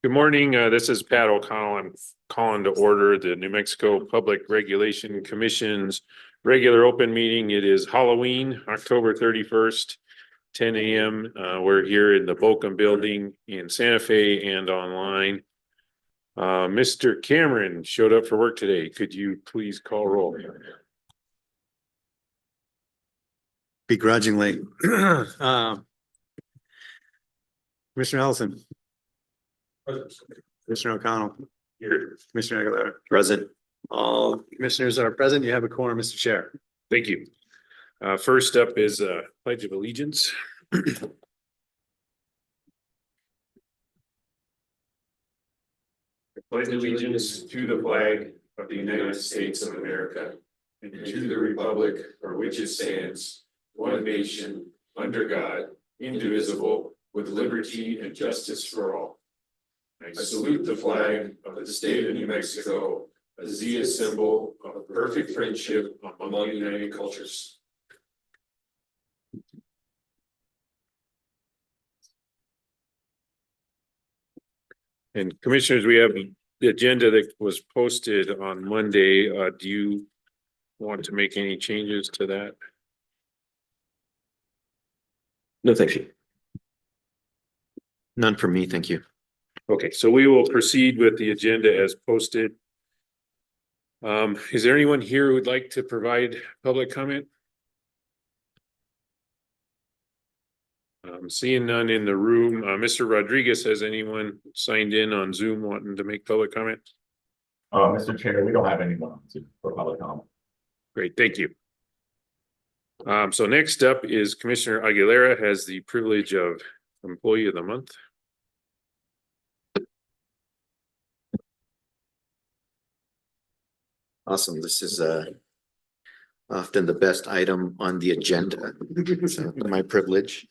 Good morning. This is Pat O'Connell. I'm calling to order the New Mexico Public Regulation Commission's regular open meeting. It is Halloween, October 31st, 10 a.m. We're here in the Bolcom Building in Santa Fe and online. Mr. Cameron showed up for work today. Could you please call roll? Begrudgingly. Commissioner Ellison. Commissioner O'Connell. Here. Commissioner Aguilera. Present. All commissioners are present. You have a quorum, Mr. Chair. Thank you. First up is Pledge of Allegiance. Pledge allegiance to the flag of the United States of America and to the republic for which it stands, one nation, under God, indivisible, with liberty and justice for all. I salute the flag of the state of New Mexico as the symbol of perfect friendship among united cultures. And commissioners, we have the agenda that was posted on Monday. Do you want to make any changes to that? No, thank you. None for me, thank you. Okay, so we will proceed with the agenda as posted. Is there anyone here who would like to provide public comment? Seeing none in the room. Mr. Rodriguez, has anyone signed in on Zoom wanting to make public comment? Mr. Chair, we don't have anyone for public comment. Great, thank you. So next up is Commissioner Aguilera has the privilege of Employee of the Month. Awesome. This is often the best item on the agenda. So my privilege.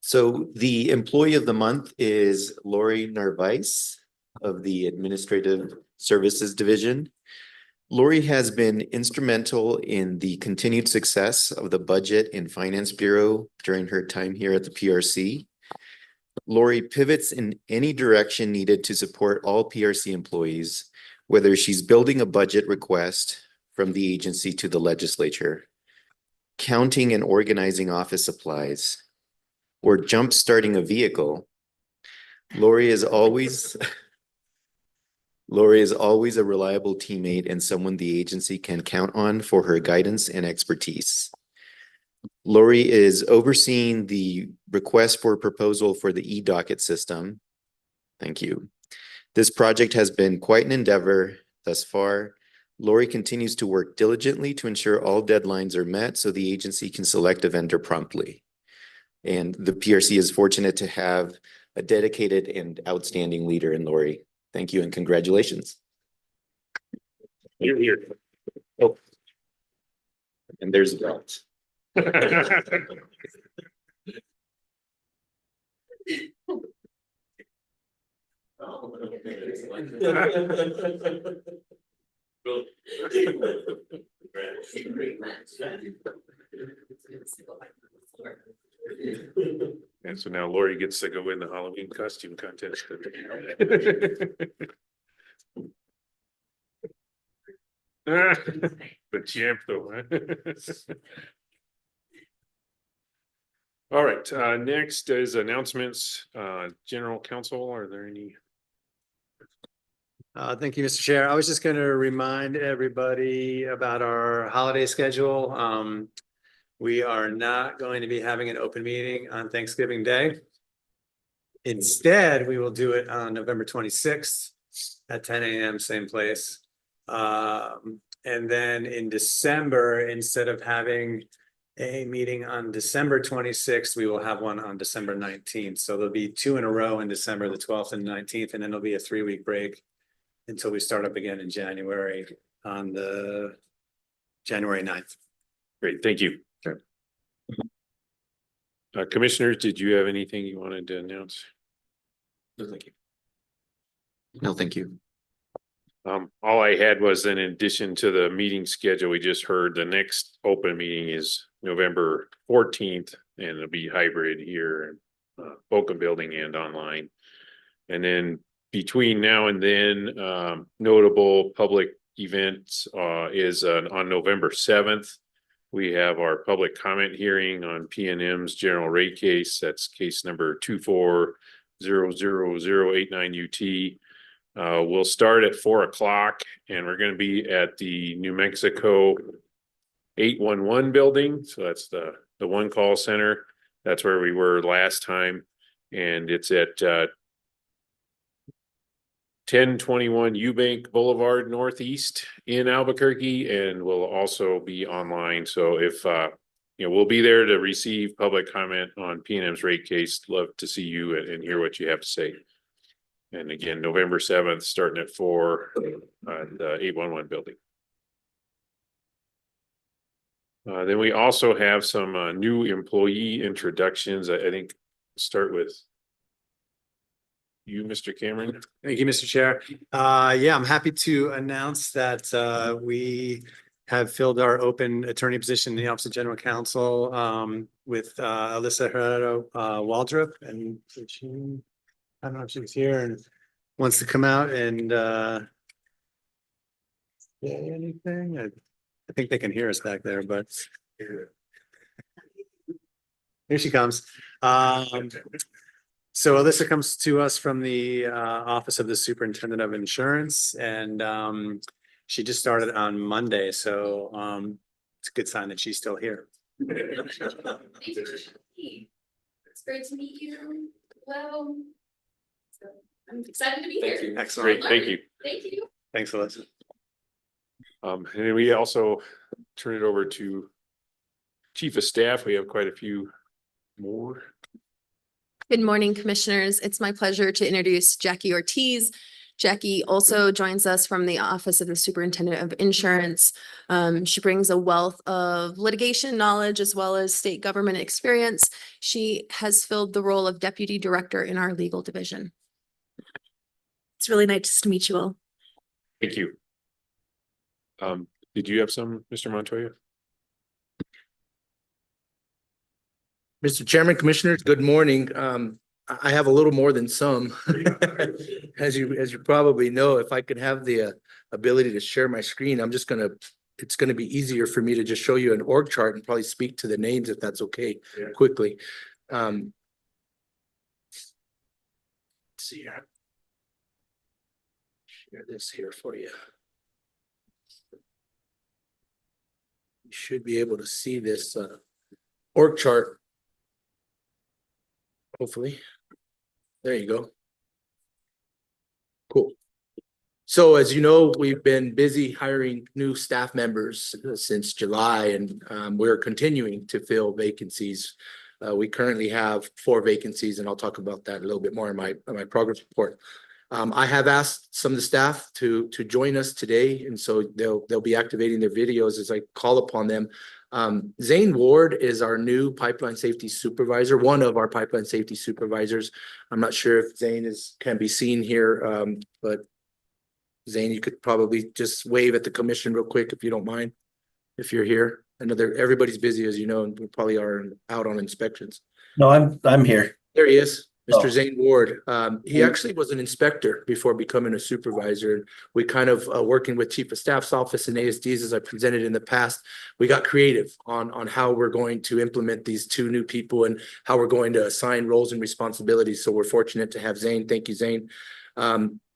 So the Employee of the Month is Lori Narvaez of the Administrative Services Division. Lori has been instrumental in the continued success of the Budget and Finance Bureau during her time here at the PRC. Lori pivots in any direction needed to support all PRC employees, whether she's building a budget request from the agency to the legislature, counting and organizing office supplies, or jump-starting a vehicle. Lori is always a reliable teammate and someone the agency can count on for her guidance and expertise. Lori is overseeing the request for proposal for the e-docket system. Thank you. This project has been quite an endeavor thus far. Lori continues to work diligently to ensure all deadlines are met so the agency can select a vendor promptly. And the PRC is fortunate to have a dedicated and outstanding leader in Lori. Thank you and congratulations. Here. Oh. And there's a belt. And so now Lori gets to go in the Halloween costume contest. The champ though. Huh? All right, next is announcements. General Counsel, are there any? Thank you, Mr. Chair. I was just going to remind everybody about our holiday schedule. We are not going to be having an open meeting on Thanksgiving Day. Instead, we will do it on November 26th at 10 a.m. same place. And then in December, instead of having a meeting on December 26th, we will have one on December 19th. So there'll be two in a row in December, the 12th and 19th, and then there'll be a 3-week break until we start up again in January on the January 9th. Great, thank you. Sure. Commissioners, did you have anything you wanted to announce? No, thank you. No, thank you. All I had was in addition to the meeting schedule, we just heard the next open meeting is November 14th and it'll be hybrid here in Bolcom Building and online. And then between now and then, notable public events is on November 7th. We have our public comment hearing on PNM's general rate case. That's case number 24000089 UT. We'll start at 4 o'clock and we're going to be at the New Mexico 811 building. So that's the one call center. That's where we were last time. And it's at 1021 Eubank Boulevard Northeast in Albuquerque, and will also be online. So if we'll be there to receive public comment on PNM's rate case. Love to see you and hear what you have to say. And again, November 7th, starting at 4 at the 811 building. Then we also have some new employee introductions. I think start with you, Mr. Cameron. Thank you, Mr. Chair. Yeah, I'm happy to announce that we have filled our open attorney position in the Office of General Counsel with Alyssa Herrero Waldrop, and she, I don't know if she's here and wants to come out and say anything. I think they can hear us back there, but here she comes. So Alyssa comes to us from the Office of the Superintendent of Insurance, and she just started on Monday, so it's a good sign that she's still here. It's great to meet you. Well, so I'm excited to be Thank here. you. Excellent. Great, thank you. Thank you. Thanks, Alyssa. And then we also turn it over to Chief of Staff. We have quite a few more. Good morning, Commissioners. It's my pleasure to introduce Jackie Ortiz. Jackie also joins us from the Office of the Superintendent of Insurance. She brings a wealth of litigation knowledge as well as state government experience. She has filled the role of Deputy Director in our legal division. It's really nice to meet you all. Thank you. Did you have some, Mr. Montoya? Mr. Chairman, Commissioners, good morning. I have a little more than some. As you probably know, if I could have the ability to share my screen, it's gonna be easier for me to just show you an org chart and probably speak to the names if that's okay, Yeah. quickly. Let's see here. Share this here for you. You should be able to see this org chart. Hopefully. There you go. Cool. So as you know, we've been busy hiring new staff members since July, and we're continuing to fill vacancies. We currently have 4 vacancies, and I'll talk about that a little bit more in my progress report. I have asked some of the staff to join us today, and so they'll be activating their videos as I call upon them. Zane Ward is our new pipeline safety supervisor, one of our pipeline safety supervisors. I'm not sure if Zane can be seen here, but Zane, you could probably just wave at the commission real quick if you don't mind, if you're here. I know everybody's busy, as you know, and we probably are out on inspections. No, I'm here. There he is. Mr. Oh. Zane Ward. He actually was an inspector before becoming a supervisor. We kind of working with Chief of Staff's office and ASDs, as I presented in the past, we got creative on how we're going to implement these 2 new people and how we're going to assign roles and responsibilities. So we're fortunate to have Zane. Thank you, Zane.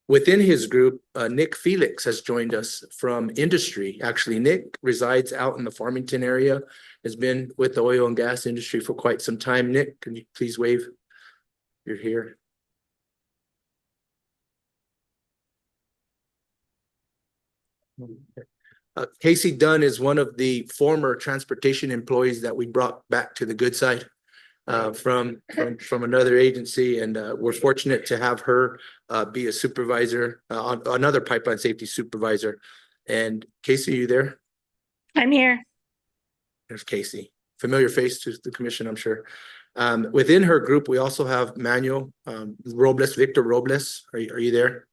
Within his group, Nick Felix has joined us from industry. Actually, Nick resides out in the Farmington area, has been with the oil and gas industry for quite some time. Nick, can you please wave? You're here. Casey Dunn is one of the former transportation employees that we brought back to the good side from another agency, and we're fortunate to have her be a supervisor, another pipeline safety supervisor. And Casey, are you there? I'm here. There's Casey, familiar face to the commission, I'm sure. Within her group, we also have Manuel Robles, Victor Robles. Are you there?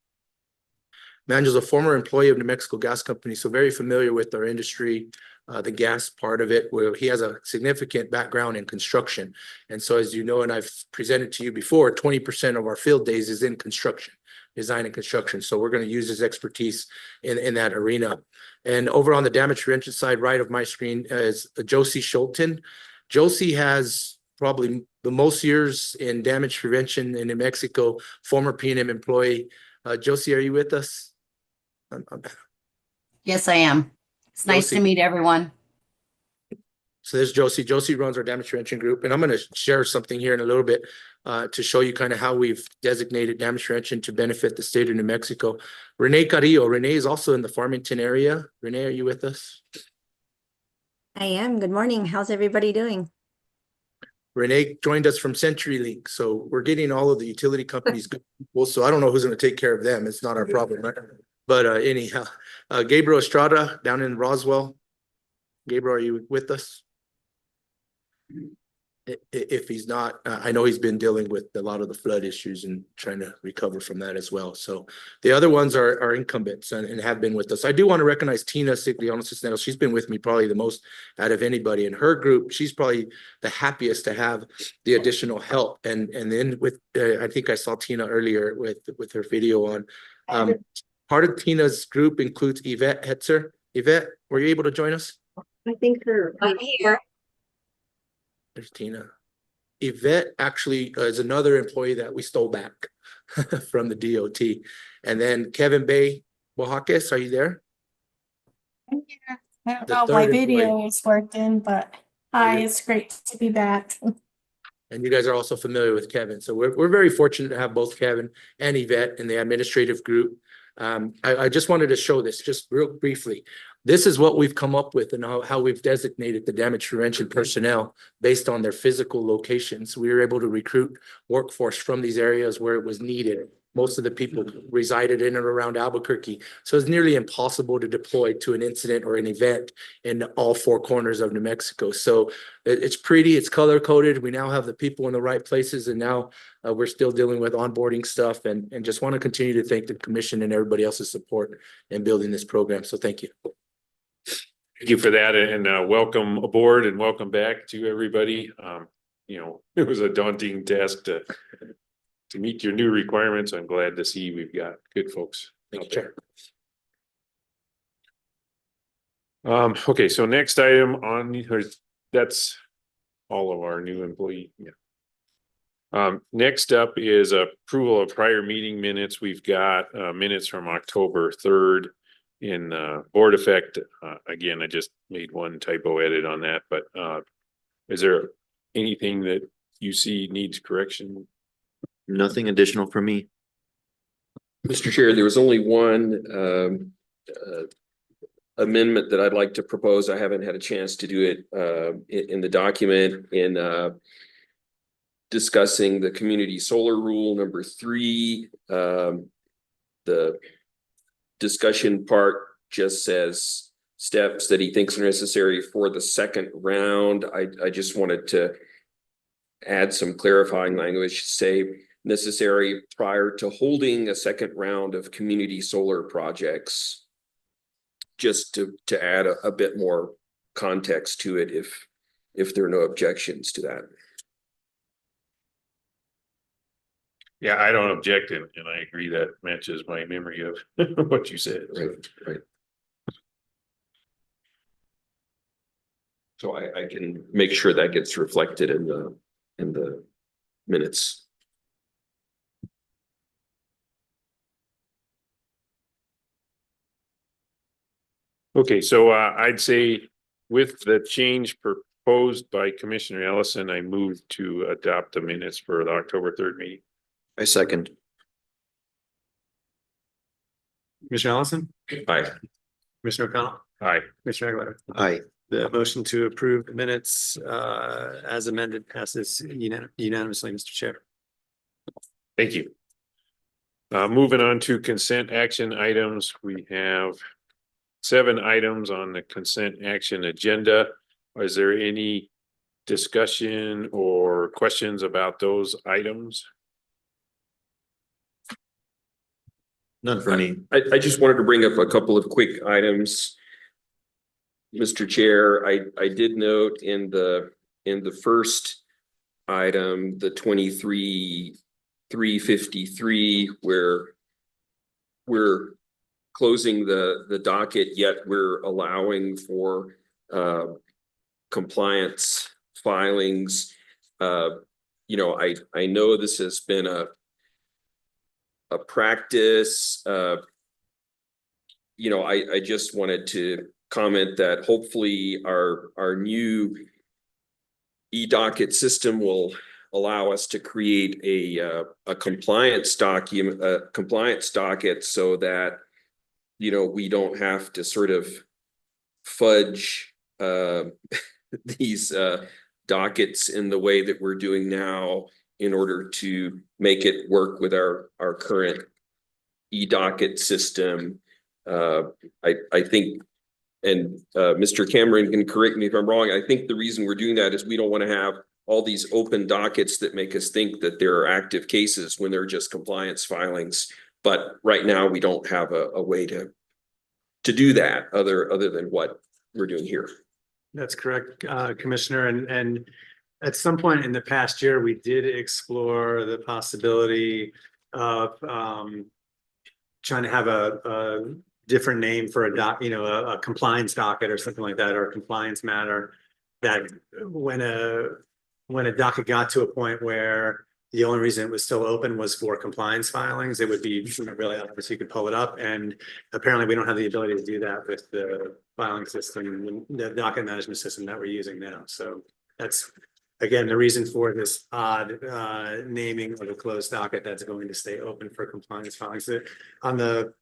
Manuel's a former employee of New Mexico Gas Company, so very familiar with our industry, the gas part of it, where he has a significant background in construction. And so, as you know, and I've presented to you before, 20% of our field days is in construction, design and construction. So we're going to use his expertise in that arena. And over on the damage prevention side, right of my screen, is Josie Schulten. Josie has probably the most years in damage prevention in New Mexico, former P&M employee. Josie, are you with us? Yes, I am. It's nice to Josie. meet everyone. So there's Josie. Josie runs our damage prevention group, and I'm going to share something here in a little bit to show you kind of how we've designated damage prevention to benefit the state of New Mexico. Renee Carrillo. Renee is also in the Farmington area. Renee, are you with us? I am. Good morning. How's everybody doing? Renee joined us from CenturyLink, so we're getting all of the utility companies good people. So I don't know who's going to take care of them. It's not our problem, right? But anyhow, Gabriel Estrada down in Roswell. Gabriel, are you with us? If he's not, I know he's been dealing with a lot of the flood issues and trying to recover from that as well. So the other ones are incumbents and have been with us. I do want to recognize Tina Sigliano Cisneros. She's been with me probably the most out of anybody in her group. She's probably the happiest to have the additional help. And then with, I think I saw Tina earlier with her video on. Part of Tina's group includes Yvette Hetzer. Yvette, were you able to join us? I think I'm here. There's Tina. Yvette actually is another employee that we stole back from the DOT. And then Kevin Bay Oaxaca, are you there? I'm here. I don't The know if my third video employee. is working, but hi, Okay. it's great to be back. And you guys are also familiar with Kevin. So we're very fortunate to have both Kevin and Yvette in the administrative group. I just wanted to show this just real briefly. This is what we've come up with and how we've designated the damage prevention personnel based on their physical locations. We were able to recruit workforce from these areas where it was needed. Most of the people resided in and around Albuquerque. So it's nearly impossible to deploy to an incident or an event in all four corners of New Mexico. So it's pretty, it's color coded. We now have the people in the right places, and now we're still dealing with onboarding stuff, and just want to continue to thank the commission and everybody else's support in building this program. So thank you. Thank you for that, and welcome aboard and welcome back to everybody. It was a daunting task to meet your new requirements. I'm glad to see we've got good folks. Thank you, Chair. Okay, so next item on, that's all of our new employee. Yeah. Next up is approval of prior meeting minutes. We've got minutes from October 3rd in board effect. Again, I just made one typo edit on that, but is there anything that you see needs correction? Nothing additional from me. Mr. Chair, there was only one amendment that I'd like to propose. I haven't had a chance to do it in the document in discussing the community solar rule number 3. The discussion part just says steps that he thinks are necessary for the second round. I just wanted to add some clarifying language, say necessary prior to holding a second round of community solar projects, just to add a bit more context to it if there are no objections to that. Yeah, I don't object, and I agree that matches my memory of what you said. Right. So I can make sure that gets reflected in the minutes. Okay, so I'd say with the change proposed by Commissioner Ellison, I move to adopt the minutes for the October 3rd meeting. I second. Commissioner Ellison, Aye. Commissioner O'Connell, Aye. Commissioner Aguilar. Aye. The motion to approve the minutes as amended passes unanimously, Mr. Chair. Thank you. Moving on to consent action items, we have 7 items on the consent action agenda. Is there any discussion or questions about those items? None for me. I just wanted to bring up a couple of quick items. Mr. Chair, I did note in the first item, the 23-353, where we're closing the docket, yet we're allowing for compliance filings. You know, I know this has been a practice. You know, I just wanted to comment that hopefully our new e-docket system will allow us to create a compliance document, a compliance docket, so that, you know, we don't have to sort of fudge these dockets in the way that we're doing now in order to make it work with our current e-docket system. I think, and Mr. Cameron can correct me if I'm wrong, I think the reason we're doing that is we don't want to have all these open dockets that make us think that there are active cases when they're just compliance filings. But right now we don't have a way to do that other than what we're doing here. That's correct, Commissioner. And at some point in the past year, we did explore the possibility of trying to have a different name for a compliance docket or something like that, or a compliance matter, that when a docket got to a point where the only reason it was still open was for compliance filings, it would be really obvious you could pull it up. And apparently we don't have the ability to do that with the filing system, the docket management system that we're using now. So that's, again, the reason for this odd naming of a closed docket that's going to stay open for compliance filings. On the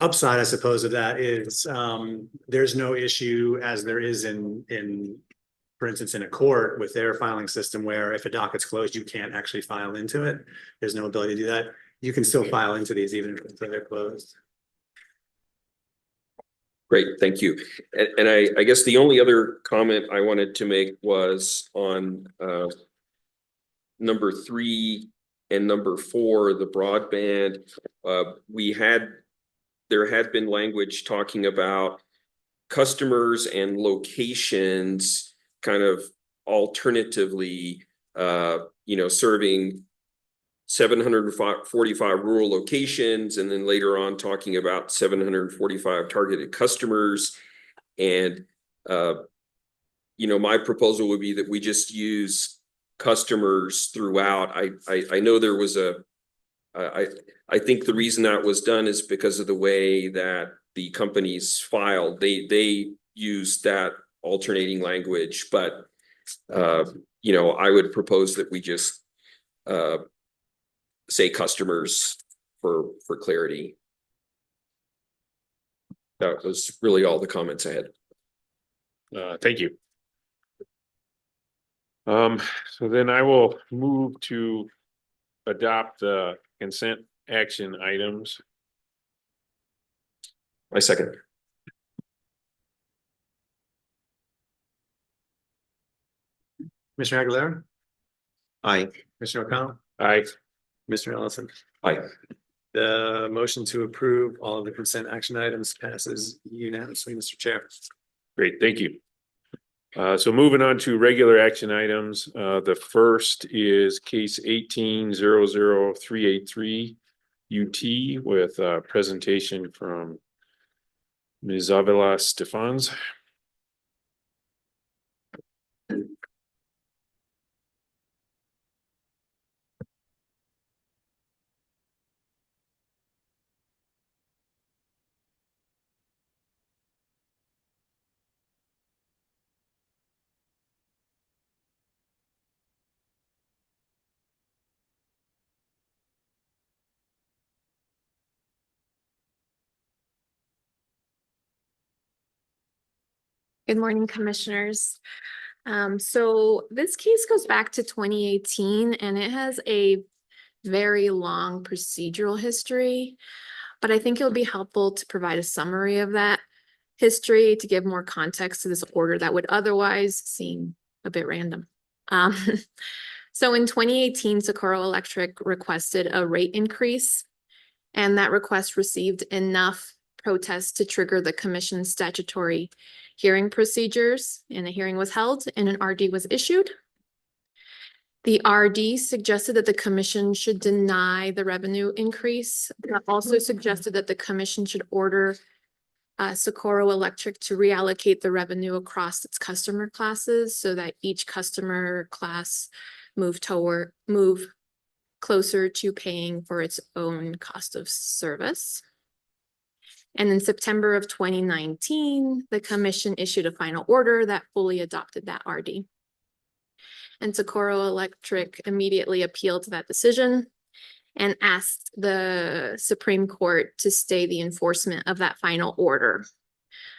upside, I suppose, of that is there's no issue, as there is in for instance, in a court with their filing system, where if a docket's closed, you can't actually file into it. There's no ability to do that. You can still file into these even if they're closed. Great, thank you. And I guess the only other comment I wanted to make was on number 3 and number 4, the broadband. There had been language talking about customers and locations kind of alternatively, serving 745 rural locations, and then later on talking about 745 targeted customers. And, my proposal would be that we just use customers throughout. I know there was I think the reason that was done is because of the way that the companies filed. They used that alternating language, but I would propose that we just say customers for clarity. That was really all the comments I had. Thank you. So then I will move to adopt the consent action items. My second. Commissioner Aguilera? Aye. Commissioner O'Connell? Aye. Mr. Ellison? Aye. The motion to approve all of the consent action items passes unanimously, Mr. Chair. Great, thank you. So moving on to regular action items. The first is case 18-00383 UT with a presentation from Ms. Avila Stefans. Good morning, commissioners. So this case goes back to 2018 and it has a very long procedural history, but I think it would be helpful to provide a summary of that history to give more context to this order that would otherwise seem a bit random. So in 2018, Socorro Electric requested a rate increase And that request received enough protests to trigger the commission's statutory hearing procedures, and a hearing was held and an RD was issued. The RD suggested that the commission should deny the revenue increase, but also suggested that the commission should order Socorro Electric to reallocate the revenue across its customer classes so that each customer class move closer to paying for its own cost of service. And in September of 2019, the commission issued a final order that fully adopted that RD. And Socorro Electric immediately appealed that decision and asked the Supreme Court to stay the enforcement of that final order.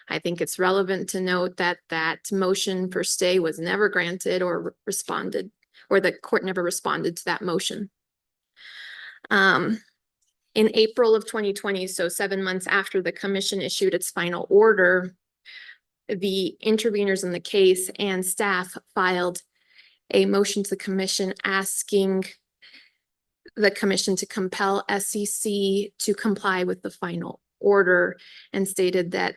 I think it's relevant to note that that motion for stay was never granted or responded, or the court never responded to that motion. In April of 2020, so 7 months after the commission issued its final order, the interveners in the case and staff filed a motion to the commission asking the commission to compel SEC to comply with the final order, and stated that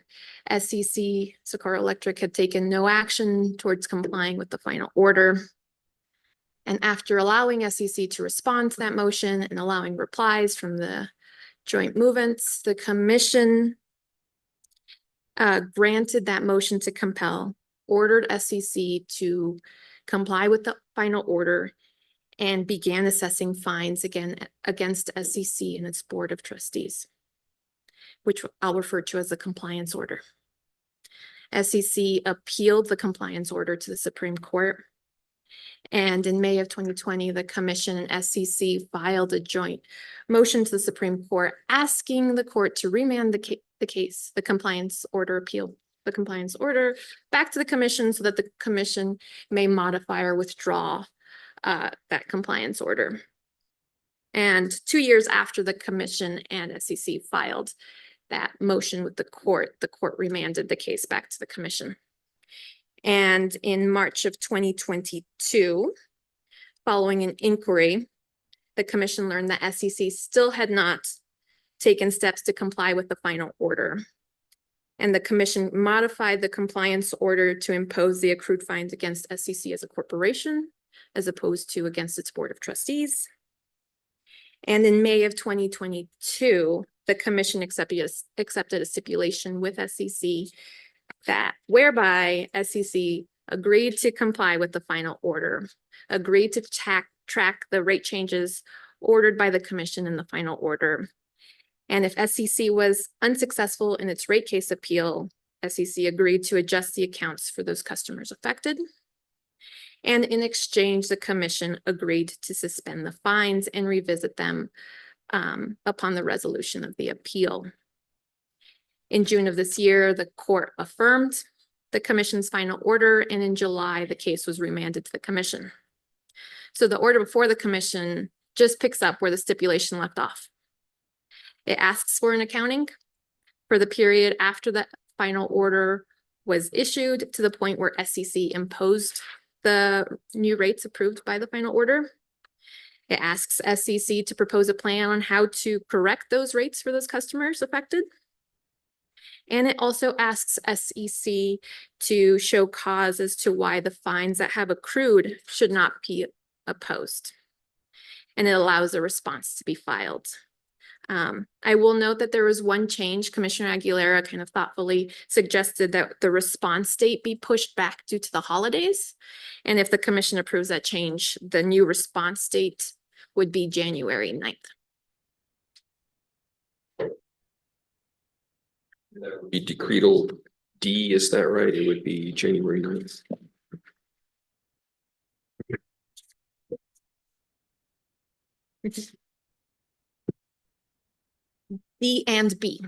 SEC, Socorro Electric, had taken no action towards complying with the final order. And after allowing SEC to respond to that motion and allowing replies from the joint movements, the commission granted that motion to compel, ordered SEC to comply with the final order, and began assessing fines against SEC and its board of trustees, which I'll refer to as the compliance order. SEC appealed the compliance order to the Supreme Court. And in May of 2020, the commission and SEC filed a joint motion to the Supreme Court asking the court to remand the compliance order appeal, the compliance order back to the commission so that the commission may modify or withdraw that compliance order. And 2 years after the commission and SEC filed that motion with the court remanded the case back to the commission. And in March of 2022, following an inquiry, the commission learned that SEC still had not taken steps to comply with the final order. And the commission modified the compliance order to impose the accrued fines against SEC as a corporation, as opposed to against its board of trustees. And in May of 2022, the commission accepted a stipulation with SEC that whereby SEC agreed to comply with the final order, agreed to track the rate changes ordered by the commission in the final order. And if SEC was unsuccessful in its rate case appeal, SEC agreed to adjust the accounts for those customers affected. And in exchange, the commission agreed to suspend the fines and revisit them upon the resolution of the appeal. In June of this year, the court affirmed the commission's final order, and in July, the case was remanded to the commission. So the order before the commission just picks up where the stipulation left off. It asks for an accounting for the period after the final order was issued to the point where SEC imposed the new rates approved by the final order. It asks SEC to propose a plan on how to correct those rates for those customers affected. And it also asks SEC to show cause as to why the fines that have accrued should not be opposed. And it allows a response to be filed. I will note that there was one change. Commissioner Aguilera kind of thoughtfully suggested that the response date be pushed back due to the holidays. And if the commission approves that change, the new response date would be January 9th. That would be decretal D, is that right? It would be January 9th. D and B.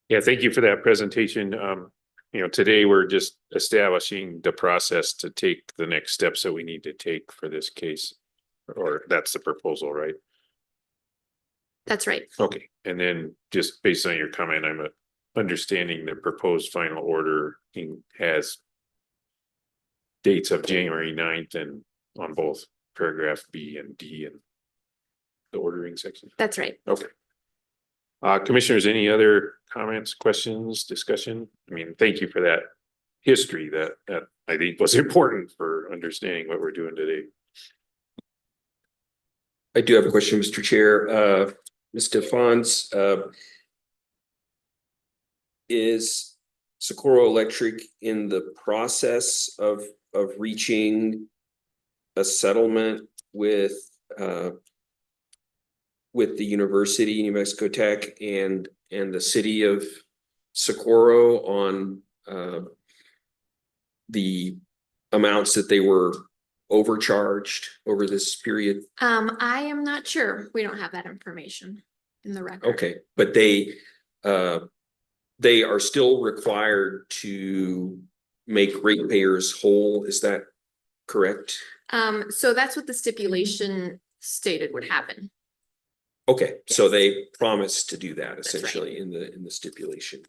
Yeah, thank you for that presentation. Today we're just establishing the process to take the next steps that we need to take for this case. Or that's the proposal, right? That's right. Okay, and then just based on your comment, I'm understanding the proposed final order has dates of January 9th and on both paragraph B and D and the ordering section. That's right. Okay. Commissioners, any other comments, questions, discussion? I mean, thank you for that history that I think was important for understanding what we're doing today. I do have a question, Mr. Chair. Ms. Stefans, is Socorro Electric in the process of reaching a settlement with the University, New Mexico Tech and the city of Socorro on the amounts that they were overcharged over this period? I am not sure. We don't have that information in the record. Okay, but they are still required to make ratepayers whole, is that correct? So that's what the stipulation stated would happen. Okay, so Yes. they promised to do that right. essentially in the stipulation.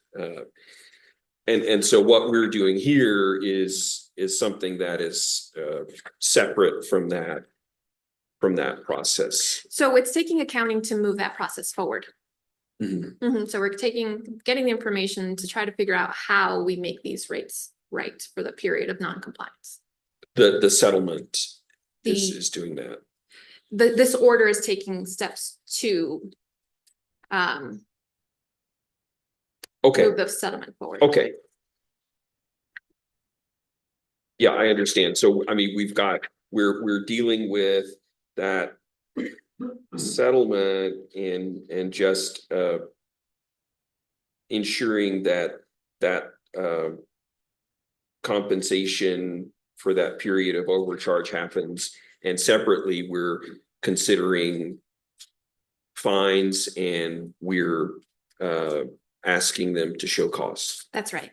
And so what we're doing here is something that is separate from that process. So it's taking accounting to move that process forward. Mhm. So we're getting the information to try to figure out how we make these rates right for the period of non-compliance. The settlement is The- doing that. This order is taking steps to Okay, move the settlement forward. okay. Yeah, I understand. So, I mean, we're dealing with that settlement and just ensuring that compensation for that period of overcharge happens. And separately, we're considering fines and we're asking them to show costs. That's right.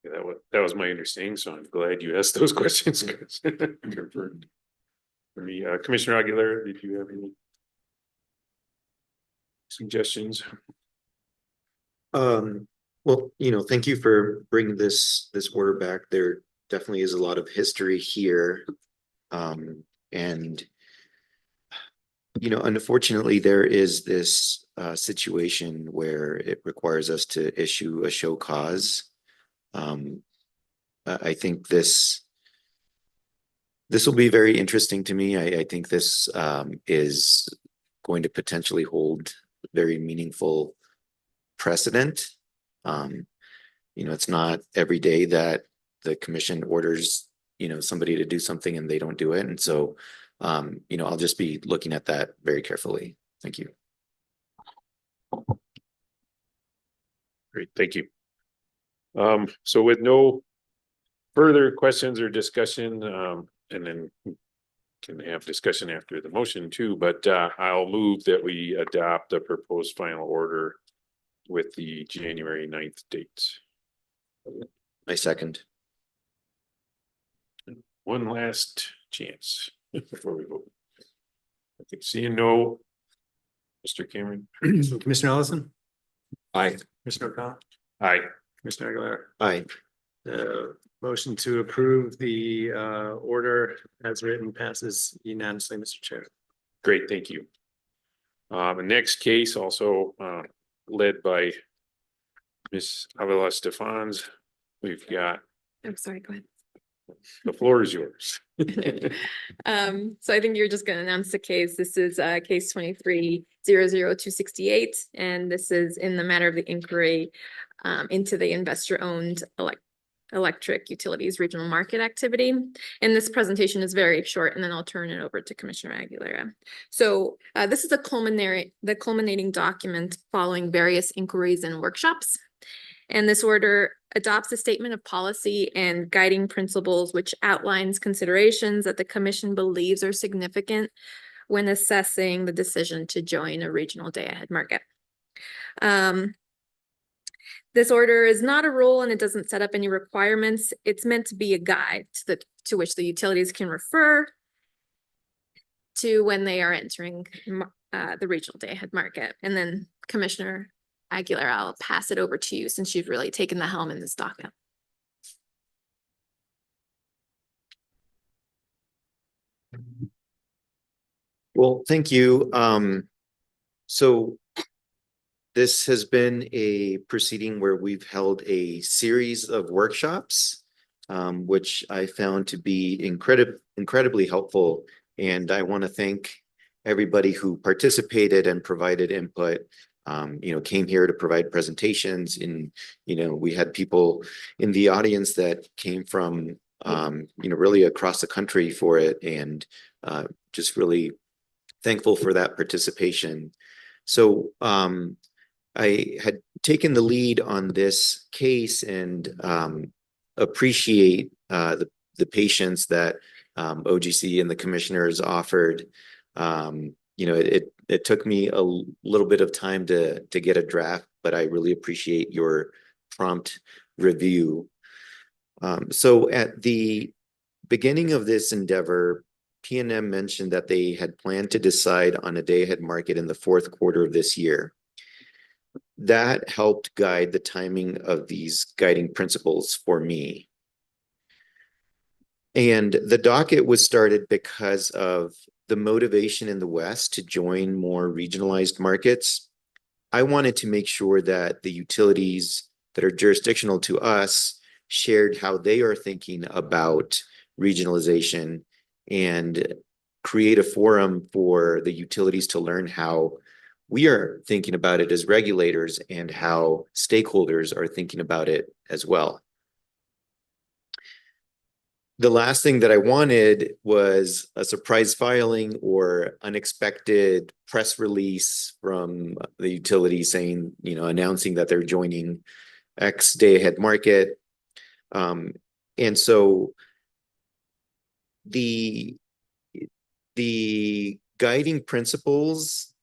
Yeah, that was my understanding, so I'm glad you asked those questions. Confirmed. For me, Commissioner Aguilera, did you have any suggestions? Well, thank you for bringing this order back. There definitely is a lot of history here. And unfortunately, there is this situation where it requires us to issue a show cause. I think this will be very interesting to me. I think this is going to potentially hold very meaningful precedent. It's not every day that the commission orders, somebody to do something and they don't do it. And so, I'll just be looking at that very carefully. Thank you. Great, thank you. So with no further questions or discussion, and then can have discussion after the motion too, but I'll move that we adopt the proposed final order with the January 9th dates. I second. One last chance before we vote. I think seeing no. Mr. Cameron. Commissioner Ellison, Aye. Commissioner O'Connell, Aye. Commissioner Aguilera. Aye. Motion to approve the order as written passes unanimously, Mr. Chair. Great, thank you. The next case also led by Ms. Avila Stefans. We've got, I'm sorry, go ahead. the floor is yours. So I think you're just gonna announce the case. This is case 23-00268, and this is in the matter of the inquiry into the investor-owned electric utilities regional market activity. And this presentation is very short, and then I'll turn it over to Commissioner Aguilera. So this is the culminating document following various inquiries and workshops. And this order adopts a statement of policy and guiding principles, which outlines considerations that the commission believes are significant when assessing the decision to join a regional day-ahead market. This order is not a rule and it doesn't set up any requirements. It's meant to be a guide to which the utilities can refer to when they are entering the regional day-ahead market. And then Commissioner Aguilar, I'll pass it over to you since you've really taken the helm in this document. Well, thank you. So this has been a proceeding where we've held a series of workshops, which I found to be incredibly helpful. And I want to thank everybody who participated and provided input. Came here to provide presentations. We had people in the audience that came from, really across the country for it, and just really thankful for that participation. So I had taken the lead on this case and appreciate the patience that OGC and the commissioners offered. It took me a little bit of time to get a draft, but I really appreciate your prompt review. So at the beginning of this endeavor, PNM mentioned that they had planned to decide on a day-ahead market in the fourth quarter of this year. That helped guide the timing of these guiding principles for me. And the docket was started because of the motivation in the West to join more regionalized markets. I wanted to make sure that the utilities that are jurisdictional to us shared how they are thinking about regionalization and create a forum for the utilities to learn how we are thinking about it as regulators and how stakeholders are thinking about it as well. The last thing that I wanted was a surprise filing or unexpected press release from the utility saying, announcing that they're joining X day-ahead market. And so the guiding principles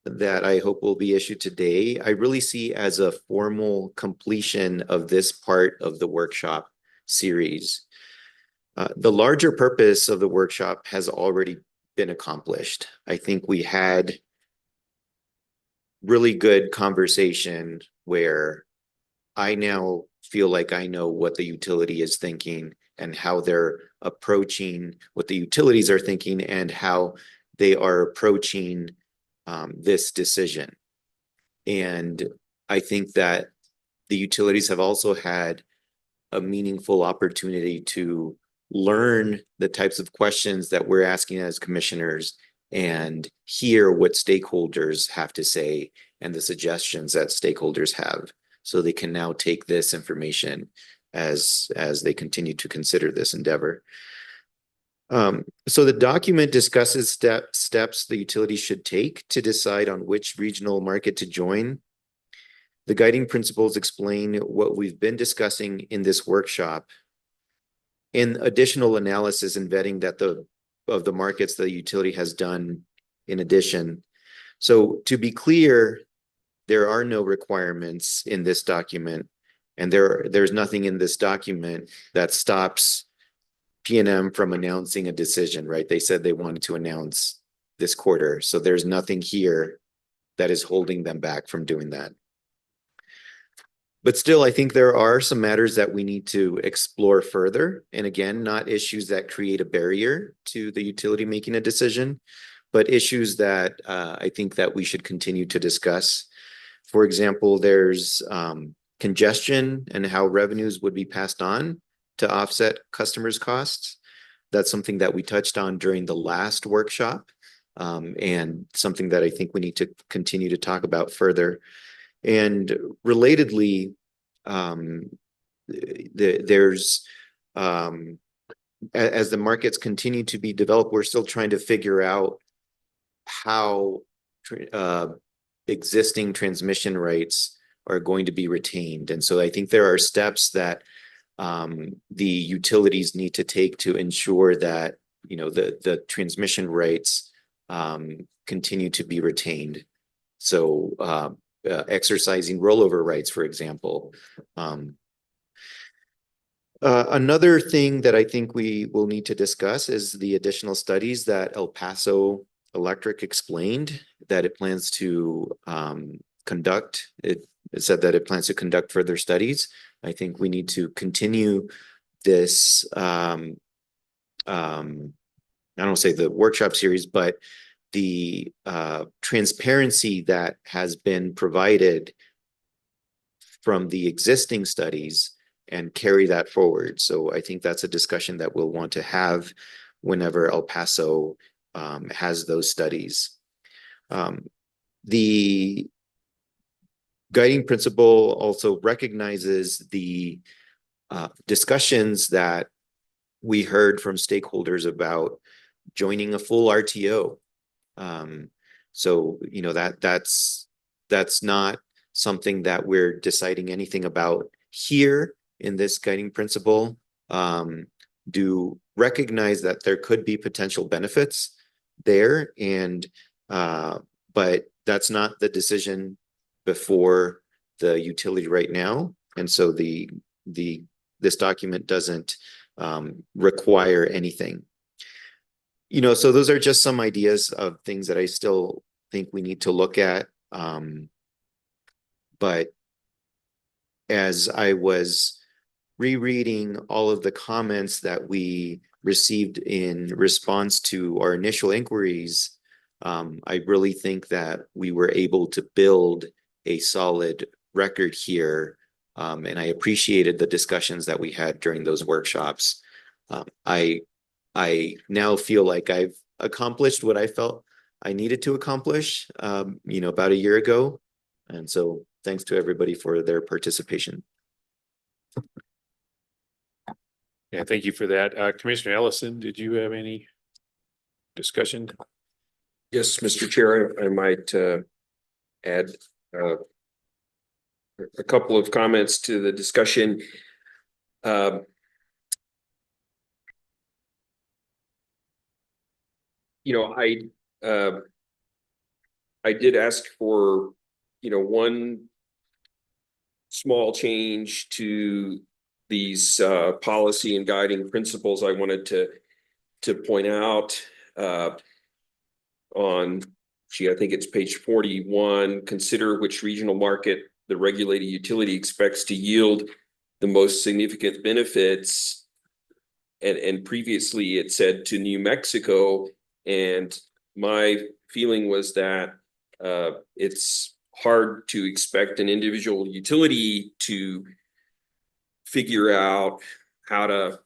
that I hope will be issued today, I really see as a formal completion of this part of the workshop series. The larger purpose of the workshop has already been accomplished. I think we had really good conversation where I now feel like I know what the utility is thinking and how they're approaching what the utilities are thinking and how they are approaching this decision. And I think that the utilities have also had a meaningful opportunity to learn the types of questions that we're asking as commissioners and hear what stakeholders have to say and the suggestions that stakeholders have, so they can now take this information as they continue to consider this endeavor. So the document discusses steps the utility should take to decide on which regional market to join. The guiding principles explain what we've been discussing in this workshop in additional analysis and vetting that of the markets the utility has done in addition. So to be clear, there are no requirements in this document, and there's nothing in this document that stops PNM from announcing a decision, right? They said they wanted to announce this quarter, so there's nothing here that is holding them back from doing that. But still, I think there are some matters that we need to explore further. And again, not issues that create a barrier to the utility making a decision, but issues that I think that we should continue to discuss. For example, there's congestion and how revenues would be passed on to offset customers' costs. That's something that we touched on during the last workshop, and something that I think we need to continue to talk about further. And relatedly, there's as the markets continue to be developed, we're still trying to figure out how existing transmission rights are going to be retained. And so I think there are steps that the utilities need to take to ensure that the transmission rights continue to be retained. So exercising rollover rights, for example. Another thing that I think we will need to discuss is the additional studies that El Paso Electric explained that it plans to conduct. It said that it plans to conduct further studies. I think we need to continue this, I don't say the workshop series, but the transparency that has been provided from the existing studies and carry that forward. So I think that's a discussion that we'll want to have whenever El Paso has those studies. The guiding principle also recognizes the discussions that we heard from stakeholders about joining a full RTO. So, you know, that's not something that we're deciding anything about here in this guiding principle. Do recognize that there could be potential benefits there, and but that's not the decision before the utility right now. And so this document doesn't require anything. You know, so those are just some ideas of things that I still think we need to look at. But as I was rereading all of the comments that we received in response to our initial inquiries, I really think that we were able to build a solid record here. And I appreciated the discussions that we had during those workshops. I now feel like I've accomplished what I felt I needed to accomplish, you know, about a year ago. And so thanks to everybody for their participation. Yeah, thank you for that. Commissioner Ellison, did you have any discussion? Yes, Mr. Chair, I might add a couple of comments to the discussion. You know, I did ask for, you know, one small change to these policy and guiding principles I wanted to point out on, I think it's page 41, consider which regional market the regulated utility expects to yield the most significant benefits. And previously it said to New Mexico, and my feeling was that it's hard to expect an individual utility to figure out how to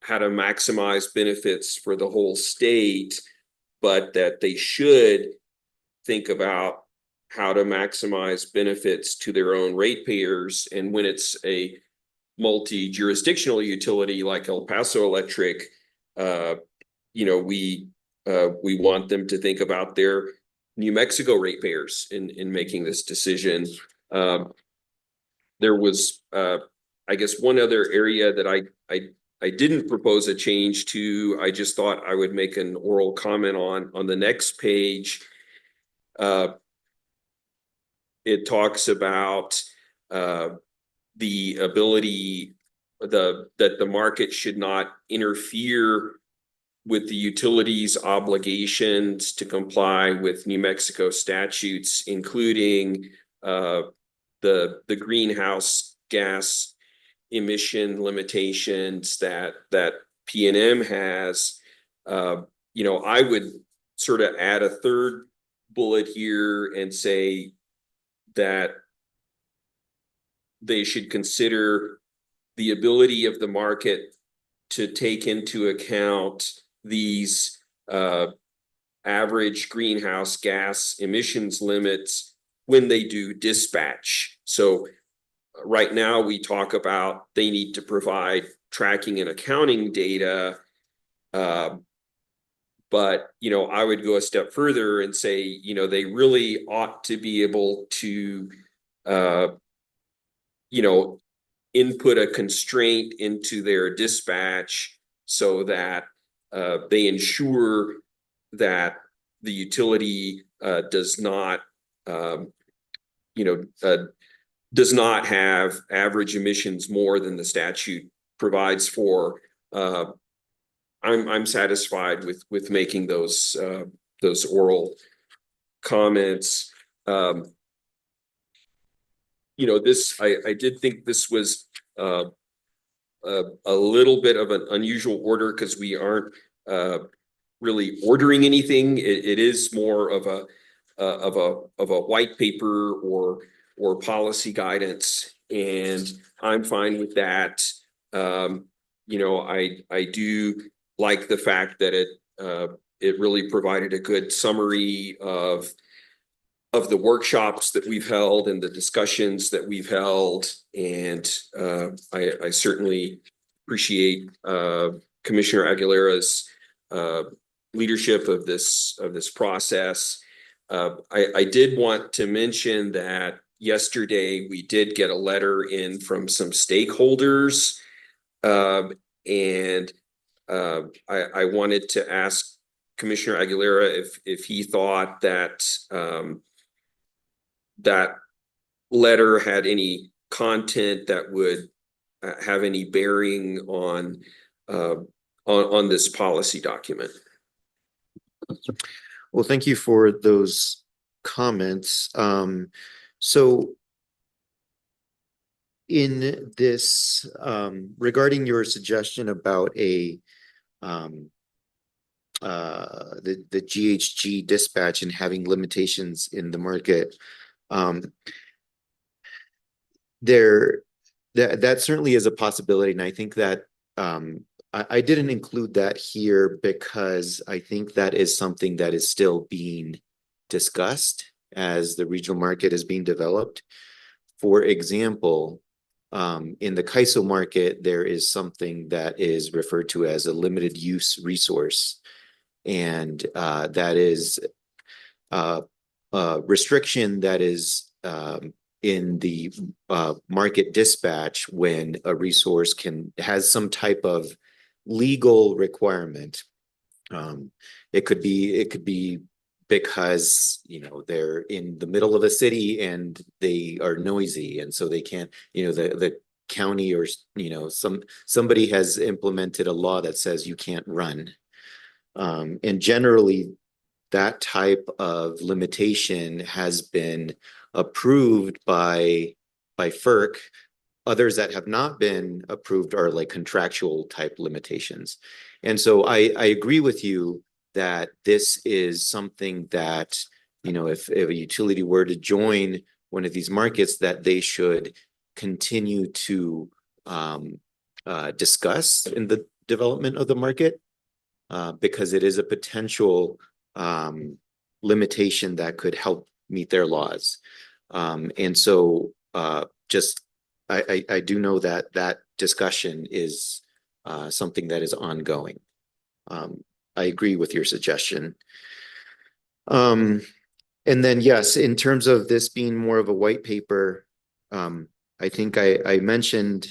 maximize benefits for the whole state, but that they should think about how to maximize benefits to their own ratepayers. And when it's a multi-jurisdictional utility like El Paso Electric, you know, we want them to think about their New Mexico ratepayers in making this decision. There was, I guess, one other area that I didn't propose a change to. I just thought I would make an oral comment on the next page. It talks about the ability that the market should not interfere with the utility's obligations to comply with New Mexico statutes, including the greenhouse gas emission limitations that P&M has. You know, I would sort of add a third bullet here and say that they should consider the ability of the market to take into account these average greenhouse gas emissions limits when they do dispatch. So right now we talk about they need to provide tracking and accounting data. But, you know, I would go a step further and say, you know, they really ought to be able to, you know, input a constraint into their dispatch so that they ensure that the utility does not, you know, does not have average emissions more than the statute provides for. I'm satisfied with making those oral comments. you know, I did think this was a little bit of an unusual order because we aren't really ordering anything. It is more of a white paper or policy guidance, and I'm fine with that. You know, I do like the fact that it really provided a good summary of the workshops that we've held and the discussions that we've held. And I certainly appreciate Commissioner Aguilera's leadership of this process. I did want to mention that yesterday we did get a letter in from some stakeholders. And I wanted to ask Commissioner Aguilera if he thought that that letter had any content that would have any bearing on this policy document. Well, thank you for those comments. So in this, regarding your suggestion about the GHG dispatch and having limitations in the market, that certainly is a possibility, and I think that I didn't include that here because I think that is something that is still being discussed as the regional market is being developed. For example, in the CAISO market, there is something that is referred to as a limited use resource, and that is a restriction that is in the market dispatch when a resource has some type of legal requirement. It could be because, you know, they're in the middle of a city and they are noisy, and so they can't, you know, the county or, you know, somebody has implemented a law that says you can't run. And generally that type of limitation has been approved by FERC. Others that have not been approved are like contractual type limitations. And so I agree with you that this is something that, you know, if a utility were to join one of these markets, that they should continue to discuss in the development of the market, because it is a potential limitation that could help meet their laws. And so just I do know that that discussion is something that is ongoing. I agree with your suggestion. And then, yes, in terms of this being more of a white paper, I think I mentioned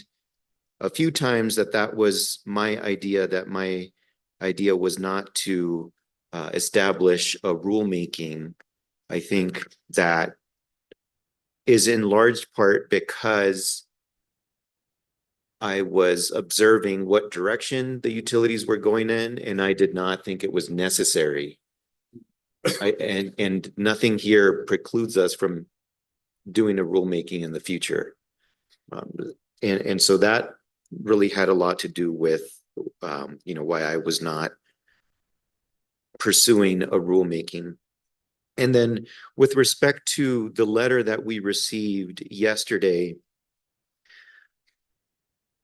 a few times that was my idea, that my idea was not to establish a rulemaking. I think that is in large part because I was observing what direction the utilities were going in, and I did not think it was necessary. And nothing here precludes us from doing a rulemaking in the future. And so that really had a lot to do with, you know, why I was not pursuing a rulemaking. And then with respect to the letter that we received yesterday,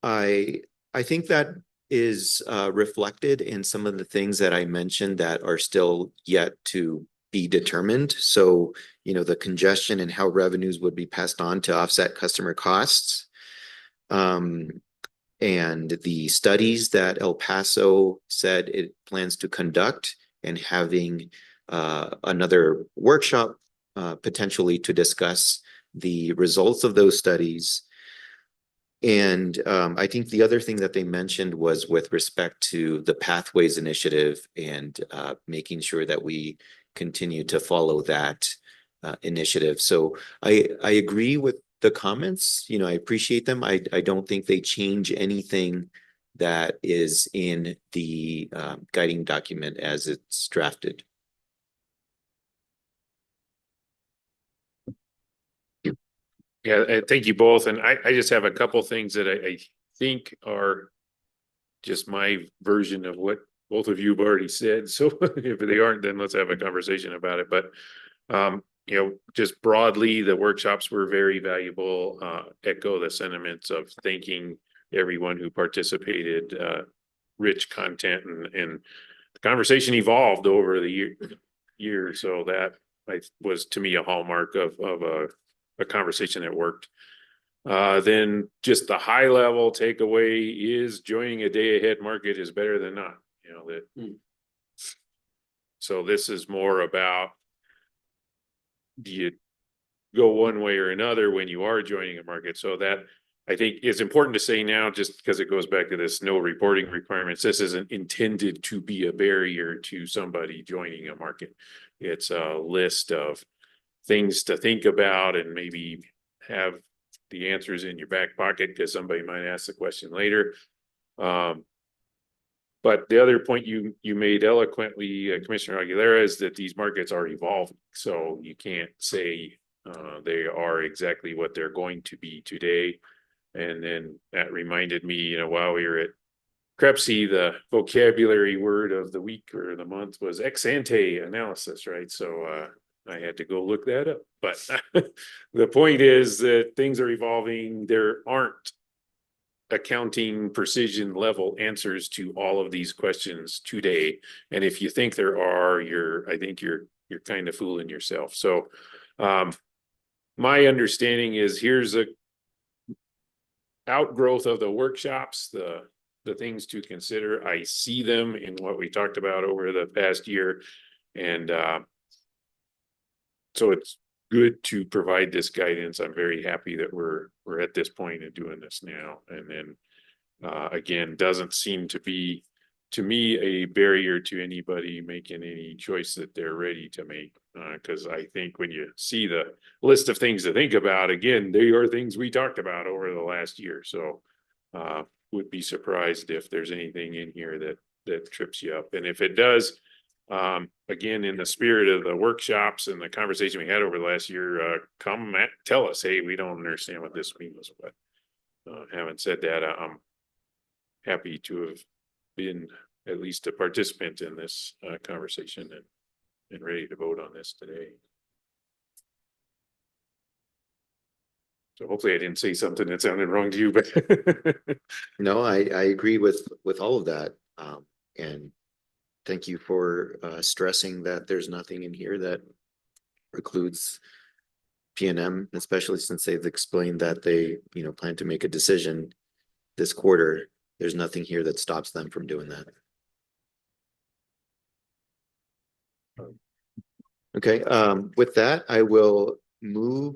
I think that is reflected in some of the things that I mentioned that are still yet to be determined. So, you know, the congestion and how revenues would be passed on to offset customer costs. And the studies that El Paso said it plans to conduct, and having another workshop potentially to discuss the results of those studies. And I think the other thing that they mentioned was with respect to the Pathways Initiative, and making sure that we continue to follow that initiative. So I agree with the comments. You know, I appreciate them. I don't think they change anything that is in the guiding document as it's drafted. Yeah, thank you both. And I just have a couple things that I think are just my version of what both of you have already said. So if they aren't, then let's have a conversation about it. But just broadly, the workshops were very valuable. Echo the sentiments of thanking everyone who participated, rich content and the conversation evolved over the year. So that was to me a hallmark of a conversation that worked. Then just the high level takeaway is joining a day ahead market is better than not, that. So this is more about, do you go one way or another when you are joining a market? So that I think is important to say now, just because it goes back to this no reporting requirements. This isn't intended to be a barrier to somebody joining a market. It's a list of things to think about and maybe have the answers in your back pocket because somebody might ask the question later. But the other point you made eloquently, Commissioner Aguilera, is that these markets are evolving. So you can't say they are exactly what they're going to be today. And then that reminded me, while we were at Crepsy, the vocabulary word of the week or the month was ex ante analysis, right? So I had to go look that up. But the point is that things are evolving. There aren't accounting precision level answers to all of these questions today. And if you think there are, I think you're kind of fooling yourself. So my understanding is here's a outgrowth of the workshops, the things to consider. I see them in what we talked about over the past year. And so it's good to provide this guidance. I'm very happy that we're at this point and doing this now. And then again, doesn't seem to be, to me, a barrier to anybody making any choice that they're ready to make. Because I think when you see the list of things to think about, again, they are things we talked about over the last year. So would be surprised if there's anything in here that trips you up. And if it does, again, in the spirit of the workshops and the conversation we had over the last year, tell us, hey, we don't understand what this means. But having said that, I'm happy to have been at least a participant in this conversation and ready to vote on this today. So hopefully I didn't say something that sounded wrong to you, but No, I agree with all of that. And thank you for stressing that there's nothing in here that precludes PNM, especially since they've explained that they, plan to make a decision this quarter. There's nothing here that stops them from doing that. Okay, with that, I will move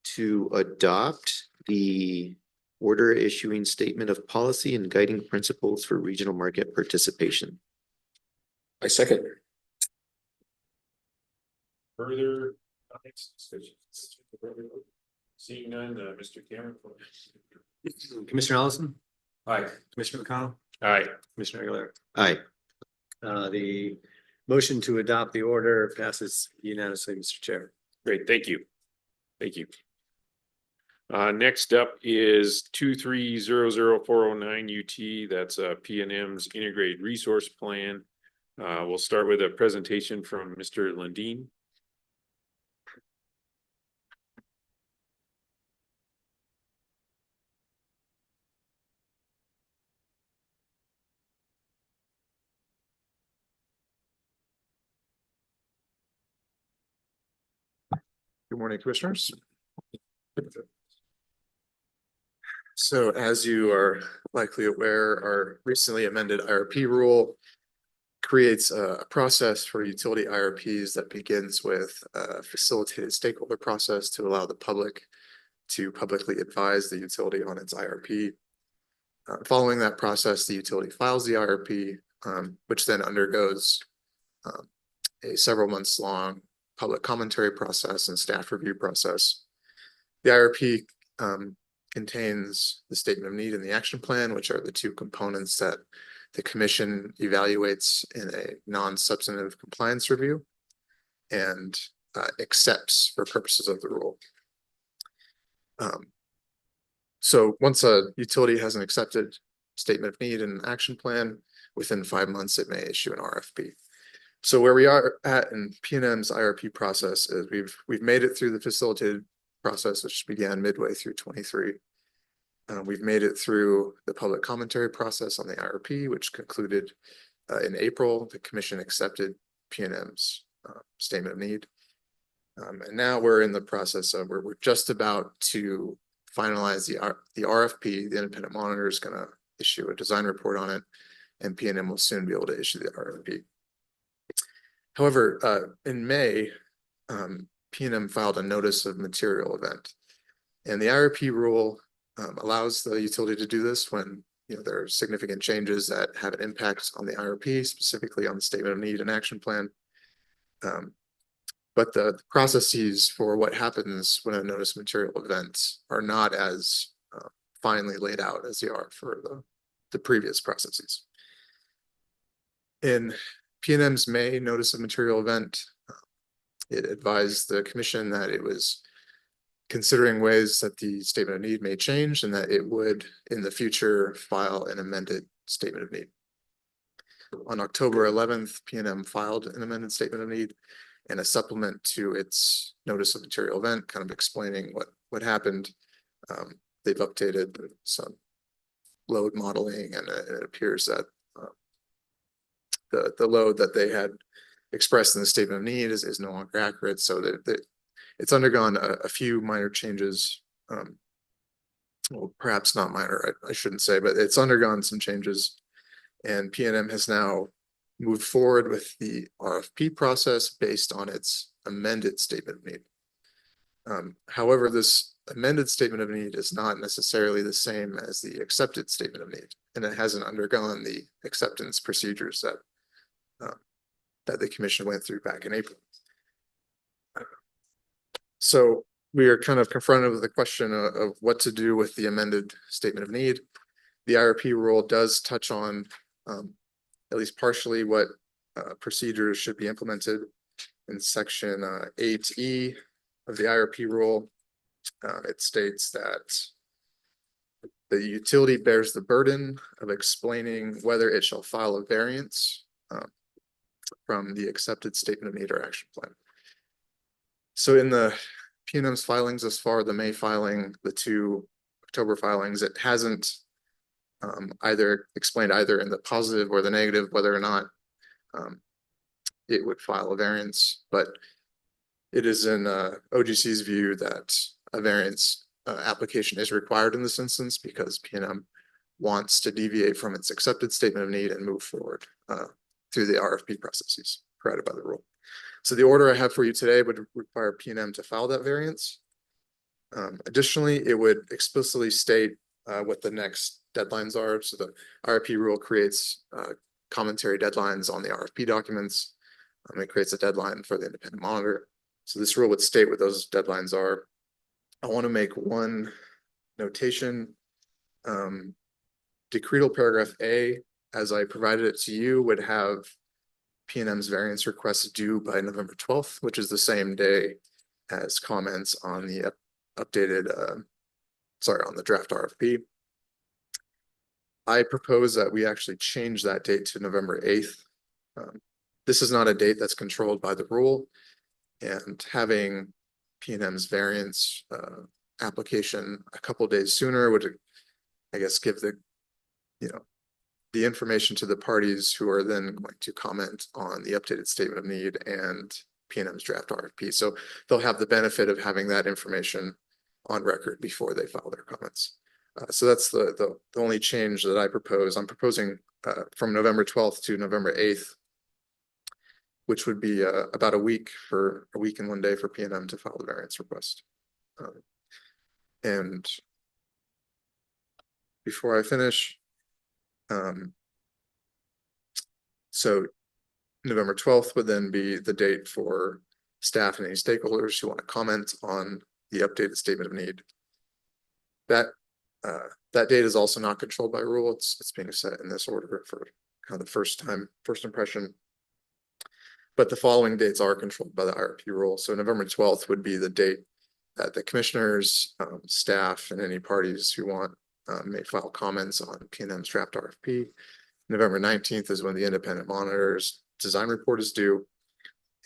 to adopt the order issuing statement of policy and guiding principles for regional market participation. I second. further seeing none, Mr. Cameron. Commissioner Allison, Aye. Commissioner McConnell, Aye. Commissioner Aguilera. Aye. The motion to adopt the order passes unanimously, Mr. Chair. Great, thank you. Thank you. Next up is 2300409 UT. That's PNM's integrated resource plan. We'll start with a presentation from Mr. Lundin. Good morning, commissioners. So as you are likely aware, our recently amended IRP rule creates a process for utility IRPs that begins with a facilitated stakeholder process to allow the public to publicly advise the utility on its IRP. Following that process, the utility files the IRP, which then undergoes a several months long public commentary process and staff review process. The IRP contains the statement of need and the action plan, which are the two components that the commission evaluates in a non-substantive compliance review and accepts for purposes of the rule. So once a utility has an accepted statement of need and an action plan, within 5 months, it may issue an RFP. So where we are at in PNM's IRP process is we've made it through the facilitated process, which began midway through 23. We've made it through the public commentary process on the IRP, which concluded in April. The commission accepted PNM's statement of need. And now we're in the process of we're just about to finalize the RFP. The independent monitor is going to issue a design report on it, and PNM will soon be able to issue the RFP. However, in May, PNM filed a notice of material event, and the IRP rule allows the utility to do this when there are significant changes that have an impact on the IRP, specifically on the statement of need and action plan. But the processes for what happens when a notice of material event are not as finely laid out as they are for the previous processes. In PNM's May notice of material event, it advised the commission that it was considering ways that the statement of need may change and that it would in the future file an amended statement of need. On October 11th, PNM filed an amended statement of need and a supplement to its notice of material event, kind of explaining what happened. They've updated some load modeling, and it appears that the load that they had expressed in the statement of need is no longer accurate. So that it's undergone a few minor changes. Well, perhaps not minor, I shouldn't say, but it's undergone some changes. And PNM has now moved forward with the RFP process based on its amended statement of need. However, this amended statement of need is not necessarily the same as the accepted statement of need, and it hasn't undergone the acceptance procedures that the commission went through back in April. So we are kind of confronted with the question of what to do with the amended statement of need. The IRP rule does touch on at least partially what procedures should be implemented in section 8E of the IRP rule. It states that the utility bears the burden of explaining whether it shall file a variance from the accepted statement of need or action plan. So in the PNM's filings thus far, the May filing, the 2 October filings, it hasn't either explained either in the positive or the negative whether or not it would file a variance, but it is in OGC's view that a variance application is required in this instance because PNM wants to deviate from its accepted statement of need and move forward through the RFP processes provided by the rule. So the order I have for you today would require PNM to file that variance. Additionally, it would explicitly state what the next deadlines are. So the IRP rule creates commentary deadlines on the RFP documents. It creates a deadline for the independent monitor. So this rule would state what those deadlines are. I want to make one notation. Decretal paragraph A, as I provided it to you, would have PNM's variance request due by November 12th, which is the same day as comments on the updated, on the draft RFP. I propose that we actually change that date to November 8th. This is not a date that's controlled by the rule, and having PNM's variance application a couple days sooner would, I guess, give the information to the parties who are then going to comment on the updated statement of need and PNM's draft RFP. So they'll have the benefit of having that information on record before they file their comments. So that's the only change that I propose. I'm proposing from November 12th to November 8th, which would be about a week and 1 day for PNM to file the variance request. And before I finish, so November 12th would then be the date for staff and any stakeholders who want to comment on the updated statement of need. That date is also not controlled by rule. It's being set in this order for kind of the first impression. But the following dates are controlled by the IRP rule. So November 12th would be the date that the commissioners, staff, and any parties who want may file comments on PNM's draft RFP. November 19th is when the independent monitor's design report is due.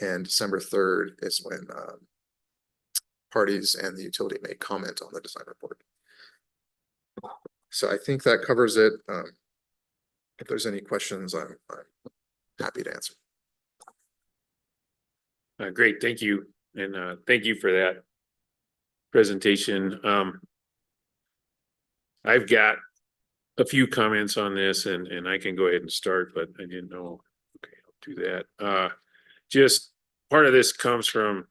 And December 3rd is when parties and the utility may comment on the design report. So I think that covers it. If there's any questions, I'm happy to answer. Great, thank you. And thank you for that presentation. I've got a few comments on this and I can go ahead and start, but I didn't know. Okay, I'll do that. Just part of this comes from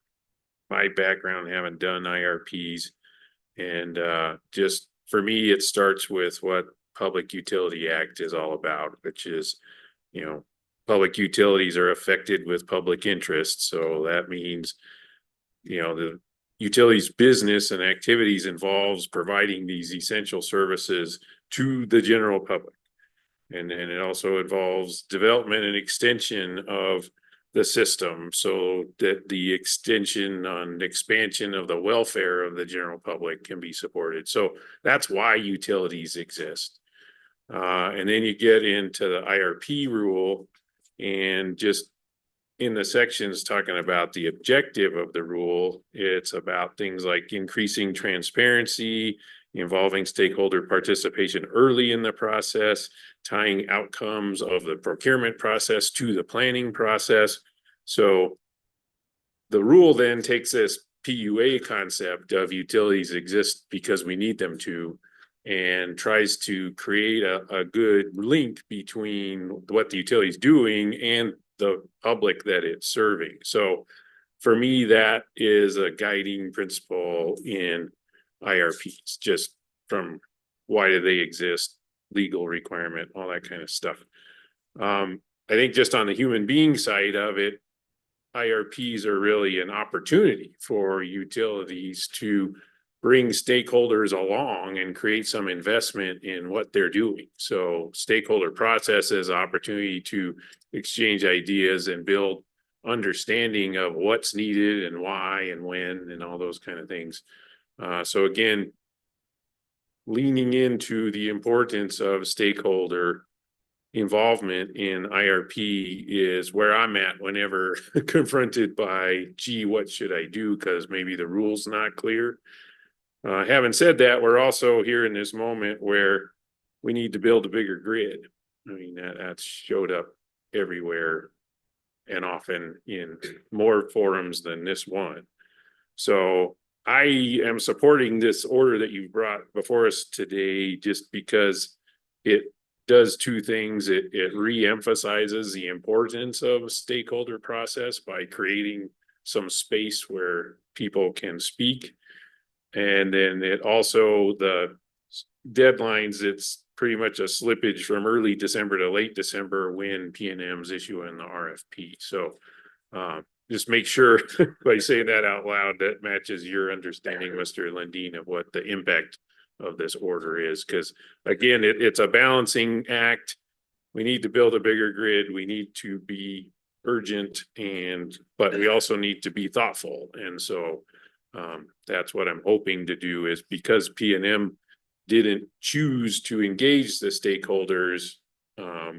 my background, having done IRPs. And just for me, it starts with what Public Utility Act is all about, which is, you know, public utilities are affected with public interest. So that means, you know, the utilities business and activities involves providing these essential services to the general public. And then it also involves development and extension of the system so that the extension and expansion of the welfare of the general public can be supported. So that's why utilities exist. And then you get into the IRP rule, and just in the sections talking about the objective of the rule, it's about things like increasing transparency, involving stakeholder participation early in the process, tying outcomes of the procurement process to the planning process. So the rule then takes this PUA concept of utilities exist because we need them to, and tries to create a good link between what the utility is doing and the public that it's serving. So for me, that is a guiding principle in IRPs, just from why do they exist, legal requirement, all that kind of stuff. I think just on the human being side of it, IRPs are really an opportunity for utilities to bring stakeholders along and create some investment in what they're doing. So stakeholder process is an opportunity to exchange ideas and build understanding of what's needed and why and when and all those kind of things. So again, leaning into the importance of stakeholder involvement in IRP is where I'm at whenever confronted by, gee, what should I do? Because maybe the rule's not clear. Having said that, we're also here in this moment where we need to build a bigger grid. I mean, that's showed up everywhere and often in more forums than this one. So I am supporting this order that you brought before us today just because it does two things. It re-emphasizes the importance of a stakeholder process by creating some space where people can speak. And then it also, the deadlines, it's pretty much a slippage from early December to late December when PNM's issuing the RFP. So just make sure by saying that out loud, that matches your understanding, Mr. Lundin, of what the impact of this order is. Because again, it's a balancing act. We need to build a bigger grid. We need to be urgent, but we also need to be thoughtful. And so that's what I'm hoping to do, is because PNM didn't choose to engage the stakeholders,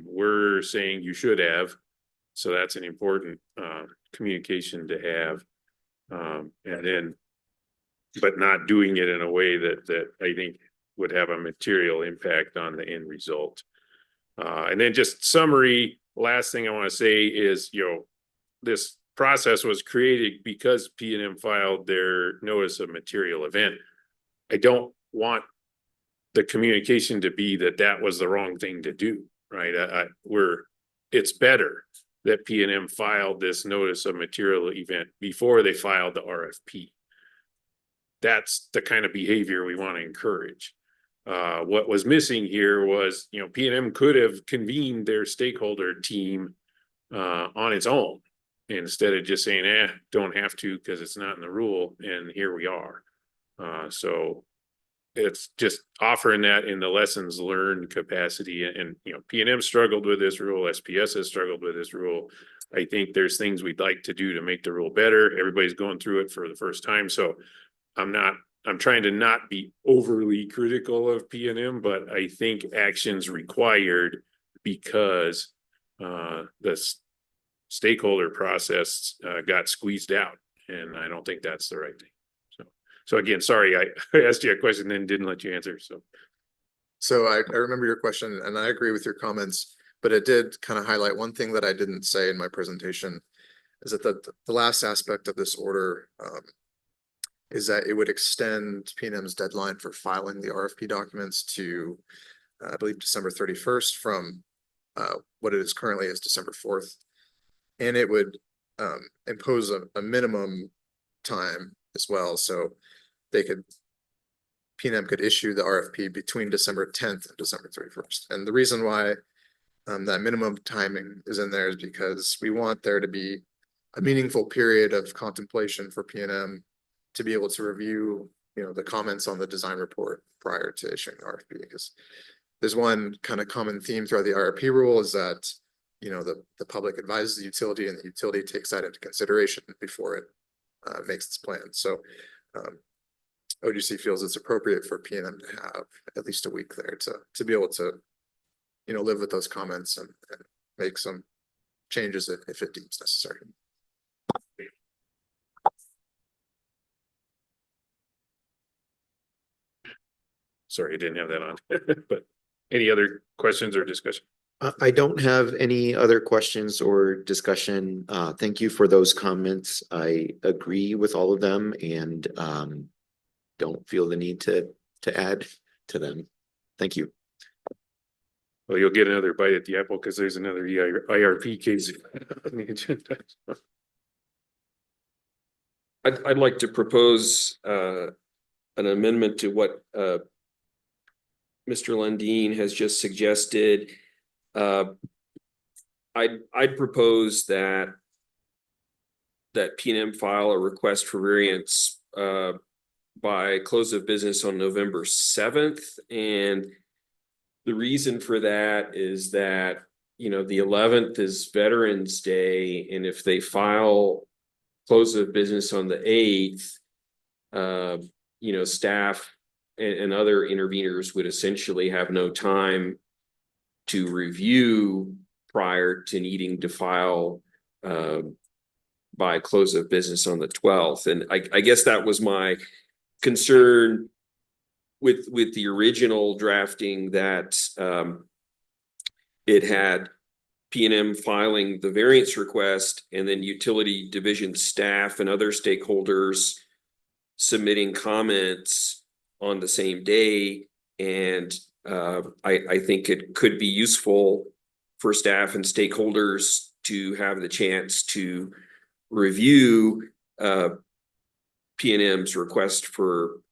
we're saying you should have. So that's an important communication to have. And then, but not doing it in a way that I think would have a material impact on the end result. And then just summary, last thing I want to say is, you know, this process was created because PNM filed their notice of material event. I don't want the communication to be that was the wrong thing to do, right? It's better that PNM filed this notice of material event before they filed the RFP. That's the kind of behavior we want to encourage. What was missing here was, you know, PNM could have convened their stakeholder team on its own, instead of just saying, don't have to because it's not in the rule, and here we are. So it's just offering that in the lessons learned capacity. And you know, PNM struggled with this rule, SPS has struggled with this rule. I think there's things we'd like to do to make the rule better. Everybody's going through it for the first time. So I'm trying to not be overly critical of PNM, but I think actions required because the stakeholder process got squeezed out, and I don't think that's the right thing. So again, sorry, I asked you a question and didn't let you answer, so. So I remember your question and I agree with your comments, but it did kind of highlight one thing that I didn't say in my presentation is that the last aspect of this order is that it would extend PNM's deadline for filing the RFP documents to, I believe, December 31st from what it is currently is December 4th. And it would impose a minimum time as well. So PNM could issue the RFP between December 10th and December 31st. And the reason why that minimum timing is in there is because we want there to be a meaningful period of contemplation for PNM to be able to review, the comments on the design report prior to issuing the RFP. Because there's one kind of common theme throughout the IRP rule is that, the public advises the utility and the utility takes that into consideration before it makes its plan. So OGC feels it's appropriate for PNM to have at least a week there to be able to, live with those comments and make some changes if it deems necessary. Sorry, I didn't have that on, but any other questions or discussion? I don't have any other questions or discussion. Thank you for those comments. I agree with all of them and don't feel the need to add to them. Thank you. Well, you'll get another bite at the apple because there's another IRP case on the agenda. I'd like to propose an amendment to what Mr. Lundeen has just suggested. I'd propose that PNM file a request for variance by close of business on November 7th. And the reason for that is that, the 11th is Veterans Day. And if they file close of business on the 8th, staff and other interveners would essentially have no time to review prior to needing to file by close of business on the 12th. And I guess that was my concern with the original drafting, that it had PNM filing the variance request and then utility division staff and other stakeholders submitting comments on the same day. And I think it could be useful for staff and stakeholders to have the chance to review PNM's request for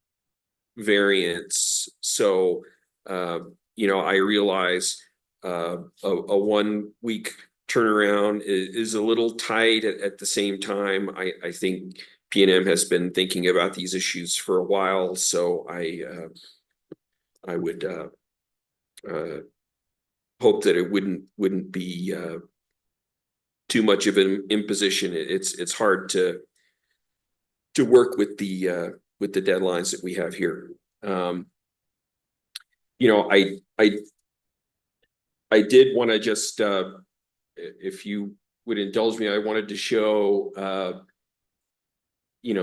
variance. So, I realize a 1 week turnaround is a little tight. At the same time, I think PNM has been thinking about these issues for a while. So I would hope that it wouldn't be too much of an imposition. It's hard to work with the deadlines that we have here. I did want to just, if you would indulge me, I wanted to show,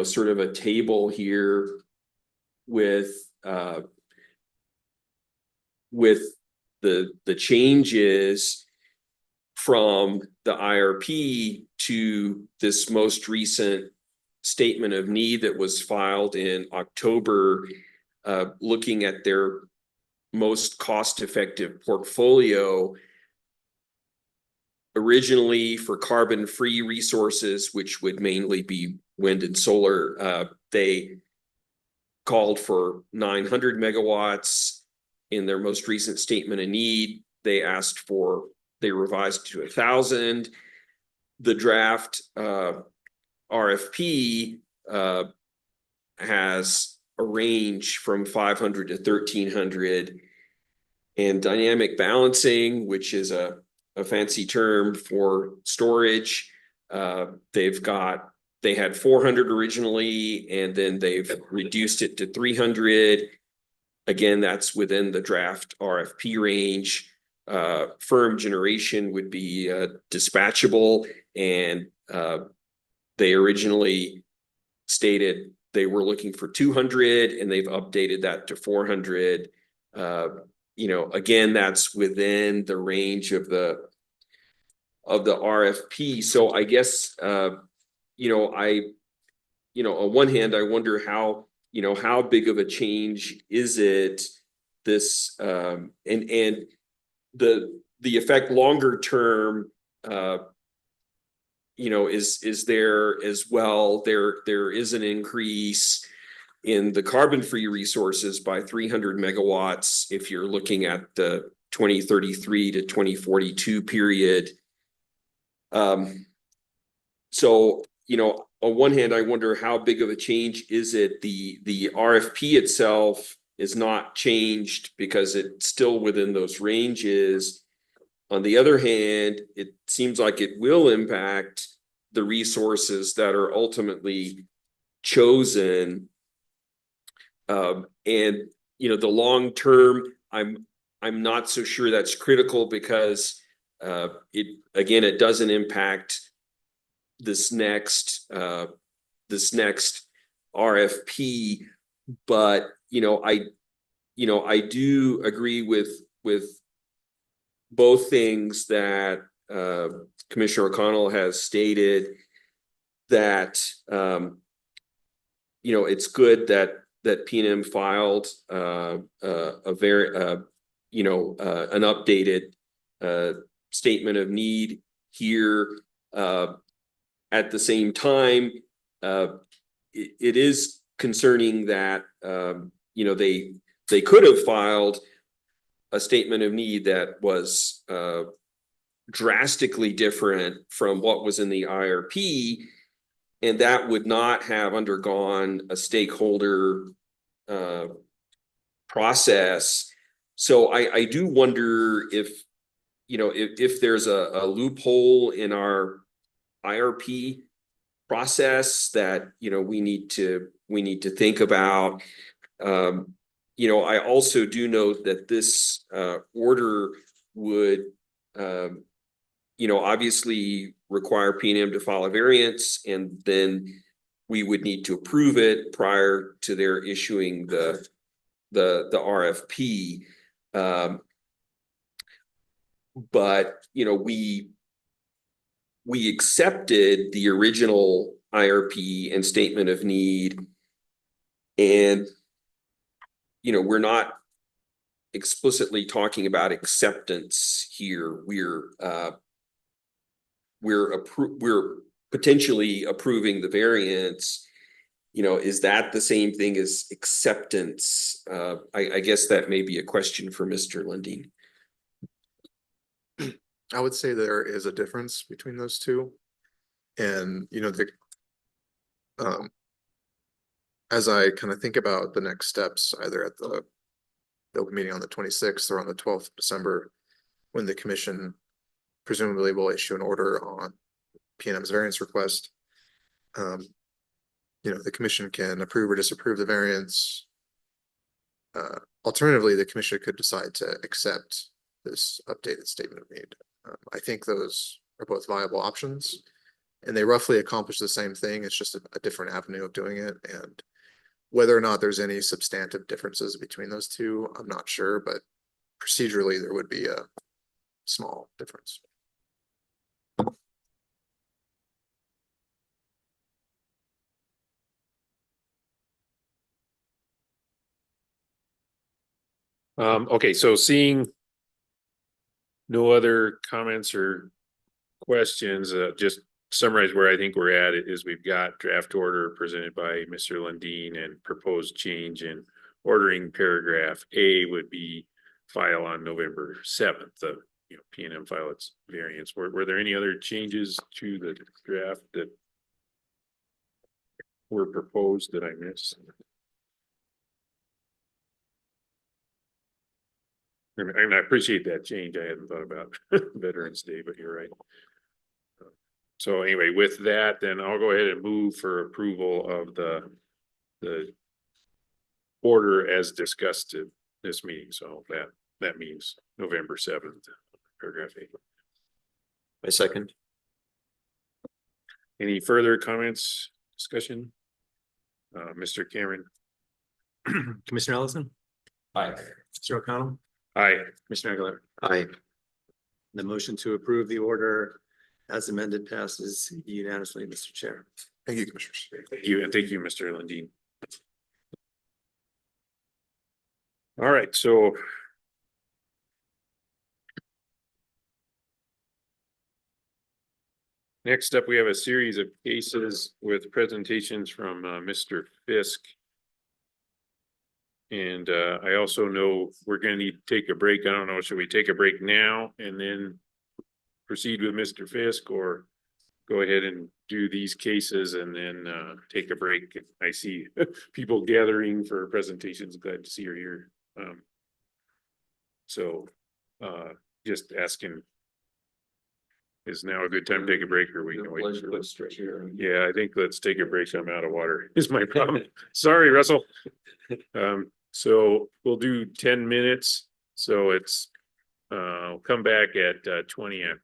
sort of a table here with the changes from the IRP to this most recent statement of need that was filed in October, looking at their most cost-effective portfolio. Originally for carbon-free resources, which would mainly be wind and solar, they called for 900 megawatts. In their most recent statement of need, they revised to 1,000. The draft RFP has a range from 500 to 1,300, and dynamic balancing, which is a fancy term for storage, they've got they had 400 originally, and then they've reduced it to 300. Again, that's within the draft RFP range. Firm generation would be dispatchable, and they originally stated they were looking for 200, and they've updated that to 400. Again, that's within the range of the RFP. So I guess, on one hand, I wonder how big of a change is it this, and the effect longer term, is there as well. There is an increase in the carbon-free resources by 300 megawatts if you're looking at the 2033 to 2042 period. So, on one hand, I wonder how big of a change is it? The RFP itself is not changed because it's still within those ranges. On the other hand, it seems like it will impact the resources that are ultimately chosen. And the long term, I'm not so sure that's critical because it doesn't impact this next RFP, but I do agree with both things that Commissioner O'Connell has stated, that it's good that PNM filed an updated statement of need here. At the same time, it is concerning that they could have filed a statement of need that was drastically different from what was in the IRP, and that would not have undergone a stakeholder process. So I do wonder if there's a loophole in our IRP process that we need to think about. I also do note that this order would obviously require PNM to file a variance, and then we would need to approve it prior to their issuing the RFP. But we accepted the original IRP and statement of need, and we're not explicitly talking about acceptance here. We're potentially approving the variance. Is that the same thing as acceptance? I guess that may be a question for Mr. Lundin. I would say there is a difference between those two. And, as I kind of think about the next steps, either at the open meeting on the 26th or on the 12th of December, when the commission presumably will issue an order on PNM's variance request, the commission can approve or disapprove the variance. Alternatively, the commission could decide to accept this updated statement of need. I think those are both viable options, and they roughly accomplish the same thing. It's just a different avenue of doing it. And whether or not there's any substantive differences between those two, I'm not sure, but procedurally there would be a small difference. Okay, so seeing no other comments or questions, just summarize where I think we're at is we've got draft order presented by Mr. Lundin and proposed change in ordering paragraph A would be file on November 7th. The PNM file its variance. Were there any other changes to the draft that were proposed that I missed? And I appreciate that change. I hadn't thought about Veterans Day, but you're right. So anyway, with that, then I'll go ahead and move for approval of the order as discussed at this meeting. So that means November 7th, paragraph 8. My second. Any further comments, discussion? Mr. Cameron? Commissioner Ellison, Aye. Mr. O'Connell, Aye. Commissioner Aguilar. Aye. The motion to approve the order as amended passes unanimously, Mr. Chair. Thank you, Commissioners. Thank you, and thank you, Mr. Lundin. All right, so next up, we have a series of cases with presentations from Mr. Fisk. And I also know we're gonna need to take a break. I don't know, should we take a break now and then proceed with Mr. Fisk, or go ahead and do these cases and then take a break? I see people gathering for presentations. Glad to see you here. So just asking, is now a good time to take a break, or we can wait? Yeah, I think let's take a break. I'm out of water is my problem. Sorry, Russell. So we'll do 10 minutes. So it's I'll come back at 20 after.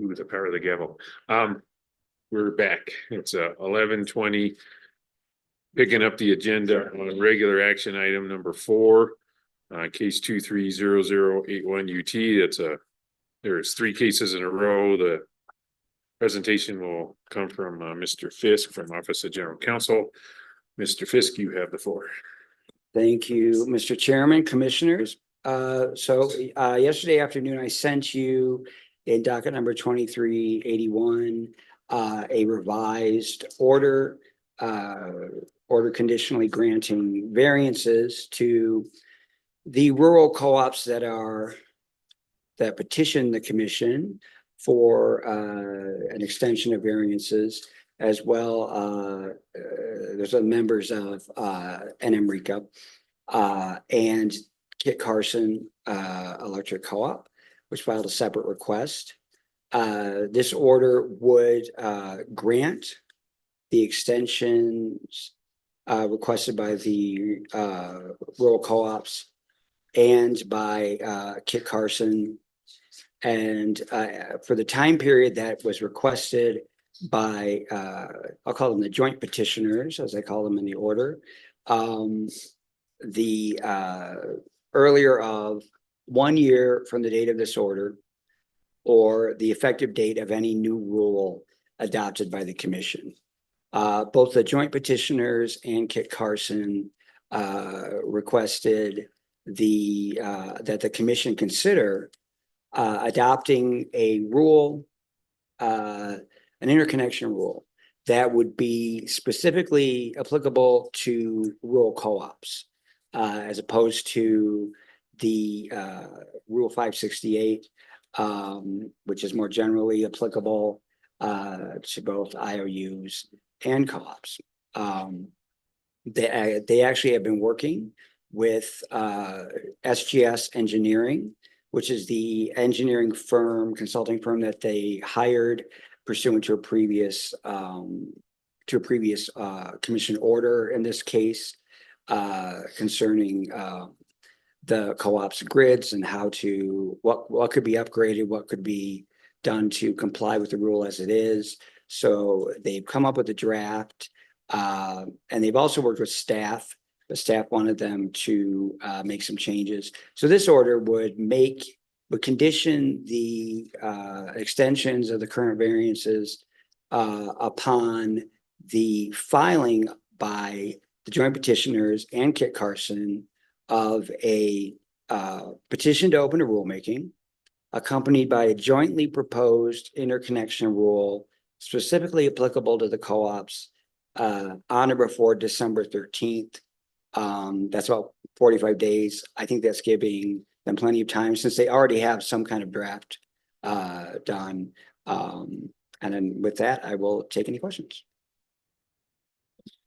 Ooh, the power of the gavel. We're back. It's 11:20. Picking up the agenda on regular action item number 4. Case 230081 UT. There's 3 cases in a row. The presentation will come from Mr. Fisk from Office of General Counsel. Mr. Fisk, you have the floor. Thank you, Mr. Chairman, Commissioners. Yesterday afternoon, I sent you in docket number 2381 a revised order conditionally granting variances to the rural co-ops that petition the commission for an extension of variances, as well. There's some members of NMPRC and Kit Carson Electric Co-op, which filed a separate request. This order would grant the extensions requested by the rural co-ops and by Kit Carson, and for the time period that was requested by I'll call them the joint petitioners, as I call them in the order, the earlier of 1 year from the date of this order, or the effective date of any new rule adopted by the commission. Both the joint petitioners and Kit Carson requested that the commission consider adopting a rule, an interconnection rule that would be specifically applicable to rural co-ops, as opposed to the Rule 568, which is more generally applicable to both IOUs and co-ops. They actually have been working with SGS Engineering, which is the engineering firm, consulting firm that they hired pursuant to a previous commission order in this case, concerning the co-op's grids and what could be upgraded, what could be done to comply with the rule as it is. So they've come up with a draft, and they've also worked with staff. The staff wanted them to make some changes. So this order would condition the extensions of the current variances upon the filing by the joint petitioners and Kit Carson of a petition to open to rulemaking, accompanied by a jointly proposed interconnection rule specifically applicable to the co-ops on or before December 13th. That's about 45 days. I think that's giving them plenty of time, since they already have some kind of draft done. And then with that, I will take any questions.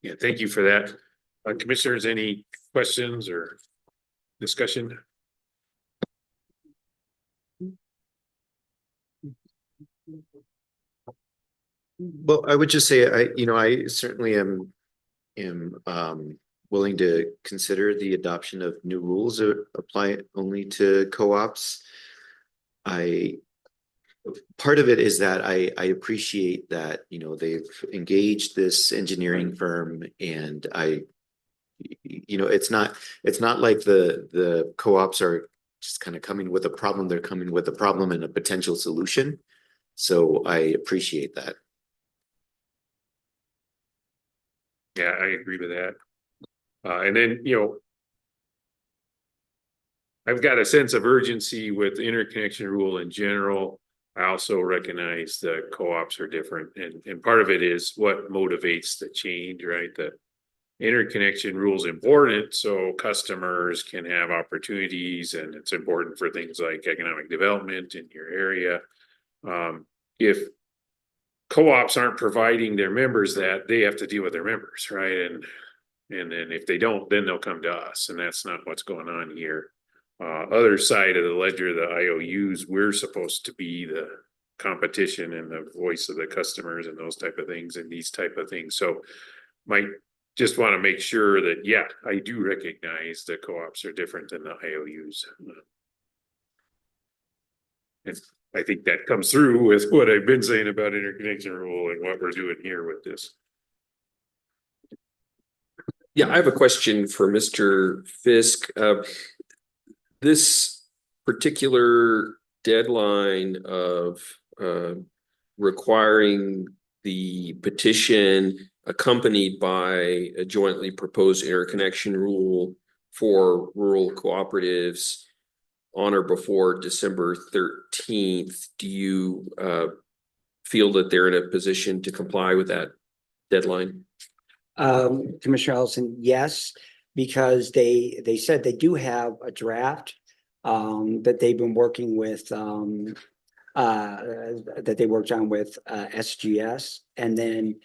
Yeah, thank you for that. Commissioners, any questions or discussion? Well, I would just say, I certainly am willing to consider the adoption of new rules that apply only to co-ops. Part of it is that I appreciate that, they've engaged this engineering firm, and it's not like the co-ops are just kind of coming with a problem. They're coming with a problem and a potential solution. So I appreciate that. Yeah, I agree with that. And then, I've got a sense of urgency with the interconnection rule in general. I also recognize that co-ops are different, and part of it is what motivates the change, right? The interconnection rule is important so customers can have opportunities, and it's important for things like economic development in your area. If co-ops aren't providing their members that, they have to deal with their members, right? And then if they don't, then they'll come to us, and that's not what's going on here. Other side of the ledger, the IOUs, we're supposed to be the competition and the voice of the customers and those type of things and these type of things. So might just want to make sure that, yeah, I do recognize that co-ops are different than the IOUs. And I think that comes through with what I've been saying about interconnection rule and what we're doing here with this. Yeah, I have a question for Mr. Fisk. This particular deadline of requiring the petition accompanied by a jointly proposed interconnection rule for rural cooperatives on or before December 13th, do you feel that they're in a position to comply with that deadline? Commissioner Ellison, yes, because they said they do have a draft that they've been working with that they worked on with SGS, and then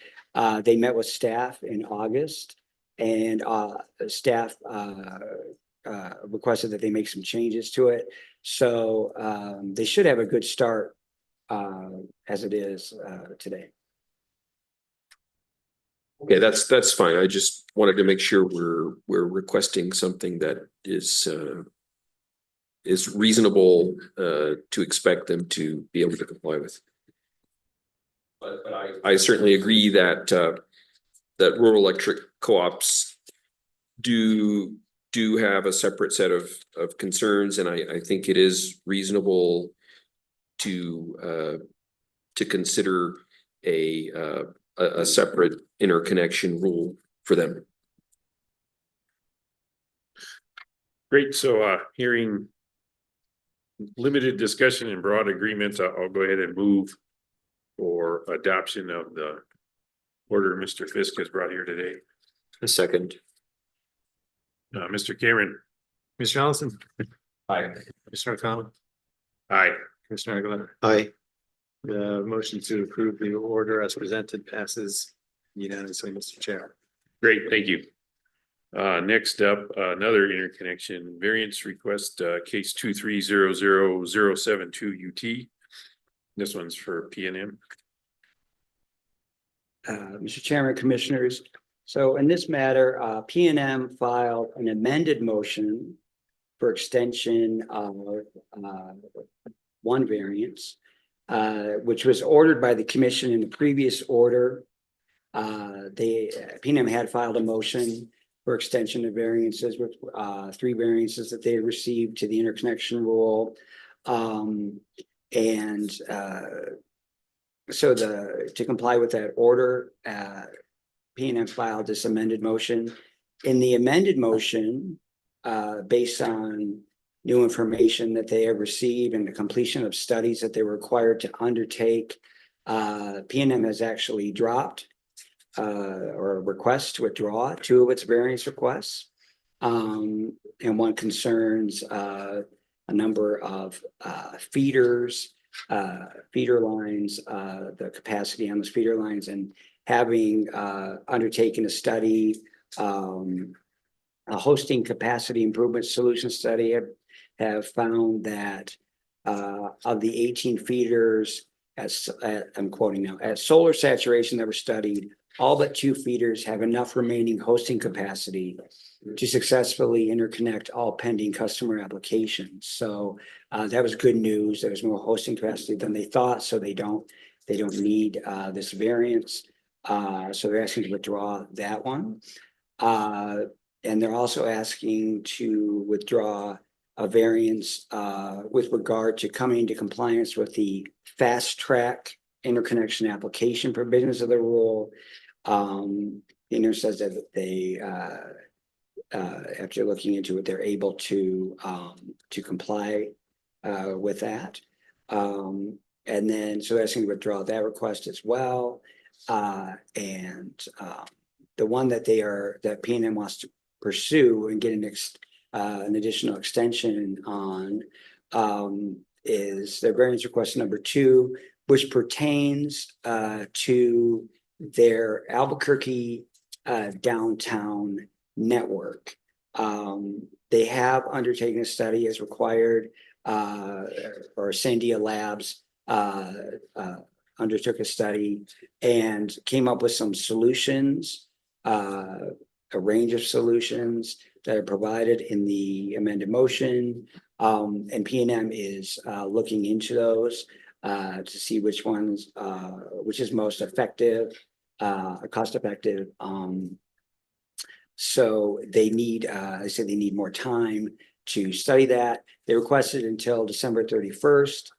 they met with staff in August, and staff requested that they make some changes to it. So they should have a good start as it is today. Okay, that's fine. I just wanted to make sure we're requesting something that is reasonable to expect them to be able to comply with. But I certainly agree that that rural electric co-ops do have a separate set of concerns, and I think it is reasonable to consider a separate interconnection rule for them. Great, so hearing limited discussion and broad agreements, I'll go ahead and move for adoption of the order Mr. Fisk has brought here today. A second. Mr. Cameron. Mr. Allison. Aye. Mr. O'Connell. Aye. Commissioner Aguilar. Aye. The motion to approve the order as presented passes unanimously, Mr. Chair. Great, thank you. Next up, another interconnection variance request, case 2300072 UT. This one's for PNM. Mr. Chairman, Commissioners, so in this matter, PNM filed an amended motion for extension of one variance, which was ordered by the Commission in the previous order. PNM had filed a motion for extension of variances with 3 variances that they received to the interconnection rule. So to comply with that order, PNM filed this amended motion. In the amended motion, based on new information that they have received and the completion of studies that they were required to undertake, PNM has actually dropped or request to withdraw 2 of its variance requests. And one concerns a number of feeders, feeder lines, the capacity on those feeder lines, and having undertaken a study, a hosting capacity improvement solution study, have found that of the 18 feeders, I'm quoting now, at solar saturation that were studied, all but 2 feeders have enough remaining hosting capacity to successfully interconnect all pending customer applications. So that was good news. There was more hosting capacity than they thought, so they don't need this variance. So they're asking to withdraw that one. And they're also asking to withdraw a variance with regard to coming into compliance with the fast track interconnection application provisions of the rule. Inter says that they after looking into it, they're able to comply with that. And then so asking to withdraw that request as well. And the one that that PNM wants to pursue and get an additional extension on is their variance request number 2, which pertains to their Albuquerque downtown network. They have undertaken a study as required, or Sandia Labs undertook a study and came up with some solutions, a range of solutions that are provided in the amended motion. And PNM is looking into those. to see which ones, which is most effective, cost effective. So they need, I said they need more time to study that. They requested until December 31st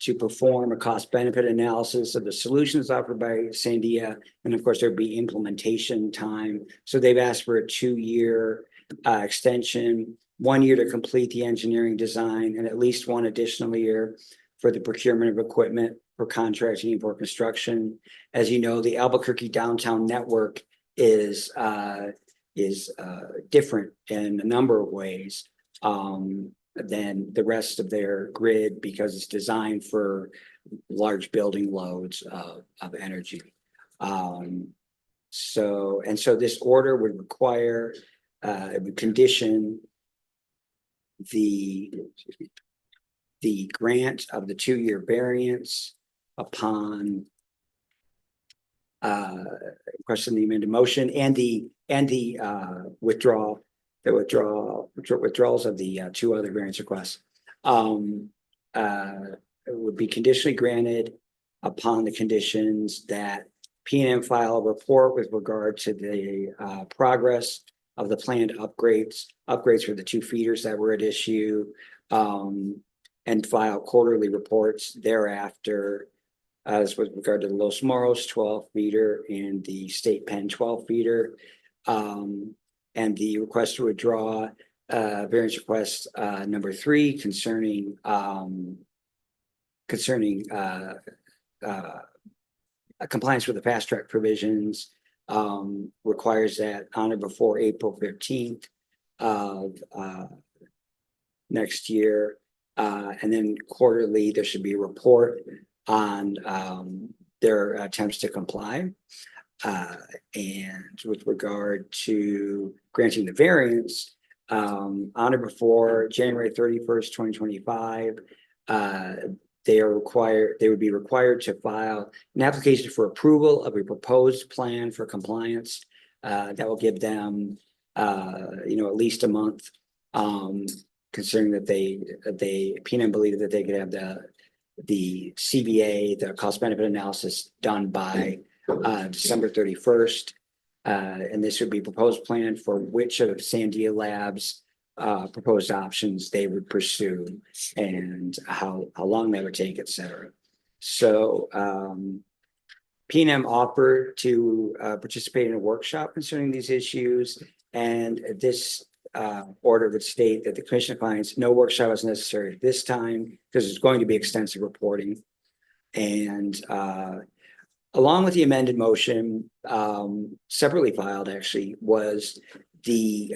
to perform a cost benefit analysis of the solutions offered by Sandia. And of course, there'd be implementation time. So they've asked for a 2-year extension, 1 year to complete the engineering design, and at least 1 additional year for the procurement of equipment for contracting and for construction. As you know, the Albuquerque downtown network is different in a number of ways than the rest of their grid because it's designed for large building loads of energy. So this order would require, it would condition the grant of the 2-year variance upon question the amended motion and the withdrawals of the 2 other variance requests. It would be conditionally granted upon the conditions that P&M file a report with regard to the progress of the planned upgrades for the 2 feeders that were at issue, and file quarterly reports thereafter as with regard to the Los Moros 12 feeder and the State Penn 12 feeder. And the request to withdraw variance request number 3 concerning compliance with the fast track provisions requires that on or before April 15th of next year. And then quarterly, there should be a report on their attempts to comply. And with regard to granting the variance, on or before January 31st, 2025, they would be required to file an application for approval of a proposed plan for compliance that will give them at least a month, considering that they P&M believe that they could have the CBA, the cost benefit analysis done by December 31st. And this would be proposed plan for which of Sandia Labs proposed options they would pursue and how long that would take, et cetera. So P&M offered to participate in a workshop concerning these issues, and this order would state that the commission finds no workshop is necessary at this time because there's going to be extensive reporting. And along with the amended motion, separately filed actually, was the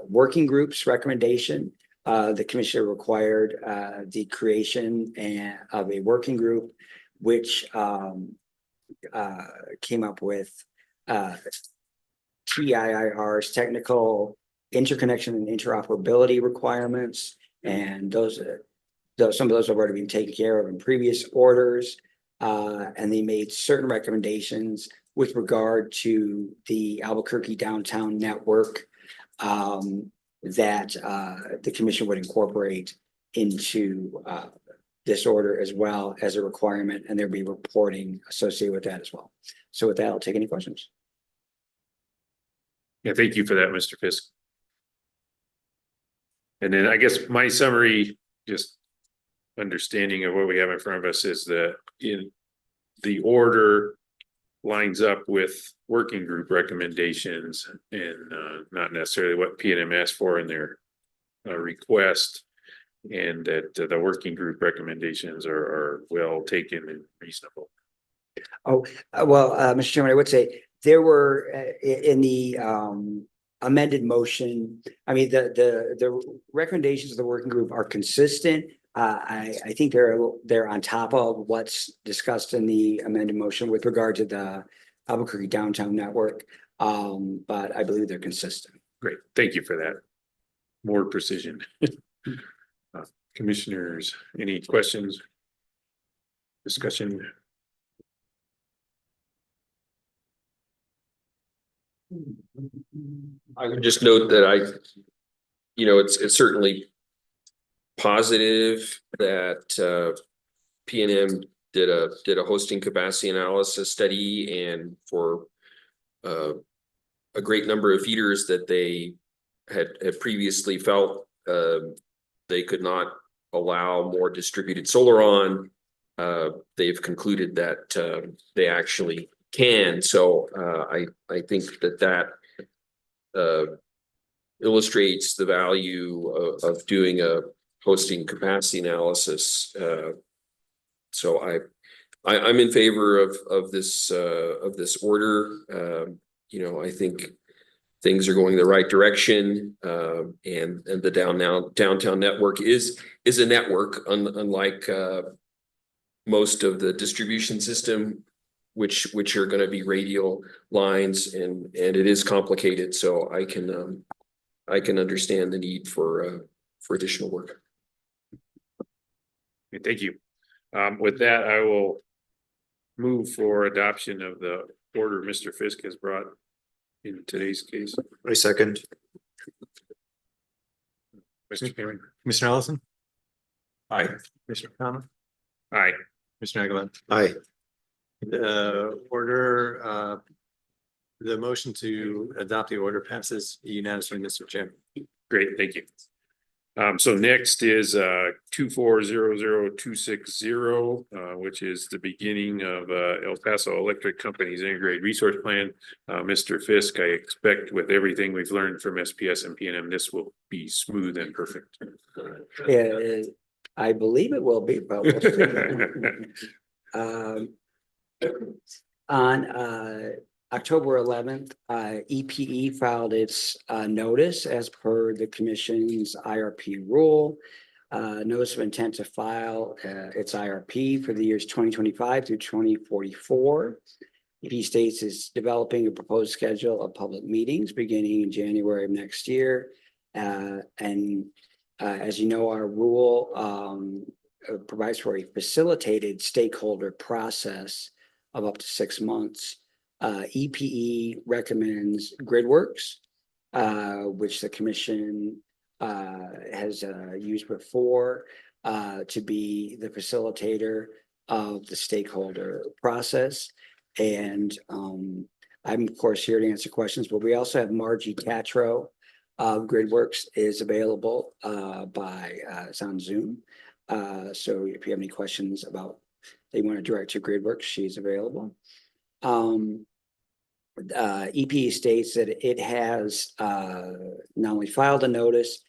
working group's recommendation. The commissioner required the creation of a working group, which came up with TIIR's technical interconnection and interoperability requirements. And some of those have already been taken care of in previous orders. And they made certain recommendations with regard to the Albuquerque downtown network that the commission would incorporate into this order as well as a requirement, and there'd be reporting associated with that as well. So with that, I'll take any questions. Yeah, thank you for that, Mr. Fisk. And then I guess my summary, just understanding of what we have in front of us, is that in the order lines up with working group recommendations and not necessarily what P&M asked for in their request, and that the working group recommendations are well taken and reasonable. Oh, well, Mr. Chairman, I would say there were in the amended motion, I mean, the recommendations of the working group are consistent. I think they're on top of what's discussed in the amended motion with regard to the Albuquerque downtown network. But I believe they're consistent. Great, thank you for that. More precision. Commissioners, any questions? Discussion? I would just note that it's certainly positive that P&M did a hosting capacity analysis study, and for a great number of feeders that they had previously felt they could not allow more distributed solar on. They've concluded that they actually can. So I think that illustrates the value of doing a hosting capacity analysis. So I'm in favor of this order. I think things are going the right direction, and the downtown network is a network, unlike most of the distribution system, which are going to be radial lines, and it is complicated. So I can understand the need for additional work. Okay, thank you. With that, I will move for adoption of the order Mr. Fisk has brought in today's case. I second. Mr. Cameron. Commissioner Ellison, Aye. Commissioner Kama, Aye. Commissioner Aguilar. Aye. The motion to adopt the order passes unanimously, Mr. Chair. Great, thank you. So next is 2400260, which is the beginning of El Paso Electric Company's integrated resource plan. Mr. Fisk, I expect with everything we've learned from SPS and PNM, this will be smooth and perfect. Yeah, I believe it will be, but we'll see. On October 11th, EPE filed its notice as per the commission's IRP rule. Notice of intent to file its IRP for the years 2025 through 2044. EPE states it's developing a proposed schedule of public meetings beginning in January of next year. As you know, our rule provides for a facilitated stakeholder process of up to 6 months. EPE recommends GridWorks, which the commission has used before to be the facilitator of the stakeholder process. And I'm of course here to answer questions, but we also have Margie Tatro of GridWorks is available it's on Zoom. So if you have any questions about they want to direct to GridWorks, she's available. EPE states that it has not only filed a notice,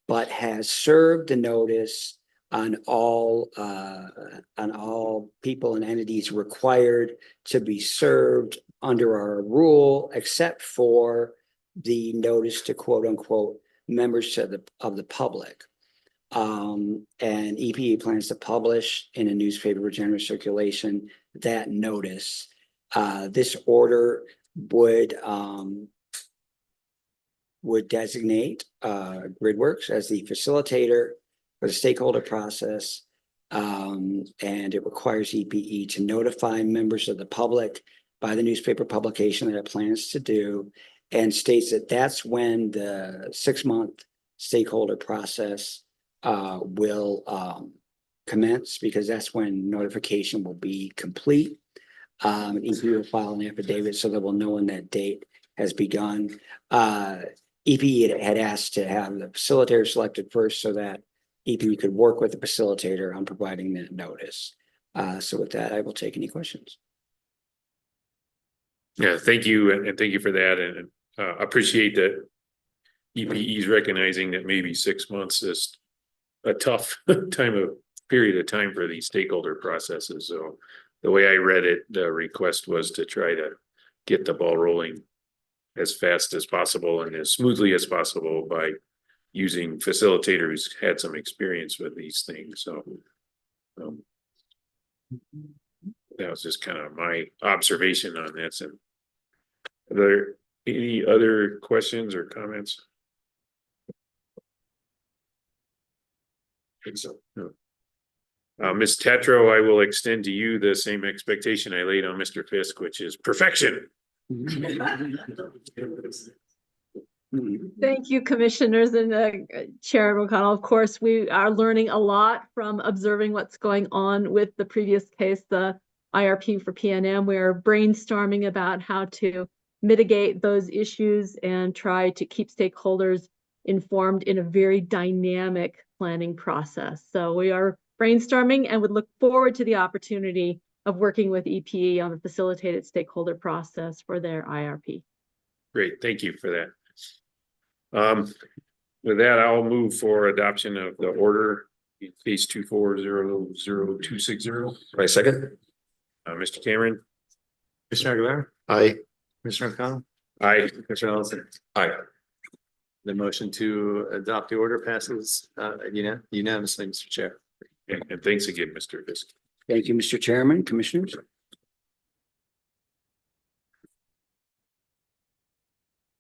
but has served the notice on all people and entities required to be served under our rule, except for the notice to quote unquote members of the public. And EPE plans to publish in a newspaper with general circulation that notice. This order would designate GridWorks as the facilitator for the stakeholder process, and it requires EPE to notify members of the public by the newspaper publication that it plans to do, and states that that's when the 6-month stakeholder process will commence, because that's when notification will be complete. EPE will file an affidavit so that we'll know when that date has begun. EPE had asked to have the facilitator selected first so that EPE could work with the facilitator on providing that notice. So with that, I will take any questions. Yeah, thank you, and thank you for that, and appreciate that EPE is recognizing that maybe 6 months is a tough period of time for these stakeholder processes. So the way I read it, the request was to try to get the ball rolling as fast as possible and as smoothly as possible by using facilitators who had some experience with these things. So that was just kind of my observation on this. And are there any other questions or comments? I think so. No. Ms. Tatro, I will extend to you the same expectation I laid on Mr. Fisk, which is perfection. Thank you, commissioners and Chair O'Connell. Of course, we are learning a lot from observing what's going on with the previous case, the IRP for PNM. We're brainstorming about how to mitigate those issues and try to keep stakeholders informed in a very dynamic planning process. So we are brainstorming and would look forward to the opportunity of working with EPE on the facilitated stakeholder process for their IRP. Great, thank you for that. With that, I'll move for adoption of the order, case 2400260. My second. Mr. Cameron. Commissioner Aguilar, Aye. Commissioner O'Connell, Aye. Commissioner Ellison. Aye. The motion to adopt the order passes unanimously, Mr. Chair. And thanks again, Mr. Fisk. Thank you, Mr. Chairman, commissioners.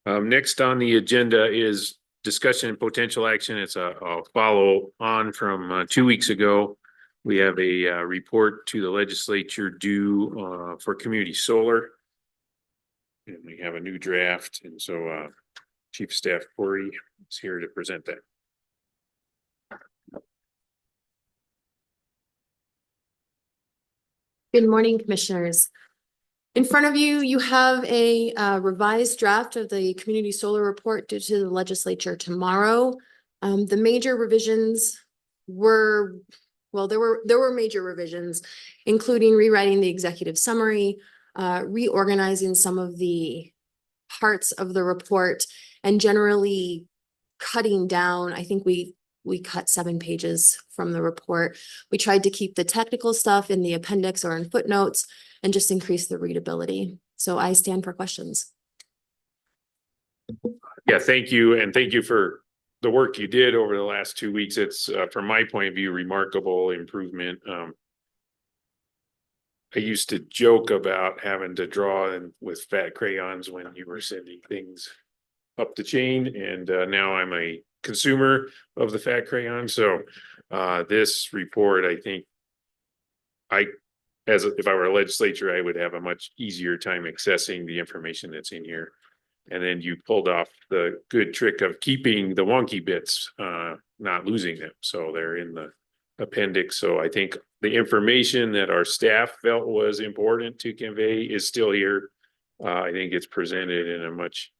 Next on the agenda is discussion and potential action. It's a follow on from 2 weeks ago. We have a report to the legislature due for community solar. And we have a new draft, and so Chief of Staff Corey is here to present that. Good morning, commissioners. In front of you, you have a revised draft of the community solar report due to the legislature tomorrow. The major revisions were, well, there were major revisions, including rewriting the executive summary, reorganizing some of the parts of the report, and generally cutting down. I think we cut 7 pages from the report. We tried to keep the technical stuff in the appendix or in footnotes and just increase the readability. So I stand for questions. Yeah, thank you. And thank you for the work you did over the last 2 weeks. It's from my point of view, remarkable improvement. I used to joke about having to draw in with fat crayons when you were sending things up the chain. And now I'm a consumer of the fat crayon. So this report, I think if I were a legislature, I would have a much easier time accessing the information that's in here. And then you pulled off the good trick of keeping the wonky bits, not losing them. So they're in the appendix. So I think the information that our staff felt was important to convey is still here. I think it's presented in a much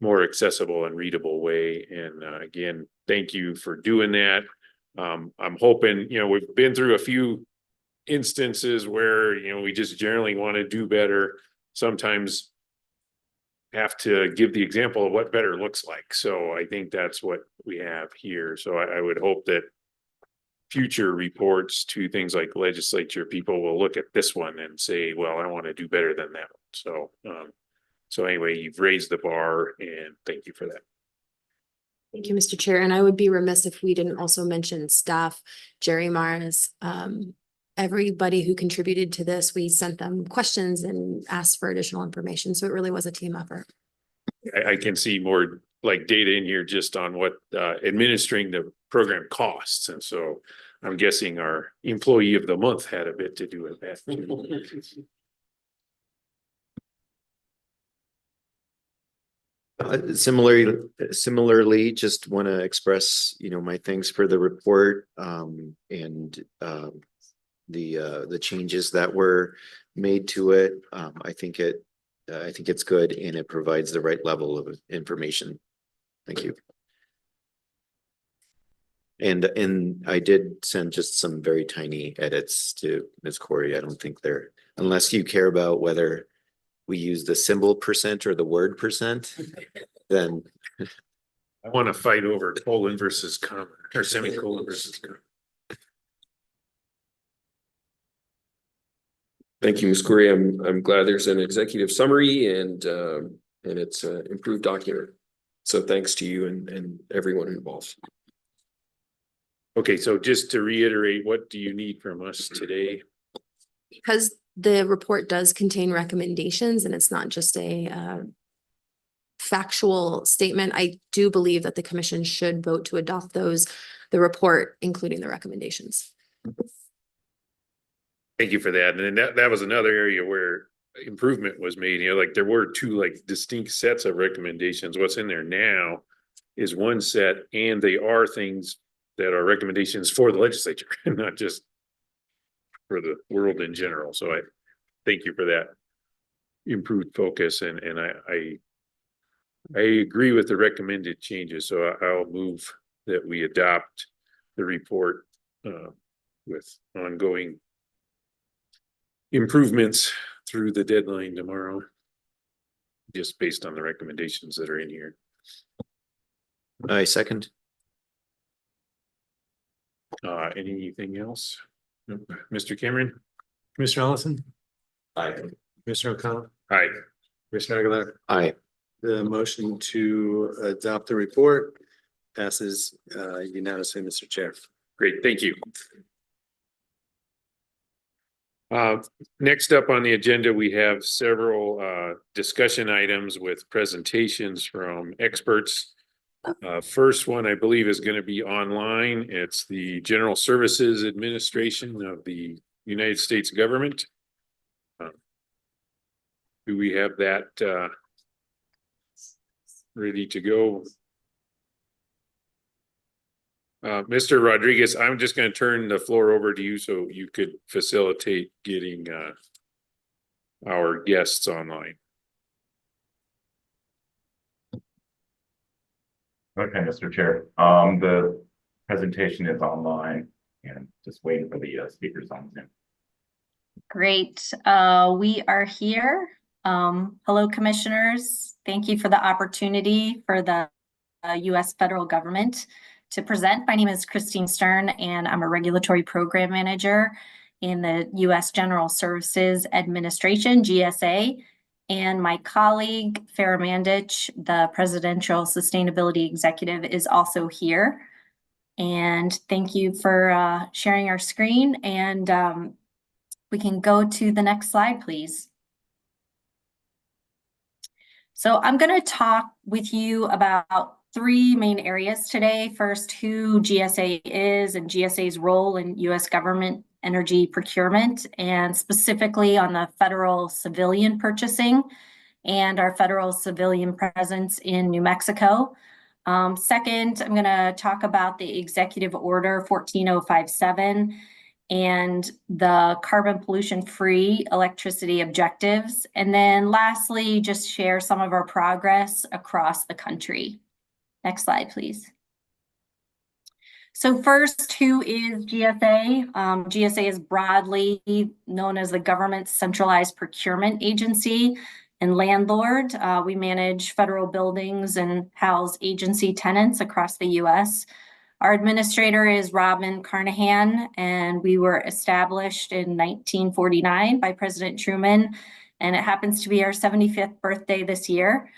more accessible and readable way. And again, thank you for doing that. I'm hoping, we've been through a few instances where, we just generally want to do better. Sometimes have to give the example of what better looks like. So I think that's what we have here. So I would hope that future reports to things like legislature, people will look at this one and say, well, I want to do better than that. So, so anyway, you've raised the bar, and thank you for that. Thank you, Mr. Chair. And I would be remiss if we didn't also mention staff, Jerry Mars, everybody who contributed to this. We sent them questions and asked for additional information. So it really was a team effort. I can see more like data in here just on what administering the program costs. And so I'm guessing our employee of the month had a bit to do with that. Similarly, just want to express, my thanks for the report and the changes that were made to it. I think it's good and it provides the right level of information. Thank you. And I did send just some very tiny edits to Ms. Corey. I don't think they're, unless you care about whether we use the symbol % or the word %, then I want to fight over colon versus comma or semicolon versus comma. Thank you, Ms. Corey. I'm glad there's an executive summary and it's an improved document. So thanks to you and everyone involved. Okay, so just to reiterate, what do you need from us today? Because the report does contain recommendations and it's not just a factual statement, I do believe that the commission should vote to adopt the report, including the recommendations. Thank you for that. And that was another area where improvement was made, like there were two like distinct sets of recommendations. What's in there now is one set, and they are things that are recommendations for the legislature, not just for the world in general. So I thank you for that improved focus, and I agree with the recommended changes. So I'll move that we adopt the report with ongoing improvements through the deadline tomorrow, just based on the recommendations that are in here. I second. Anything else? Nope. Mr. Cameron? Commissioner Ellison, Aye. Commissioner O'Connell, Hi. Commissioner Aguilar. Aye. The motion to adopt the report passes unanimously, Mr. Chair. Great, thank you. Next up on the agenda, we have several discussion items with presentations from experts. First one, I believe, is going to be online. It's the General Services Administration of the United States government. Do we have that ready to go? Mr. Rodriguez, I'm just going to turn the floor over to you so you could facilitate getting our guests online. Okay, Mr. Chair, the presentation is online and just waiting for the speakers on Zoom. Great. We are here. Hello, commissioners. Thank you for the opportunity for the U.S. federal government to present. My name is Christine Stern, and I'm a regulatory program manager in the U.S. General Services Administration, GSA. And my colleague, Farah Mandich, the Presidential Sustainability Executive, is also here. And thank you for sharing our screen. And we can go to the next slide, please. So I'm going to talk with you about three main areas today. First, who GSA is and GSA's role in U.S. government energy procurement, and specifically on the federal civilian purchasing and our federal civilian presence in New Mexico. Second, I'm going to talk about the Executive Order 14057 and the carbon pollution-free electricity objectives. And then lastly, just share some of our progress across the country. Next slide, please. So first, who is GSA? GSA is broadly known as the government's centralized procurement agency and landlord. We manage federal buildings and house agency tenants across the U.S. Our administrator is Robin Carnahan, and we were established in 1949 by President Truman, and it happens to be our 75th birthday this year.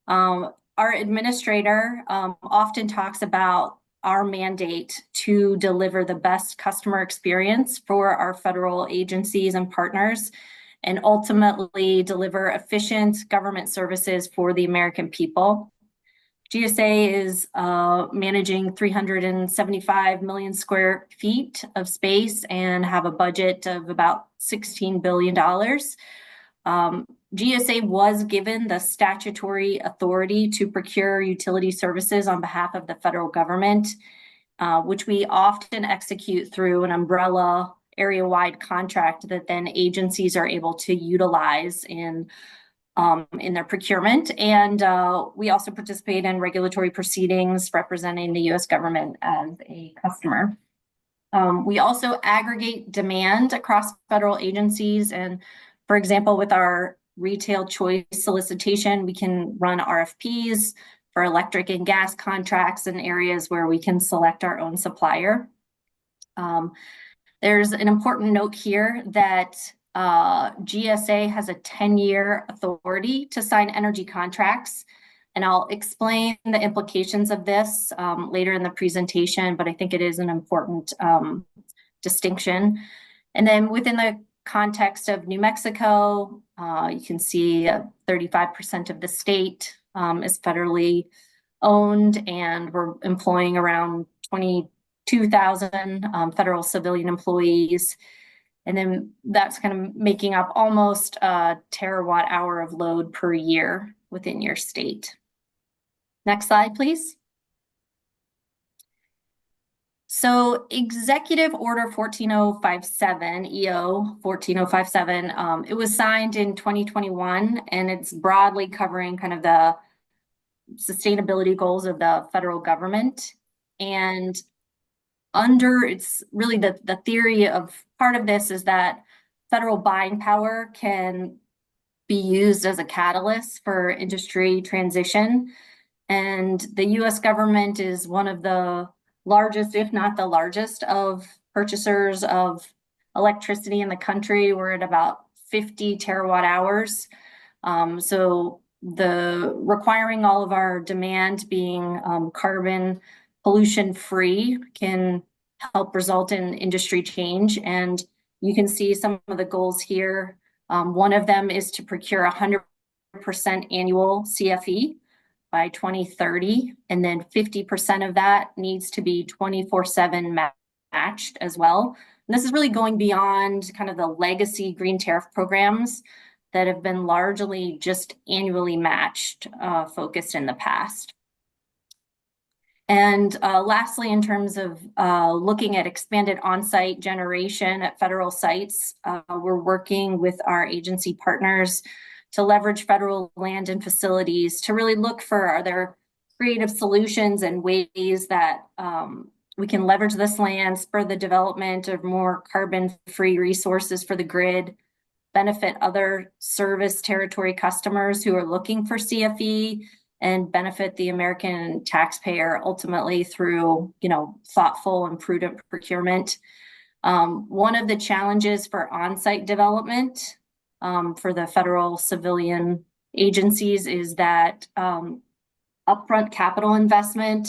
Our administrator often talks about our mandate to deliver the best customer experience for our federal agencies and partners, and ultimately deliver efficient government services for the American people. GSA is managing 375 million square feet of space and have a budget of about $16 billion. GSA was given the statutory authority to procure utility services on behalf of the federal government, which we often execute through an umbrella area-wide contract that then agencies are able to utilize in their procurement. And we also participate in regulatory proceedings representing the U.S. government as a customer. We also aggregate demand across federal agencies. And for example, with our retail choice solicitation, we can run RFPs for electric and gas contracts in areas where we can select our own supplier. There's an important note here that GSA has a 10-year authority to sign energy contracts, and I'll explain the implications of this later in the presentation, but I think it is an important distinction. And then within the context of New Mexico, you can see 35% of the state is federally owned, and we're employing around 22,000 federal civilian employees. And then that's kind of making up almost a terawatt hour of load per year within your state. Next slide, please. So Executive Order 14057, EO 14057, it was signed in 2021, and it's broadly covering kind of the sustainability goals of the federal government. And it's really the theory of part of this is that federal buying power can be used as a catalyst for industry transition. And the US government is one of the largest, if not the largest, of purchasers of electricity in the country. We're at about 50 terawatt hours. So the requiring all of our demand being carbon pollution free can help result in industry change. And you can see some of the goals here. One of them is to procure 100% annual CFE by 2030, and then 50% of that needs to be 24/7 matched as well. And this is really going beyond kind of the legacy green tariff programs that have been largely just annually matched, focused in the past. And lastly, in terms of looking at expanded on-site generation at federal sites, we're working with our agency partners to leverage federal land and facilities to really look for, are there creative solutions and ways that we can leverage this land, spur the development of more carbon-free resources for the grid, benefit other service territory customers who are looking for CFE, and benefit the American taxpayer ultimately through, thoughtful and prudent procurement. One of the challenges for on-site development for the federal civilian agencies is that upfront capital investment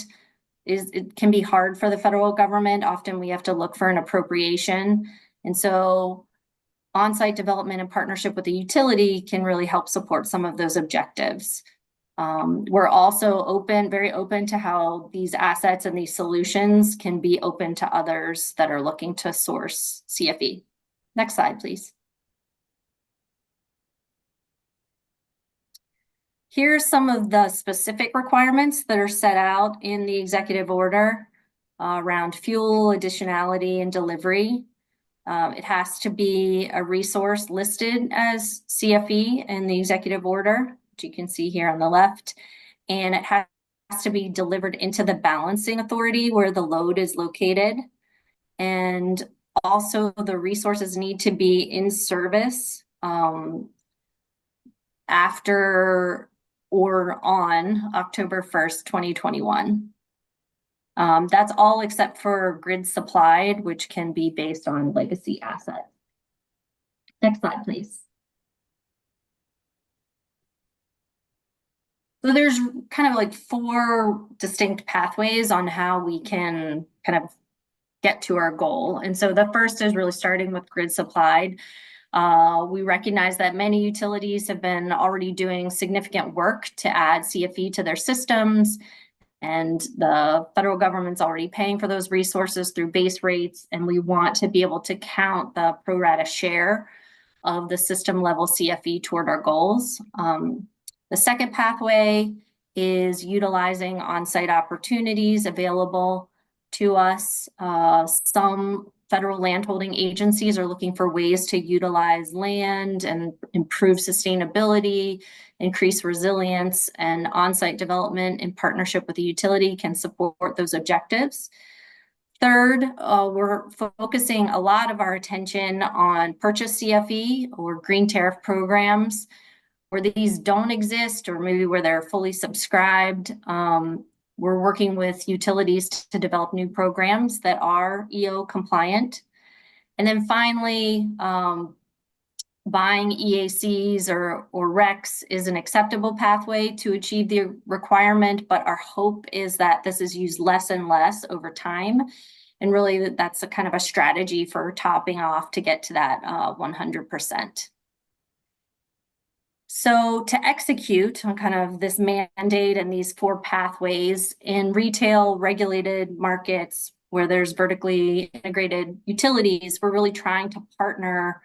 it can be hard for the federal government. Often we have to look for an appropriation. And so on-site development in partnership with the utility can really help support some of those objectives. We're also very open to how these assets and these solutions can be open to others that are looking to source CFE. Next slide, please. Here's some of the specific requirements that are set out in the executive order around fuel, additionality, and delivery. It has to be a resource listed as CFE in the executive order, which you can see here on the left. And it has to be delivered into the balancing authority where the load is located. And also the resources need to be in service after or on October 1st, 2021. That's all except for grid supplied, which can be based on legacy assets. Next slide, please. So there's kind of like 4 distinct pathways on how we can kind of get to our goal. And so the first is really starting with grid supplied. We recognize that many utilities have been already doing significant work to add CFE to their systems, and the federal government's already paying for those resources through base rates, and we want to be able to count the pro rata share of the system level CFE toward our goals. The second pathway is utilizing on-site opportunities available to us. Some federal landholding agencies are looking for ways to utilize land and improve sustainability, increase resilience, and on-site development in partnership with the utility can support those objectives. Third, we're focusing a lot of our attention on purchase CFE or green tariff programs where these don't exist or maybe where they're fully subscribed. We're working with utilities to develop new programs that are EO compliant. And then finally, buying EACs or RECs is an acceptable pathway to achieve the requirement, but our hope is that this is used less and less over time. And really that's a kind of a strategy for topping off to get to that 100%. So to execute on kind of this mandate and these 4 pathways in retail regulated markets, where there's vertically integrated utilities, we're really trying to partner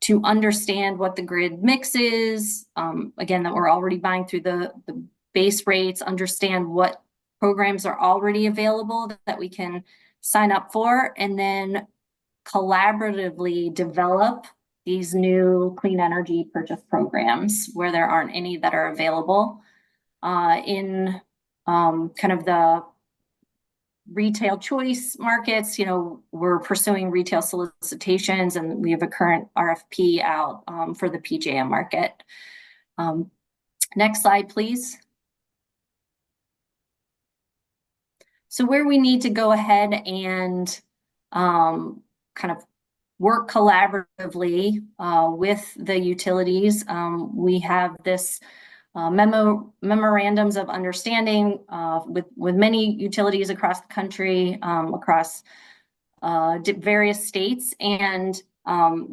to understand what the grid mix is. Again, that we're already buying through the base rates, understand what programs are already available that we can sign up for, and then collaboratively develop these new clean energy purchase programs where there aren't any that are available. In kind of the retail choice markets, you know, we're pursuing retail solicitations, and we have a current RFP out for the PJM market. Next slide, please. So where we need to go ahead and kind of work collaboratively with the utilities, we have this memorandums of understanding with many utilities across the country, across various states, and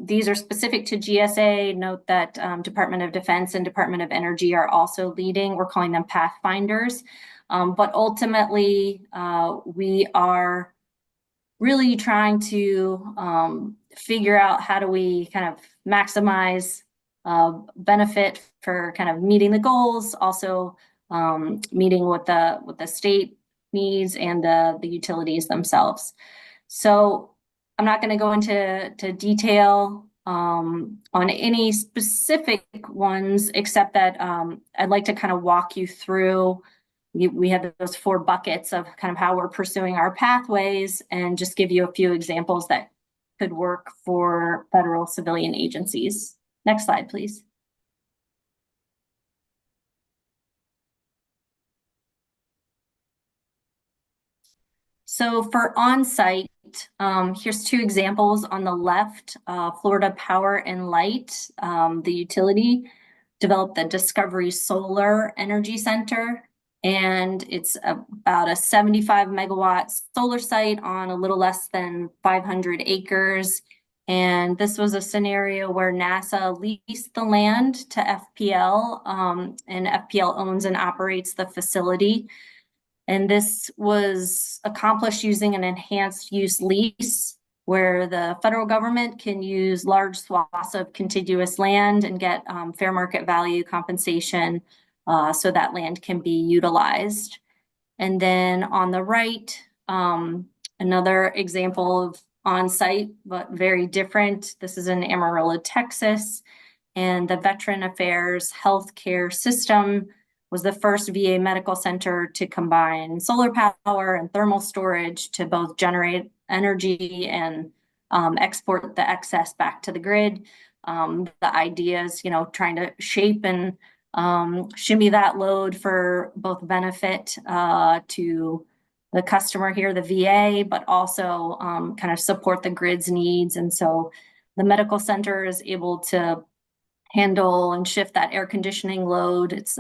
these are specific to GSA. Note that Department of Defense and Department of Energy are also leading. We're calling them pathfinders, but ultimately we are really trying to figure out how do we kind of maximize benefit for kind of meeting the goals, also meeting what the state needs and the utilities themselves. So I'm not going to go into detail on any specific ones, except that I'd like to kind of walk you through. We have those 4 buckets of kind of how we're pursuing our pathways, and just give you a few examples that could work for federal civilian agencies. Next slide, please. So for on-site, here's 2 examples. On the left, Florida Power and Light, the utility, developed the Discovery Solar Energy Center, and it's about a 75 megawatt solar site on a little less than 500 acres. And this was a scenario where NASA leased the land to FPL, and FPL owns and operates the facility. And this was accomplished using an enhanced use lease, where the federal government can use large swaths of contiguous land and get fair market value compensation, so that land can be utilized. And then on the right, another example of on-site, but very different. This is in Amarillo, Texas, and the Veteran Affairs Healthcare System was the first VA medical center to combine solar power and thermal storage to both generate energy and export the excess back to the grid. The idea is, you know, trying to shape and shimmy that load for both benefit to the customer here, the VA, but also kind of support the grid's needs. And so the medical center is able to handle and shift that air conditioning load. It's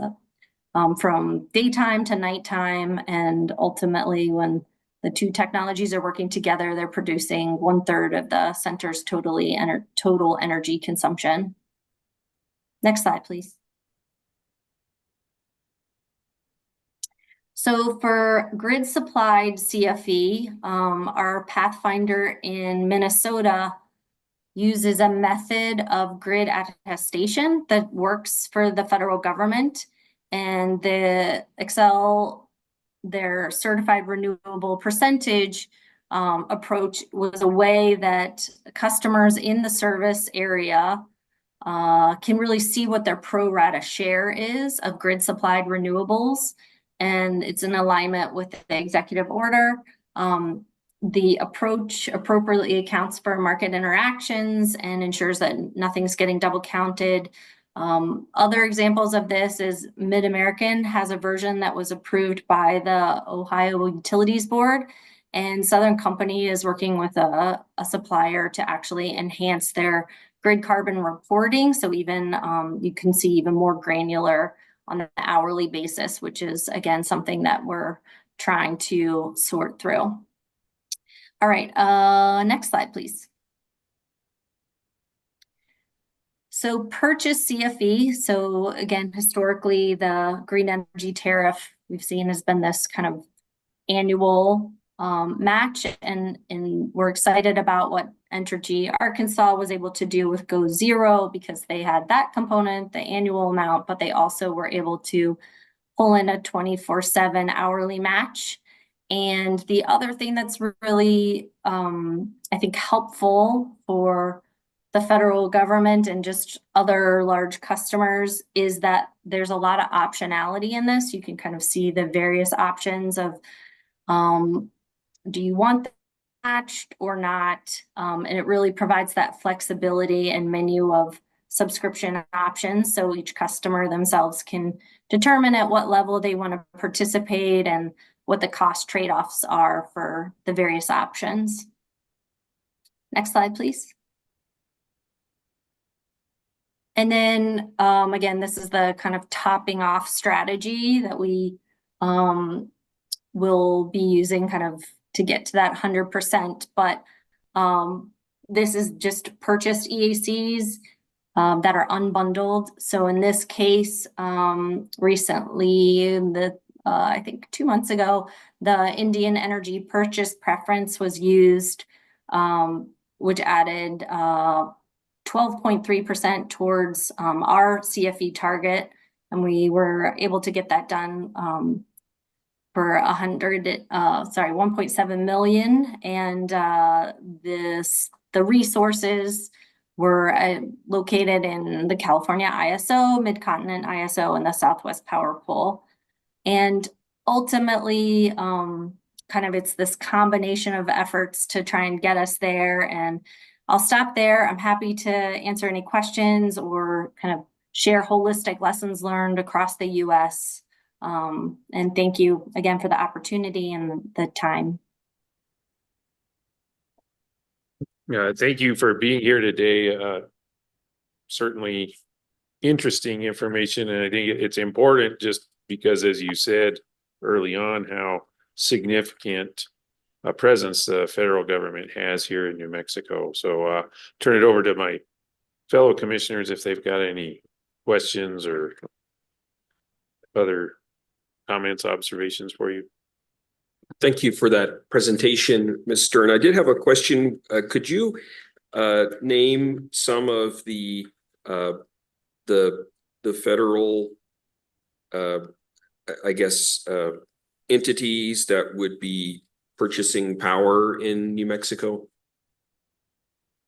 from daytime to nighttime, and ultimately when the 2 technologies are working together, they're producing 1/3 of the center's total energy consumption. Next slide, please. So for grid supplied CFE, our Pathfinder in Minnesota uses a method of grid attestation that works for the federal government. And the Excel, their certified renewable percentage approach was a way that customers in the service area can really see what their pro rata share is of grid supplied renewables. And it's in alignment with the executive order. The approach appropriately accounts for market interactions and ensures that nothing's getting double counted. Other examples of this is Mid-American has a version that was approved by the Ohio Utilities Board, and Southern Company is working with a supplier to actually enhance their grid carbon reporting. So even you can see even more granular on an hourly basis, which is again something that we're trying to sort through. All right, next slide, please. So purchase CFE. So again, historically, the green energy tariff we've seen has been this kind of annual match, and we're excited about what Entergy Arkansas was able to do with Go Zero, because they had that component, the annual amount, but they also were able to pull in a 24/7 hourly match. And the other thing that's really, I think, helpful for the federal government and just other large customers is that there's a lot of optionality in this. You can kind of see the various options of, do you want that matched or not? And it really provides that flexibility and menu of subscription options, so each customer themselves can determine at what level they want to participate and what the cost trade-offs are for the various options. Next slide, please. And then, again, this is the kind of topping off strategy that we will be using kind of to get to that 100%. But this is just purchased EACs that are unbundled. So in this case, recently, I think 2 months ago, the Indian Energy Purchase Preference was used, which added 12.3% towards our CFE target, and we were able to get that done for 1.7 million. And the resources were located in the California ISO, Mid-Continent ISO, and the Southwest Power Pool. And ultimately, kind of it's this combination of efforts to try and get us there. And I'll stop there. I'm happy to answer any questions or kind of share holistic lessons learned across the US. And thank you again for the opportunity and the time. Thank you for being here today. Certainly interesting information, and I think it's important just because, as you said early on, how significant a presence the federal government has here in New Mexico. So turn it over to my fellow commissioners if they've got any questions or other comments, observations for you. Thank you for that presentation, Ms. Stern. I did have a question. Could you name some of the federal, I guess, entities that would be purchasing power in New Mexico?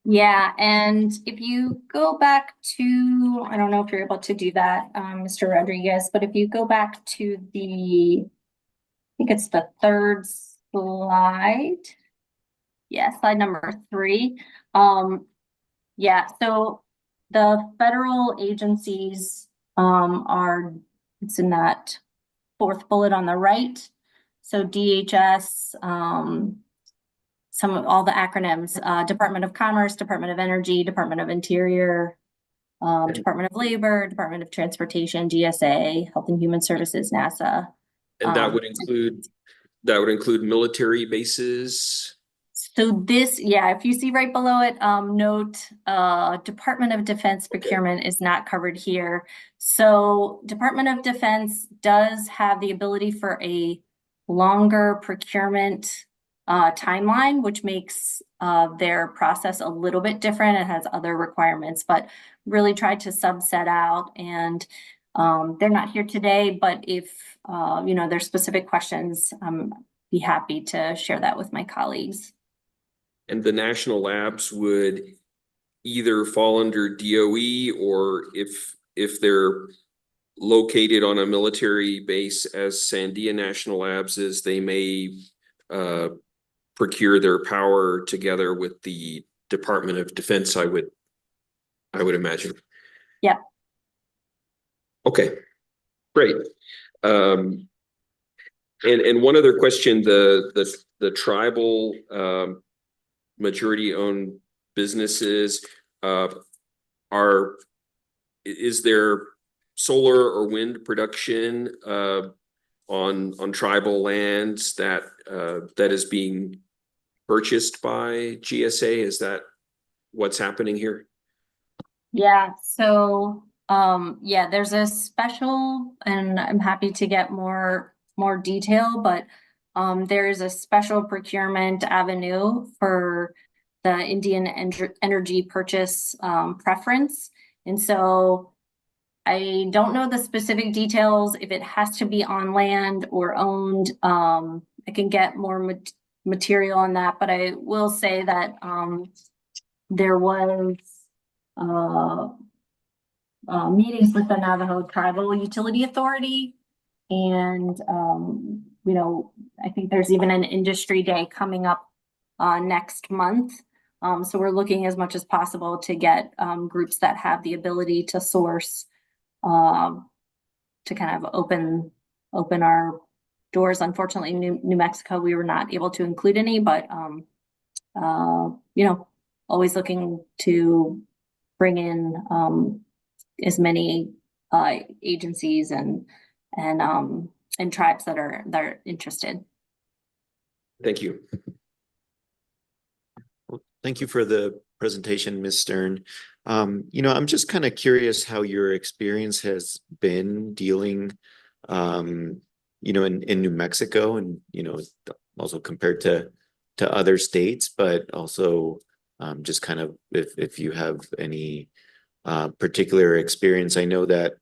Yeah, and if you go back to, I don't know if you're able to do that, Mr. Rodriguez, but if you go back to I think it's the third slide. Yeah, slide number 3. Yeah, so the federal agencies it's in that 4th bullet on the right. So DHS, all the acronyms, Department of Commerce, Department of Energy, Department of Interior, Department of Labor, Department of Transportation, GSA, Health and Human Services, NASA. And that would include military bases. So this, yeah, if you see right below it, note Department of Defense procurement is not covered here. So Department of Defense does have the ability for a longer procurement timeline, which makes their process a little bit different. It has other requirements, but really tried to subset out. And they're not here today, but if there's specific questions, be happy to share that with my colleagues. And the national labs would either fall under DOE, or if they're located on a military base, as Sandia National Labs is, they may procure their power together with the Department of Defense, I would imagine. Yeah. Okay, great. And one other question, the tribal majority-owned businesses, is there solar or wind production on tribal lands that is being purchased by GSA? Is that what's happening here? Yeah, so yeah, there's a special, and I'm happy to get more detail, but There is a special procurement avenue for the Indian energy purchase preference. And so I don't know the specific details, if it has to be on land or owned. I can get more material on that, but I will say that there was meetings with the Navajo Tribal Utility Authority. And, you know, I think there's even an industry day coming up next month. So we're looking as much as possible to get groups that have the ability to source to kind of open our doors. Unfortunately, New Mexico, we were not able to include any, but you know, always looking to bring in as many agencies and tribes that are interested. Thank you. Well, thank you for the presentation, Ms. Stern. You know, I'm just kind of curious how your experience has been dealing, you know, in New Mexico, and, you know, also compared to other states, but also just kind of if you have any particular experience. I know that,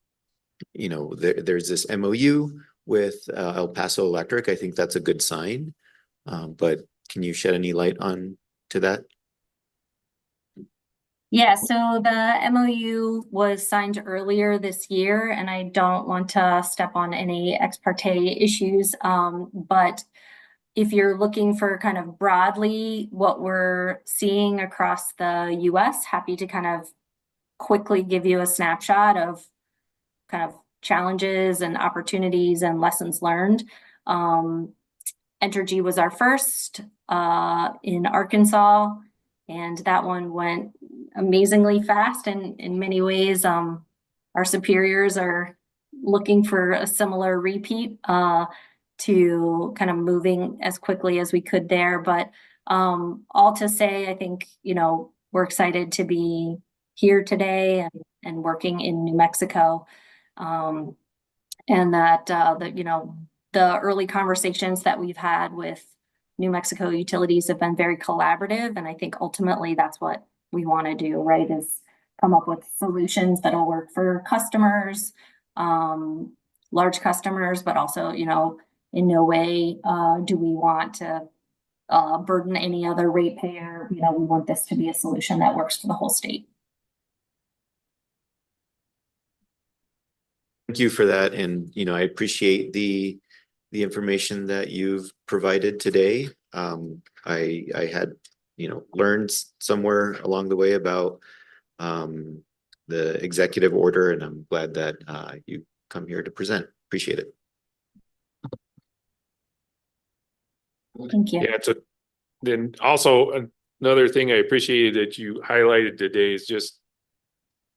you know, there's this MOU with El Paso Electric. I think that's a good sign, but can you shed any light on to that? Yeah, so the MOU was signed earlier this year, and I don't want to step on any ex parte issues, but if you're looking for kind of broadly what we're seeing across the US, happy to kind of quickly give you a snapshot of kind of challenges and opportunities and lessons learned. Entergy was our first in Arkansas, and that one went amazingly fast. And in many ways, our superiors are looking for a similar repeat to kind of moving as quickly as we could there. But all to say, I think, you know, we're excited to be here today and working in New Mexico. And that, you know, the early conversations that we've had with New Mexico utilities have been very collaborative. And I think ultimately that's what we want to do, right, is come up with solutions that'll work for customers, large customers, but also, you know, in no way do we want to burden any other ratepayer. You know, we want this to be a solution that works for the whole state. Thank you for that. And, you know, I appreciate the information that you've provided today. I had, you know, learned somewhere along the way about the executive order, and I'm glad that you come here to present. Appreciate it. Thank you. Yeah, then also another thing I appreciated that you highlighted today is just,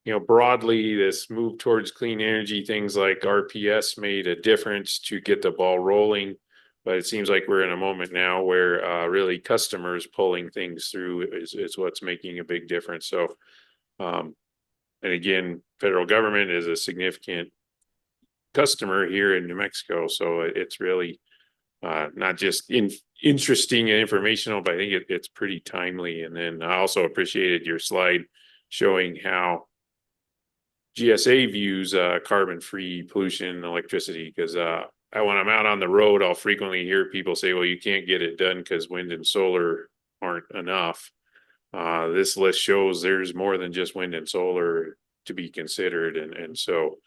you know, broadly, this move towards clean energy, things like RPS made a difference to get the ball rolling. But it seems like we're in a moment now where really customers pulling things through is what's making a big difference. So, and again, federal government is a significant customer here in New Mexico. So it's really not just interesting and informational, but I think it's pretty timely. And then I also appreciated your slide showing how GSA views carbon-free pollution electricity, because when I'm out on the road, I'll frequently hear people say, well, you can't get it done because wind and solar aren't enough. This list shows there's more than just wind and solar to be considered. And so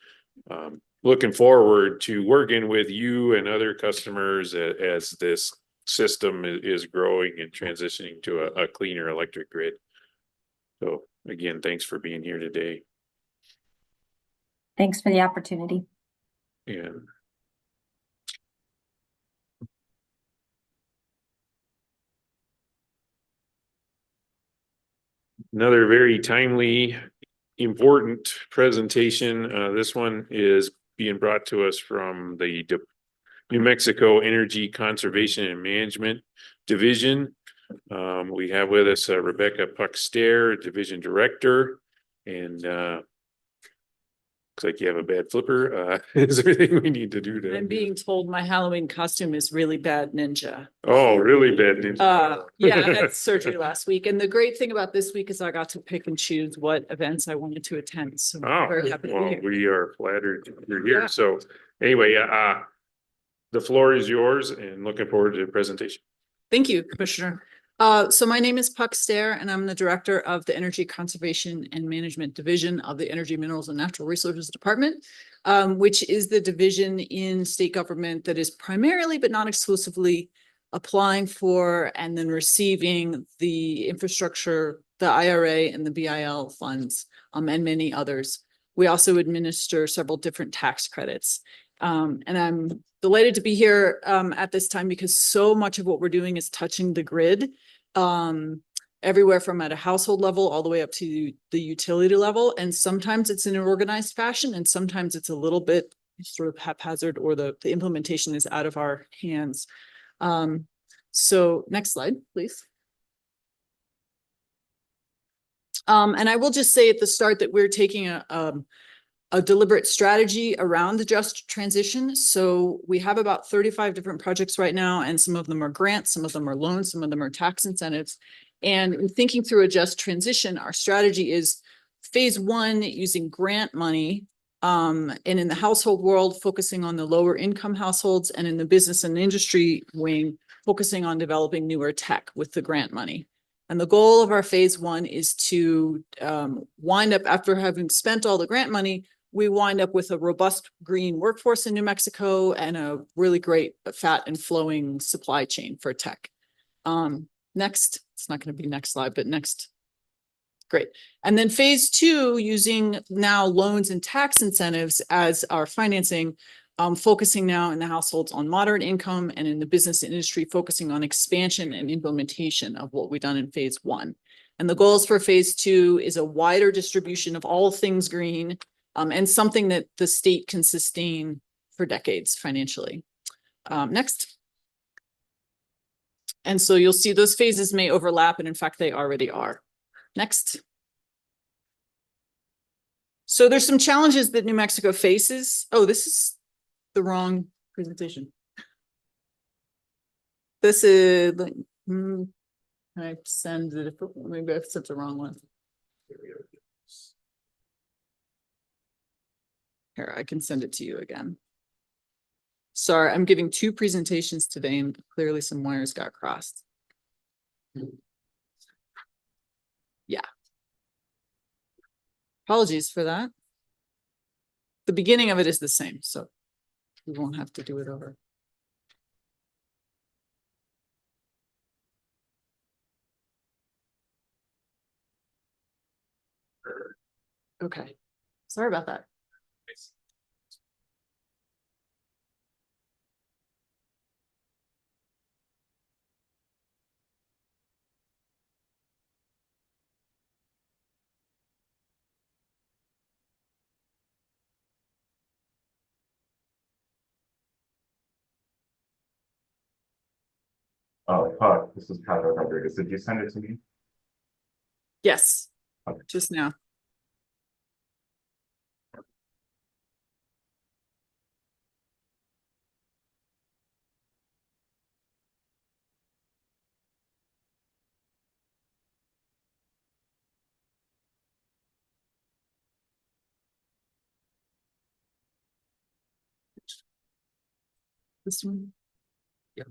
looking forward to working with you and other customers as this system is growing and transitioning to a cleaner electric grid. So again, thanks for being here today. Thanks for the opportunity. Yeah. Another very timely, important presentation. This one is being brought to us from the New Mexico Energy Conservation and Management Division. We have with us Rebecca Puckster, Division Director, and looks like you have a bad flipper. Is there anything we need to do to? I'm being told my Halloween costume is really bad ninja. Oh, really bad. Yeah, I had surgery last week. And the great thing about this week is I got to pick and choose what events I wanted to attend. So I'm Oh, very happy to be well, here. we are flattered you're here. Yeah. So anyway, the floor is yours and looking forward to the presentation. Thank you, Commissioner. So my name is Puck Stair and I'm the Director of the Energy Conservation and Management Division of the Energy, Minerals and Natural Resources Department, which is the division in state government that is primarily, but not exclusively, applying for and then receiving the infrastructure, the IRA and the BIL funds, and many others. We also administer several different tax credits. And I'm delighted to be here at this time because so much of what we're doing is touching the grid, everywhere from at a household level all the way up to the utility level. And sometimes it's in an organized fashion and sometimes it's a little bit sort of haphazard or the implementation is out of our hands. So next slide, please. And I will just say at the start that we're taking a deliberate strategy around the just transition. So we have about 35 different projects right now, and some of them are grants, some of them are loans, some of them are tax incentives. And in thinking through a just transition, our strategy is phase one using grant money, and in the household world, focusing on the lower income households, and in the business and industry wing, focusing on developing newer tech with the grant money. And the goal of our phase one is to wind up, after having spent all the grant money, we wind up with a robust green workforce in New Mexico and a really great fat and flowing supply chain for tech. Next, it's not going to be next slide, but next. Great. And then phase two, using now loans and tax incentives as our financing, focusing now in the households on moderate income and in the business industry, focusing on expansion and implementation of what we've done in phase one. And the goals for phase two is a wider distribution of all things green, and something that the state can sustain for decades financially. Next. And so you'll see those phases may overlap, and in fact, they already are. Next. So there's some challenges that New Mexico faces. Oh, this is the wrong presentation. This is, I send it, maybe I sent the wrong one. Here, I can send it to you again. Sorry, I'm giving two presentations today and clearly some wires got crossed. Yeah. Apologies for that. The beginning of it is the same, so we won't have to do it over. Okay, sorry about that. Oh, this is Paso Electric. Did you send it to me? Yes, Okay. just now. This one. Yeah.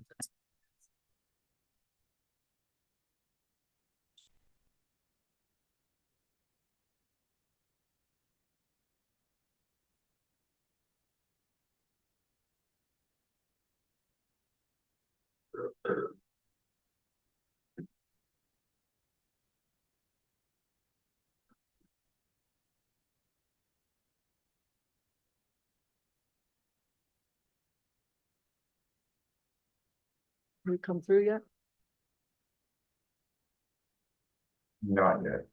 Have we come through yet? Not yet.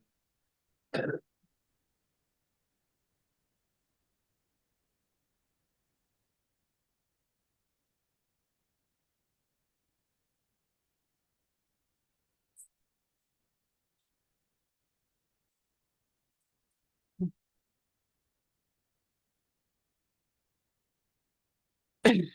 Okay.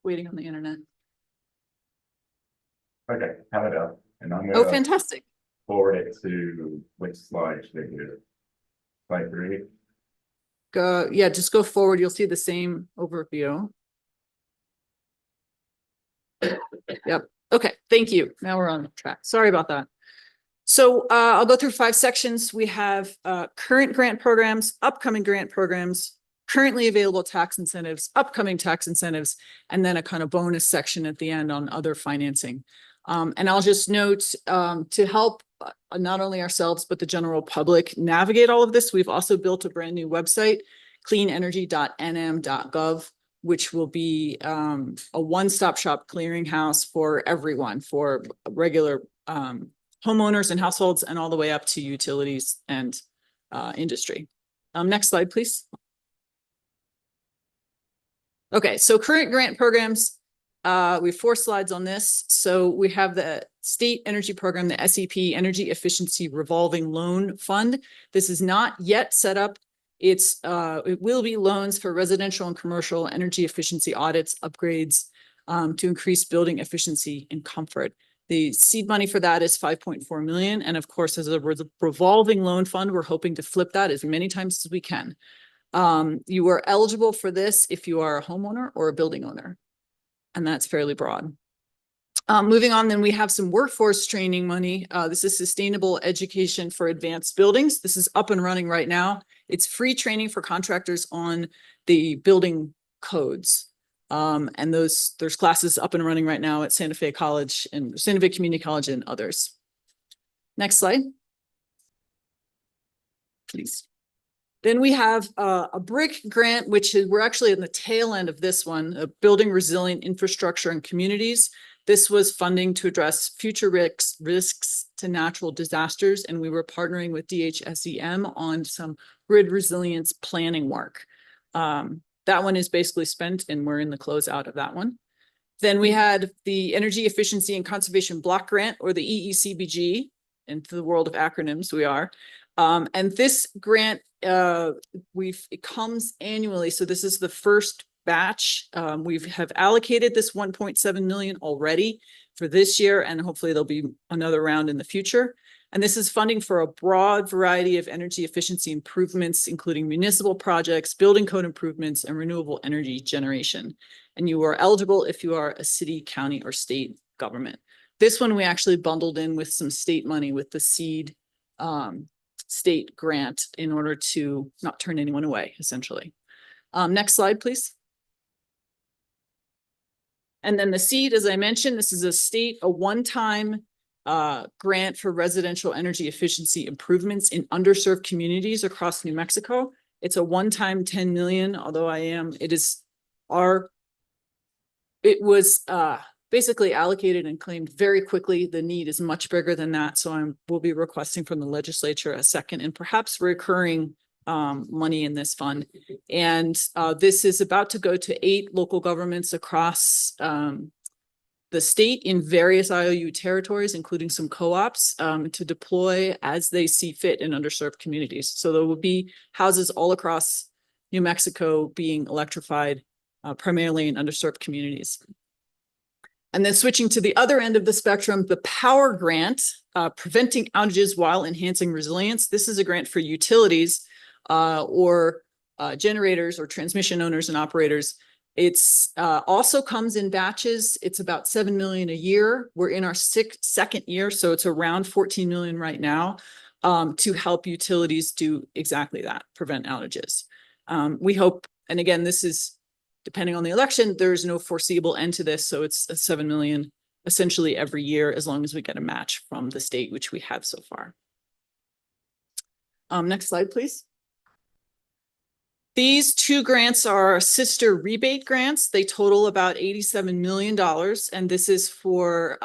Waiting on the internet. Okay, have it up, and I'm Oh, gonna fantastic. forward it to which slide should I do? Slide 3? Go, yeah, just go forward. You'll see the same overview. Yep. Okay, thank you. Now we're on track. Sorry about that. So I'll go through 5 sections. We have current grant programs, upcoming grant programs, currently available tax incentives, upcoming tax incentives, and then a kind of bonus section at the end on other financing. And I'll just note to help not only ourselves, but the general public navigate all of this, we've also built a brand new website, cleanenergy.nm.gov, which will be a one-stop shop clearinghouse for everyone, for regular homeowners and households, and all the way up to utilities and industry. Next slide, please. Okay, so current grant programs. We have 4 slides on this. So we have the state energy program, the SEP, Energy Efficiency Revolving Loan Fund. This is not yet set up. It will be loans for residential and commercial energy efficiency audits, upgrades to increase building efficiency and comfort. The seed money for that is 5.4 million. And of course, as a revolving loan fund, we're hoping to flip that as many times as we can. You are eligible for this if you are a homeowner or a building owner, and that's fairly broad. Moving on, then we have some workforce training money. This is Sustainable Education for Advanced Buildings. This is up and running right now. It's free training for contractors on the building codes. And there's classes up and running right now at Santa Fe College and Santa Fe Community College and others. Next slide, please. Then we have a BRIC grant, which is, we're actually in the tail end of this one, Building Resilient Infrastructure and Communities. This was funding to address future risks to natural disasters, and we were partnering with DHSEM on some grid resilience planning work. That one is basically spent, and we're in the closeout of that one. Then we had the Energy Efficiency and Conservation Block Grant, or the EECBG. Into the world of acronyms, we are. And this grant, it comes annually. So this is the first batch. We have allocated this 1.7 million already for this year, and hopefully there'll be another round in the future. And this is funding for a broad variety of energy efficiency improvements, including municipal projects, building code improvements, and renewable energy generation. And you are eligible if you are a city, county, or state government. This one we actually bundled in with some state money with the seed state grant in order to not turn anyone away, essentially. Next slide, please. And then the seed, as I mentioned, this is a one-time grant for residential energy efficiency improvements in underserved communities across New Mexico. It's a one-time 10 million, although it was basically allocated and claimed very quickly. The need is much bigger than that. So we'll be requesting from the legislature a second and perhaps recurring money in this fund. And this is about to go to 8 local governments across the state in various IOU territories, including some co-ops, to deploy as they see fit in underserved communities. So there will be houses all across New Mexico being electrified, primarily in underserved communities. And then switching to the other end of the spectrum, the Power Grant, Preventing Outages While Enhancing Resilience. This is a grant for utilities or generators or transmission owners and operators. It's also comes in batches. It's about 7 million a year. We're in our second year, so it's around 14 million right now to help utilities do exactly that, prevent outages. We hope, and again, this is depending on the election, there's no foreseeable end to this. So it's a 7 million essentially every year, as long as we get a match from the state, which we have so far. Next slide, please. These two grants are sister rebate grants. They total about $87 million. And this is for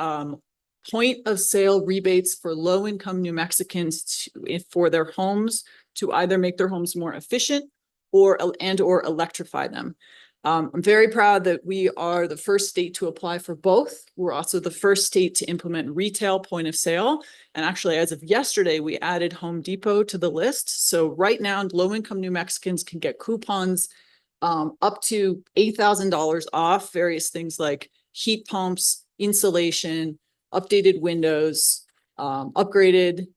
point of sale rebates for low income New Mexicans for their homes to either make their homes more efficient or electrify them. I'm very proud that we are the first state to apply for both. We're also the first state to implement retail point of sale. And actually, as of yesterday, we added Home Depot to the list. So right now, low-income New Mexicans can get coupons up to $8,000 off various things like heat pumps, insulation, updated windows, upgraded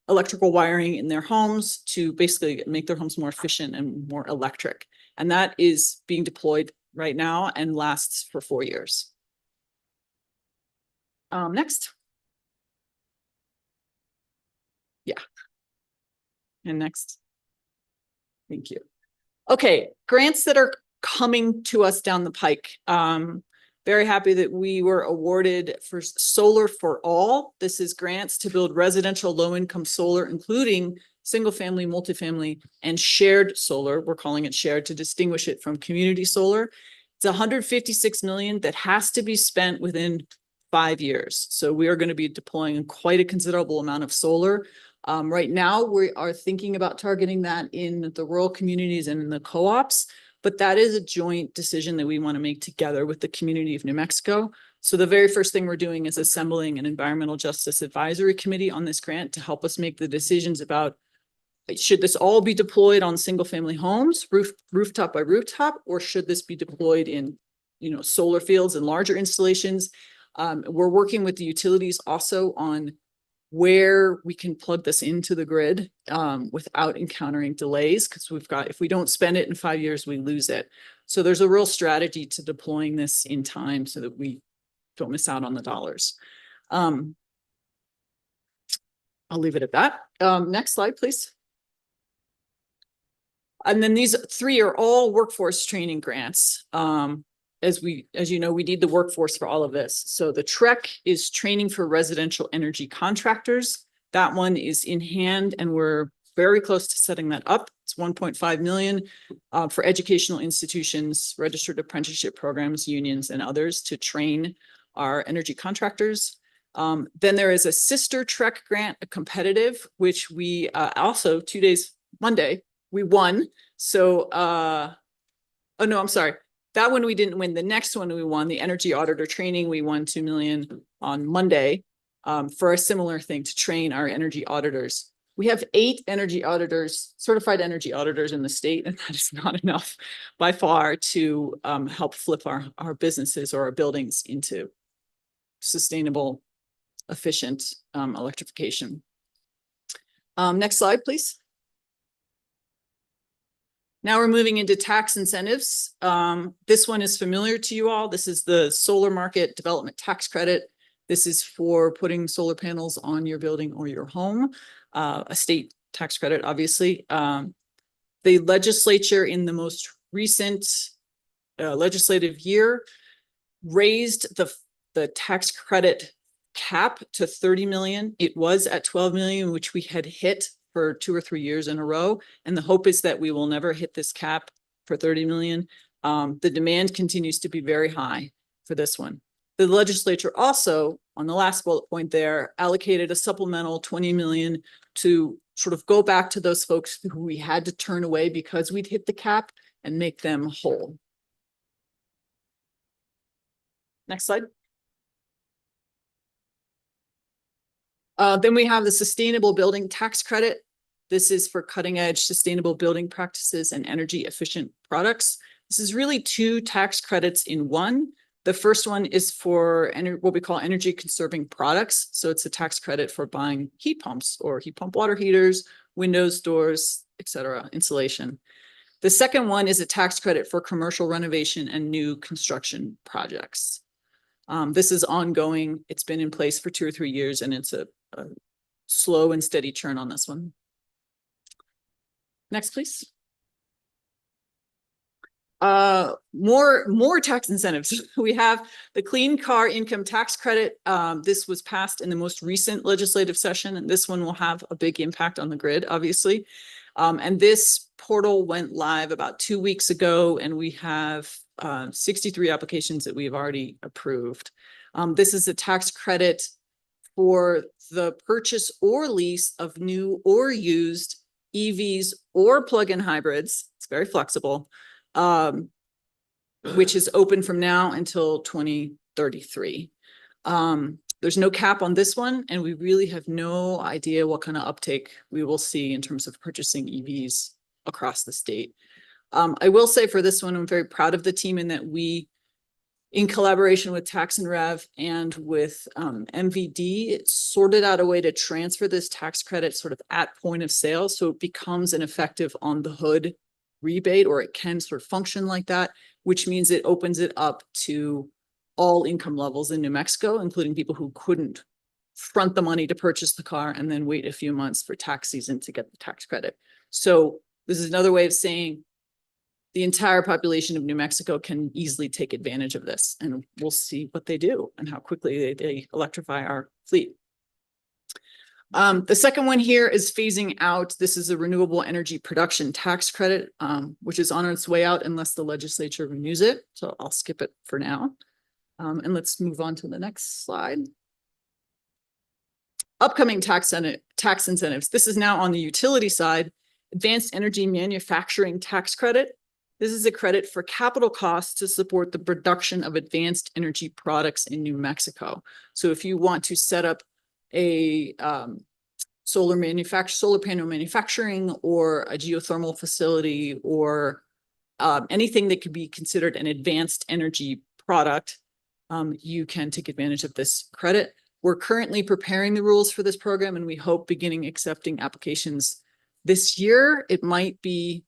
electrical wiring in their homes to basically make their homes more efficient and more electric. And that is being deployed right now and lasts for 4 years. Next. Yeah. And next. Thank you. Okay, grants that are coming to us down the pike. Very happy that we were awarded for Solar for All. This is grants to build residential low-income solar, including single-family, multifamily, and shared solar. We're calling it shared to distinguish it from community solar. It's $156 million that has to be spent within 5 years. So we are going to be deploying quite a considerable amount of solar. Right now, we are thinking about targeting that in the rural communities and in the co-ops, but that is a joint decision that we want to make together with the community of New Mexico. So the very first thing we're doing is assembling an environmental justice advisory committee on this grant to help us make the decisions about should this all be deployed on single family homes, rooftop by rooftop, or should this be deployed in, solar fields and larger installations? We're working with the utilities also on where we can plug this into the grid without encountering delays, because if we don't spend it in 5 years, we lose it. So there's a real strategy to deploying this in time so that we don't miss out on the dollars. I'll leave it at that. Next slide, please. And then these 3 are all workforce training grants. As you know, we need the workforce for all of this. So the TREC is training for residential energy contractors. That one is in hand and we're very close to setting that up. It's 1.5 million for educational institutions, registered apprenticeship programs, unions, and others to train our energy contractors. Then there is a sister TREC grant, a competitive, which we also Monday, we won. So, oh no, I'm sorry. That one we didn't win. The next one we won, the energy auditor training, we won 2 million on Monday for a similar thing to train our energy auditors. We have 8 energy auditors, certified energy auditors in the state, and that is not enough by far to help flip our businesses or our buildings into sustainable, efficient electrification. Next slide, please. Now we're moving into tax incentives. This one is familiar to you all. This is the solar market development tax credit. This is for putting solar panels on your building or your home, a state tax credit, obviously. The legislature in the most recent legislative year raised the tax credit cap to 30 million. It was at 12 million, which we had hit for 2 or 3 years in a row. And the hope is that we will never hit this cap for 30 million. The demand continues to be very high for this one. The legislature also, on the last bullet point there, allocated a supplemental 20 million to sort of go back to those folks who we had to turn away because we'd hit the cap and make them whole. Next slide. Then we have the sustainable building tax credit. This is for cutting edge sustainable building practices and energy efficient products. This is really 2 tax credits in one. The first one is for what we call energy conserving products. So it's a tax credit for buying heat pumps or heat pump water heaters, windows, doors, etc., insulation. The second one is a tax credit for commercial renovation and new construction projects. This is ongoing. It's been in place for 2 or 3 years, and it's a slow and steady churn on this one. Next, please. more tax incentives. We have the clean car income tax credit. This was passed in the most recent legislative session, and this one will have a big impact on the grid, obviously. And this portal went live about 2 weeks ago, and we have 63 applications that we've already approved. This is a tax credit for the purchase or lease of new or used EVs or plug-in hybrids. It's very flexible, which is open from now until 2033. There's no cap on this one, and we really have no idea what kind of uptake we will see in terms of purchasing EVs across the state. I will say for this one, I'm very proud of the team in that we, in collaboration with Tax and Rev and with MVD, sorted out a way to transfer this tax credit sort of at point of sale. So it becomes an effective on the hood rebate, or it can sort of function like that, which means it opens it up to all income levels in New Mexico, including people who couldn't front the money to purchase the car and then wait a few months for tax season to get the tax credit. So this is another way of saying the entire population of New Mexico can easily take advantage of this, and we'll see what they do and how quickly they electrify our fleet. The second one here is phasing out. This is a renewable energy production tax credit, which is on its way out unless the legislature renews it. So I'll skip it for now. And let's move on to the next slide. Upcoming tax incentives. This is now on the utility side. Advanced energy manufacturing tax credit. This is a credit for capital costs to support the production of advanced energy products in New Mexico. So if you want to set up a solar panel manufacturing or a geothermal facility or anything that could be considered an advanced energy product, you can take advantage of this credit. We're currently preparing the rules for this program, and we hope beginning accepting applications this year. It might be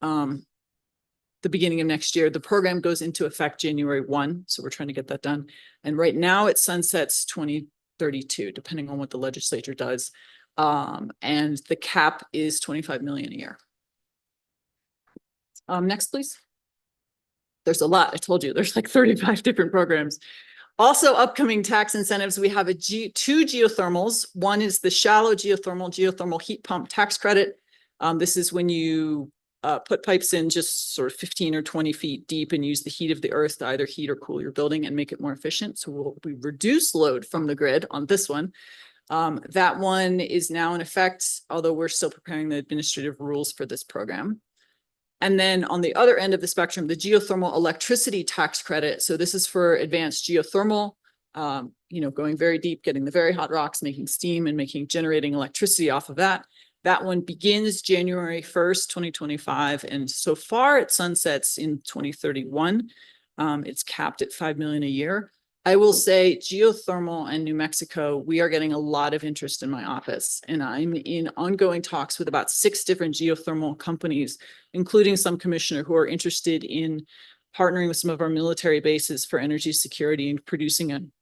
the beginning of next year. The program goes into effect January 1, so we're trying to get that done. And right now it sunsets 2032, depending on what the legislature does. And the cap is 25 million a year. Next, please. There's a lot. I told you there's like 35 different programs. Also upcoming tax incentives, we have two geothermals. One is the shallow geothermal heat pump tax credit. This is when you put pipes in just sort of 15 or 20 feet deep and use the heat of the earth to either heat or cool your building and make it more efficient. So we reduce load from the grid on this one. That one is now in effect, although we're still preparing the administrative rules for this program. And then on the other end of the spectrum, the geothermal electricity tax credit. So this is for advanced geothermal, going very deep, getting the very hot rocks, making steam and generating electricity off of that. That one begins January 1st, 2025. And so far it sunsets in 2031. It's capped at 5 million a year. I will say geothermal and New Mexico, we are getting a lot of interest in my office, and I'm in ongoing talks with about 6 different geothermal companies, including some commissioner who are interested in partnering with some of our military bases for energy security and producing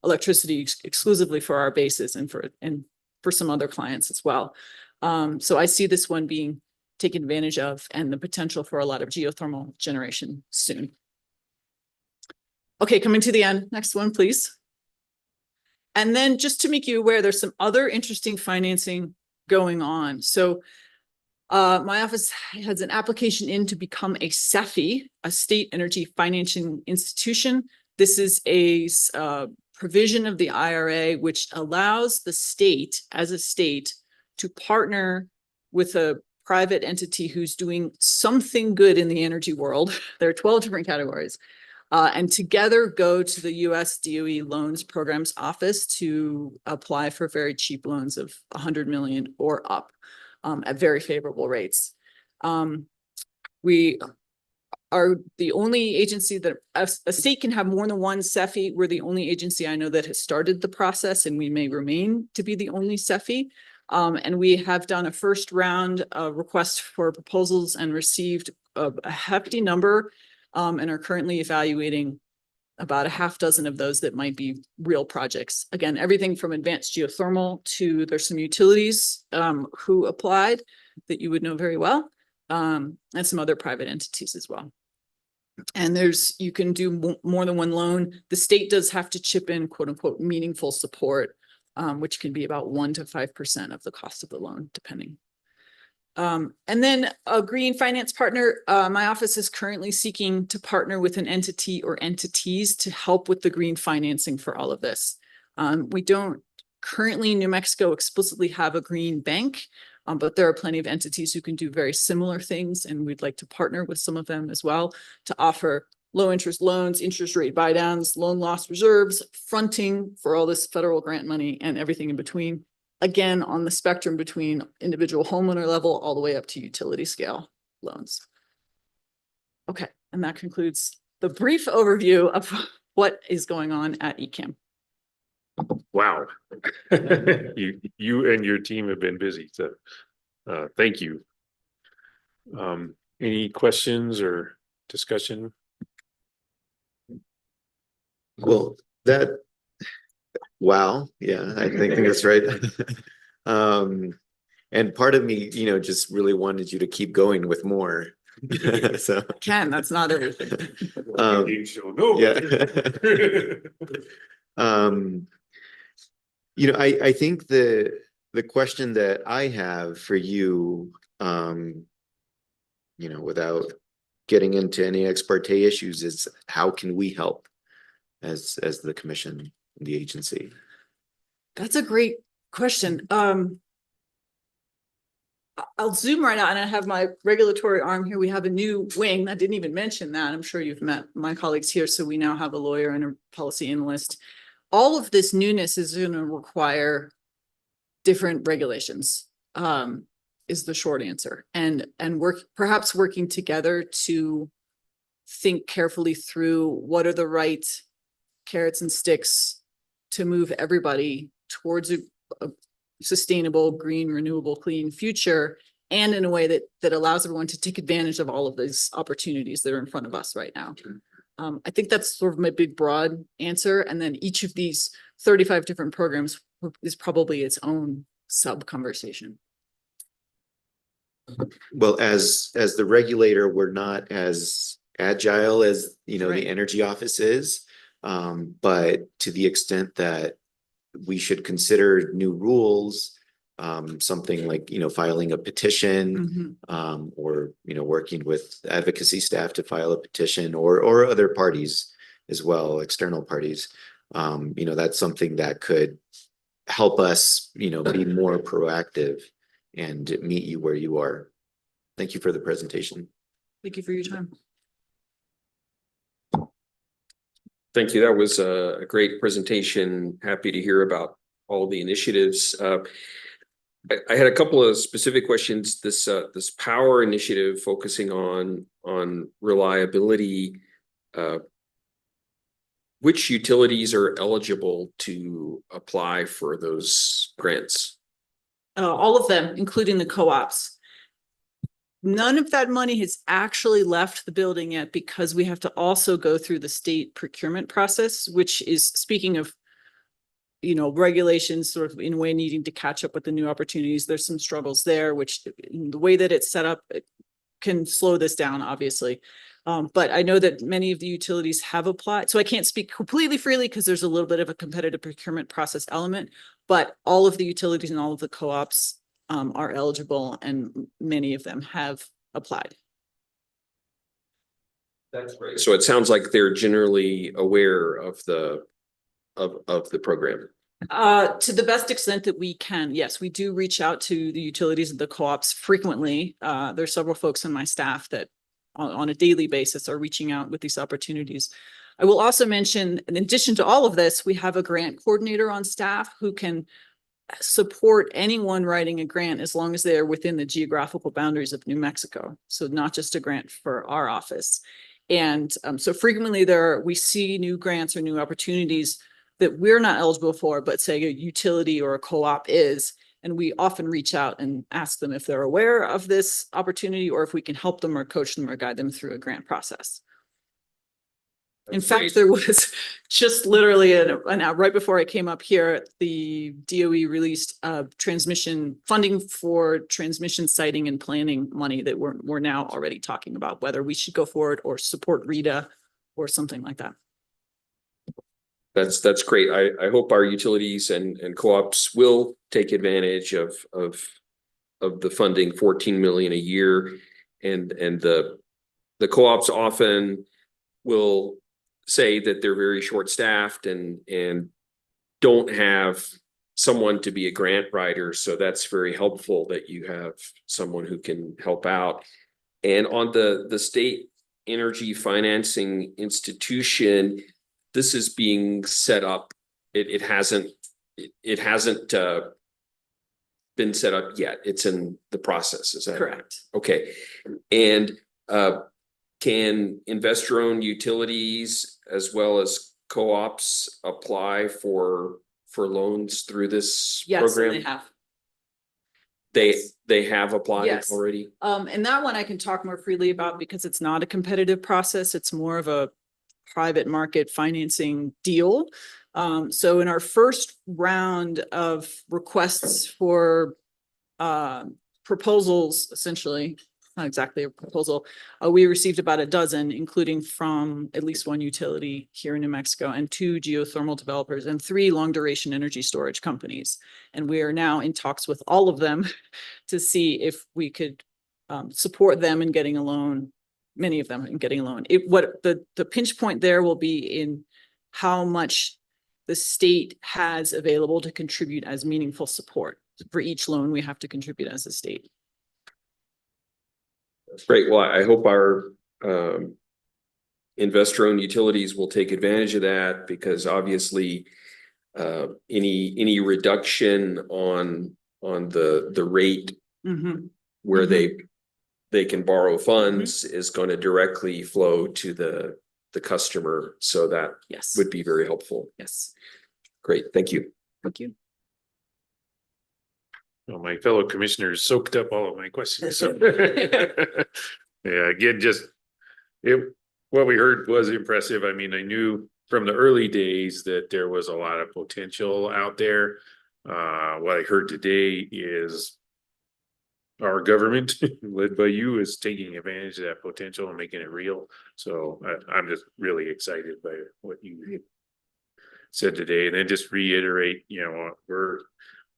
electricity exclusively for our bases and for some other clients as well. So I see this one being taken advantage of and the potential for a lot of geothermal generation soon. Okay, coming to the end. Next one, please. And then just to make you aware, there's some other interesting financing going on. So my office has an application in to become a SEFI, a state energy financing institution. This is a provision of the IRA, which allows the state, as a state, to partner with a private entity who's doing something good in the energy world. There are 12 different categories. And together go to the US DOE Loans Programs Office to apply for very cheap loans of 100 million or up at very favorable rates. We are the only agency that a state can have more than one SEFI. We're the only agency I know that has started the process, and we may remain to be the only SEFI. And we have done a first round of requests for proposals and received a hefty number, and are currently evaluating about a half dozen of those that might be real projects. Again, everything from advanced geothermal to there's some utilities who applied that you would know very well. and some other private entities as well. And you can do more than one loan. The state does have to chip in quote unquote meaningful support, which can be about 1 to 5% of the cost of the loan, depending. And then a green finance partner, my office is currently seeking to partner with an entity or entities to help with the green financing for all of this. We don't currently in New Mexico explicitly have a green bank, but there are plenty of entities who can do very similar things, and we'd like to partner with some of them as well to offer low interest loans, interest rate buy downs, loan loss reserves, fronting for all this federal grant money and everything in between. Again, on the spectrum between individual homeowner level all the way up to utility scale loans. Okay, and that concludes the brief overview of what is going on at ECAM. Wow. You and your team have been busy, so thank you. Any questions or discussion? Well, wow, yeah, I think that's right. And part of me, just really wanted you to keep going with more. So Ken, that's not everything. Yeah. I think the question that I have for you, without getting into any ex parte issues, is how can we help as the commission, the agency? That's a great question. I'll zoom right out, and I have my regulatory arm here. We have a new wing. I didn't even mention that. I'm sure you've met my colleagues here. So we now have a lawyer and a policy analyst. All of this newness is going to require different regulations, is the short answer. And perhaps working together to think carefully through what are the right carrots and sticks to move everybody towards a sustainable, green, renewable, clean future, and in a way that allows everyone to take advantage of all of these opportunities that are in front of us right now. I think that's sort of my big broad answer. And then each of these 35 different programs is probably its own sub conversation. Well, as the regulator, we're not as agile as the energy office is, but to the extent that we should consider new rules, something like filing a petition, or working with advocacy staff to file a petition, or other parties as well, external parties. That's something that could help us be more proactive and meet you where you are. Thank you for the presentation. Thank you for your time. Thank you. That was a great presentation. Happy to hear about all the initiatives. I had a couple of specific questions. This power initiative focusing on reliability. Which utilities are eligible to apply for those grants? All of them, including the co-ops. None of that money has actually left the building yet because we have to also go through the state procurement process, which is, speaking of, regulations sort of in a way needing to catch up with the new opportunities. There's some struggles there, which the way that it's set up, it can slow this down, obviously. But I know that many of the utilities have applied. So I can't speak completely freely because there's a little bit of a competitive procurement process element, but all of the utilities and all of the co-ops are eligible, and many of them have applied. That's great. So it sounds like they're generally aware of the program. To the best extent that we can, yes, we do reach out to the utilities and the co-ops frequently. There's several folks on my staff that on a daily basis are reaching out with these opportunities. I will also mention, in addition to all of this, we have a grant coordinator on staff who can support anyone writing a grant as long as they're within the geographical boundaries of New Mexico. So not just a grant for our office. And so frequently we see new grants or new opportunities that we're not eligible for, but say a utility or a co-op is, and we often reach out and ask them if they're aware of this opportunity or if we can help them or coach them or guide them through a grant process. In fact, there was just literally right before I came up here, the DOE released transmission funding for transmission siting and planning money that we're now already talking about whether we should go forward or support RETA or something like that. That's great. I hope our utilities and co-ops will take advantage of the funding, 14 million a year. And the co-ops often will say that they're very short-staffed and don't have someone to be a grant writer. So that's very helpful that you have someone who can help out. And on the state energy financing institution, this is being set up. It hasn't been set up yet. It's in the process. Is that correct? Okay. And can investor-owned utilities as well as co-ops apply for loans through this program? Yes, they have. They have applied Yes. already? And that one I can talk more freely about because it's not a competitive process. It's more of a private market financing deal. So in our first round of requests for proposals, essentially, not exactly a proposal, we received about a dozen, including from at least one utility here in New Mexico and 2 geothermal developers and 3 long duration energy storage companies. And we are now in talks with all of them to see if we could support them in getting a loan, many of them in getting a loan. What the pinch point there will be in how much the state has available to contribute as meaningful support. For each loan, we have to contribute as a state. Great. Well, I hope our investor-owned utilities will take advantage of that because obviously any reduction on the rate where they can borrow funds is going to directly flow to the customer. So that would be very helpful. Yes. Great. Thank you. Thank you. Well, my fellow commissioners soaked up all of my questions. So yeah, again, what we heard was impressive. I mean, I knew from the early days that there was a lot of potential out there. What I heard today is our government, led by you, is taking advantage of that potential and making it real. So I'm just really excited by what you said today. And then just reiterate, you know,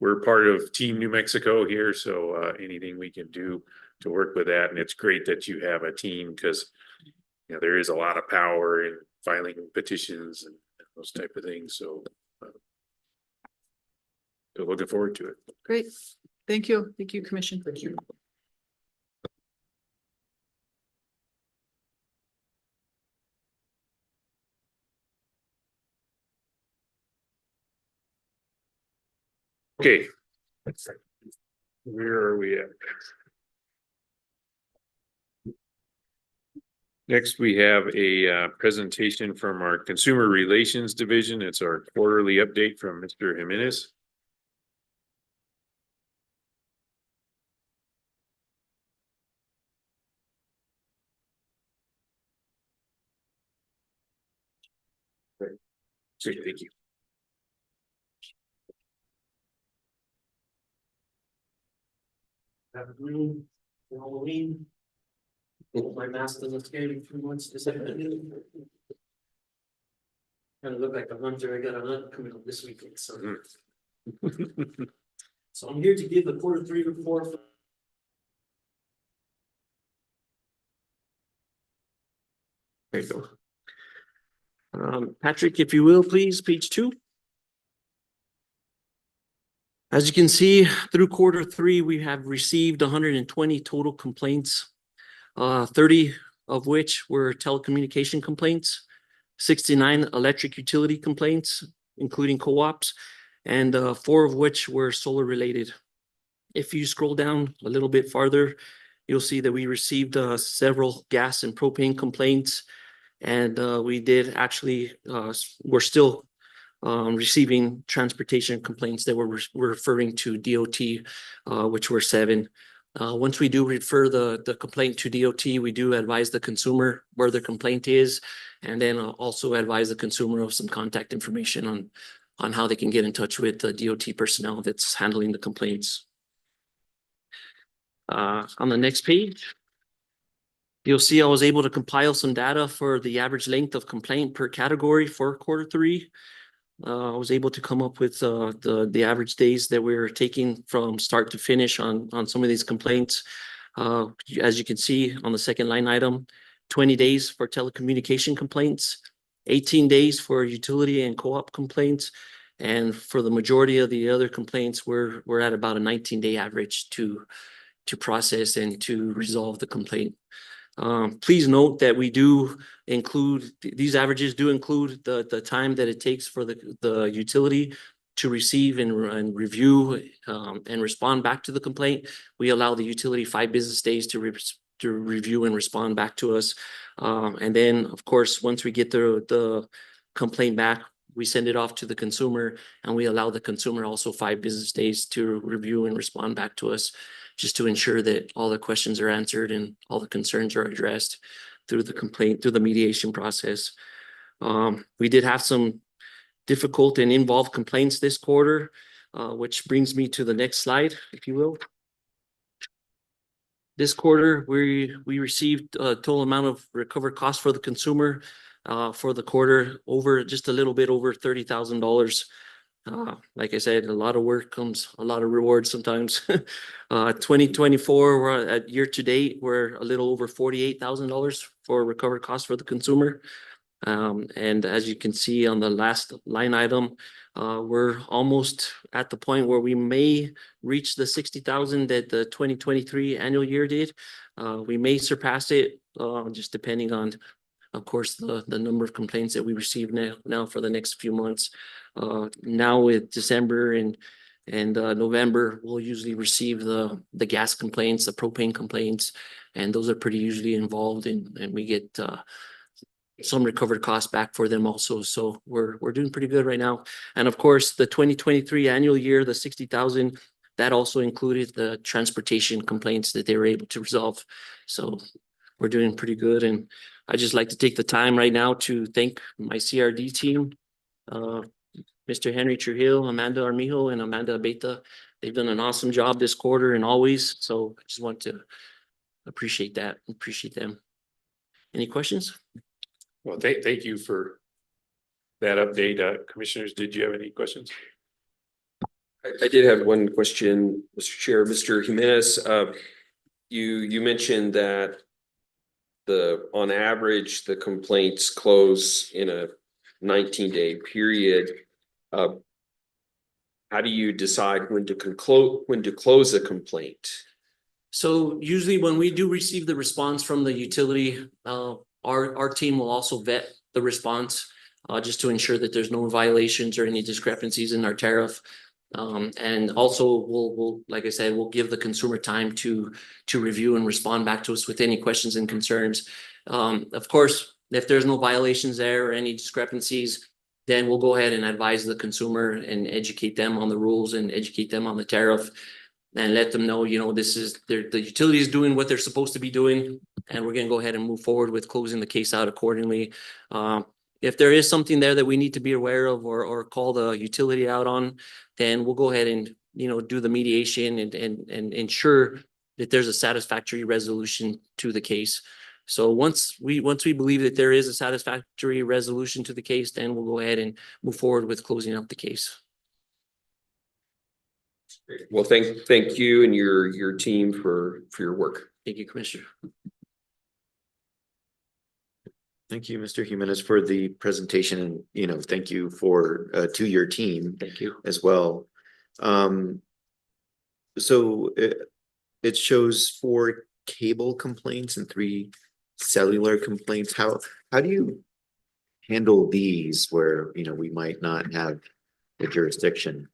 we're part of Team New Mexico here. So anything we can do to work with that. And it's great that you have a team because, you know, there is a lot of power in filing petitions and those type of things. So looking forward to it. Great. Thank you. Thank you, Commission. Thank you. Okay. Where are we at? Next, we have a presentation from our Consumer Relations Division. It's our quarterly update from Mr. Jimenez. Great, thank you. Afternoon, Halloween. My mask doesn't scare me too much this afternoon. Kind of look like a hunter. I got a hunt coming up this weekend, so. So I'm here to give the Q3 report. There you go. Patrick, if you will, please, page 2. As you can see, through Q3, we have received 120 total complaints, 30 of which were telecommunication complaints, 69 electric utility complaints, including co-ops, and 4 of which were solar related. If you scroll down a little bit farther, you'll see that we received several gas and propane complaints, and we did actually, we're still receiving transportation complaints that were referring to DOT, which were 7. Once we do refer the complaint to DOT, we do advise the consumer where the complaint is, and then also advise the consumer of some contact information on how they can get in touch with the DOT personnel that's handling the complaints. On the next page, you'll see I was able to compile some data for the average length of complaint per category for Q3. I was able to come up with the average days that we're taking from start to finish on some of these complaints. As you can see on the second line item, 20 days for telecommunication complaints, 18 days for utility and co-op complaints. And for the majority of the other complaints, we're at about a 19-day average to process and to resolve the complaint. Please note that we do include, these averages do include the time that it takes for the utility to receive and review and respond back to the complaint. We allow the utility 5 business days to review and respond back to us. And then, of course, once we get the complaint back, we send it off to the consumer, and we allow the consumer also 5 business days to review and respond back to us, just to ensure that all the questions are answered and all the concerns are addressed through the complaint, through the mediation process. We did have some difficult and involved complaints this quarter, which brings me to the next slide, if you will. This quarter, we received a total amount of recovered costs for the consumer for the quarter over just a little bit over $30,000. Like I said, a lot of work comes a lot of rewards sometimes. 2024, we're at year to date, we're a little over $48,000 for recovered costs for the consumer. And as you can see on the last line item, we're almost at the point where we may reach the 60,000 that the 2023 annual year did. We may surpass it, just depending on, of course, the number of complaints that we receive now for the next few months. Now with December and November, we'll usually receive the gas complaints, the propane complaints, and those are pretty usually involved, and we get some recovered costs back for them also. So we're doing pretty good right now. And of course, the 2023 annual year, the 60,000, that also included the transportation complaints that they were able to resolve. So we're doing pretty good. And I just like to take the time right now to thank my CRD team, Mr. Henry Trujillo, Amanda Armijo, and Amanda Abeta. They've done an awesome job this quarter and always. So I just want to appreciate that, appreciate them. Any questions? Well, thank you for that update. Commissioners, did you have any questions? I did have one question, Mr. Chair. Mr. Jimenez, you mentioned that on average, the complaints close in a 19-day period. How do you decide when to close a complaint? So usually when we do receive the response from the utility, our team will also vet the response just to ensure that there's no violations or any discrepancies in our tariff. And also we'll, like I said, we'll give the consumer time to review and respond back to us with any questions and concerns. Of course, if there's no violations there or any discrepancies, then we'll go ahead and advise the consumer and educate them on the rules and educate them on the tariff and let them know, the utility is doing what they're supposed to be doing, and we're going to go ahead and move forward with closing the case out accordingly. If there is something there that we need to be aware of or call the utility out on, then we'll go ahead and, do the mediation and ensure that there's a satisfactory resolution to the case. So once we believe that there is a satisfactory resolution to the case, then we'll go ahead and move forward with closing up the case. Well, thank you and your team for your work. Thank you, Commissioner. Thank you, Mr. Jimenez, for the presentation, and thank you to your team. Thank you as well. So it shows 4 cable complaints and 3 cellular complaints. How do you handle these where we might not have the jurisdiction?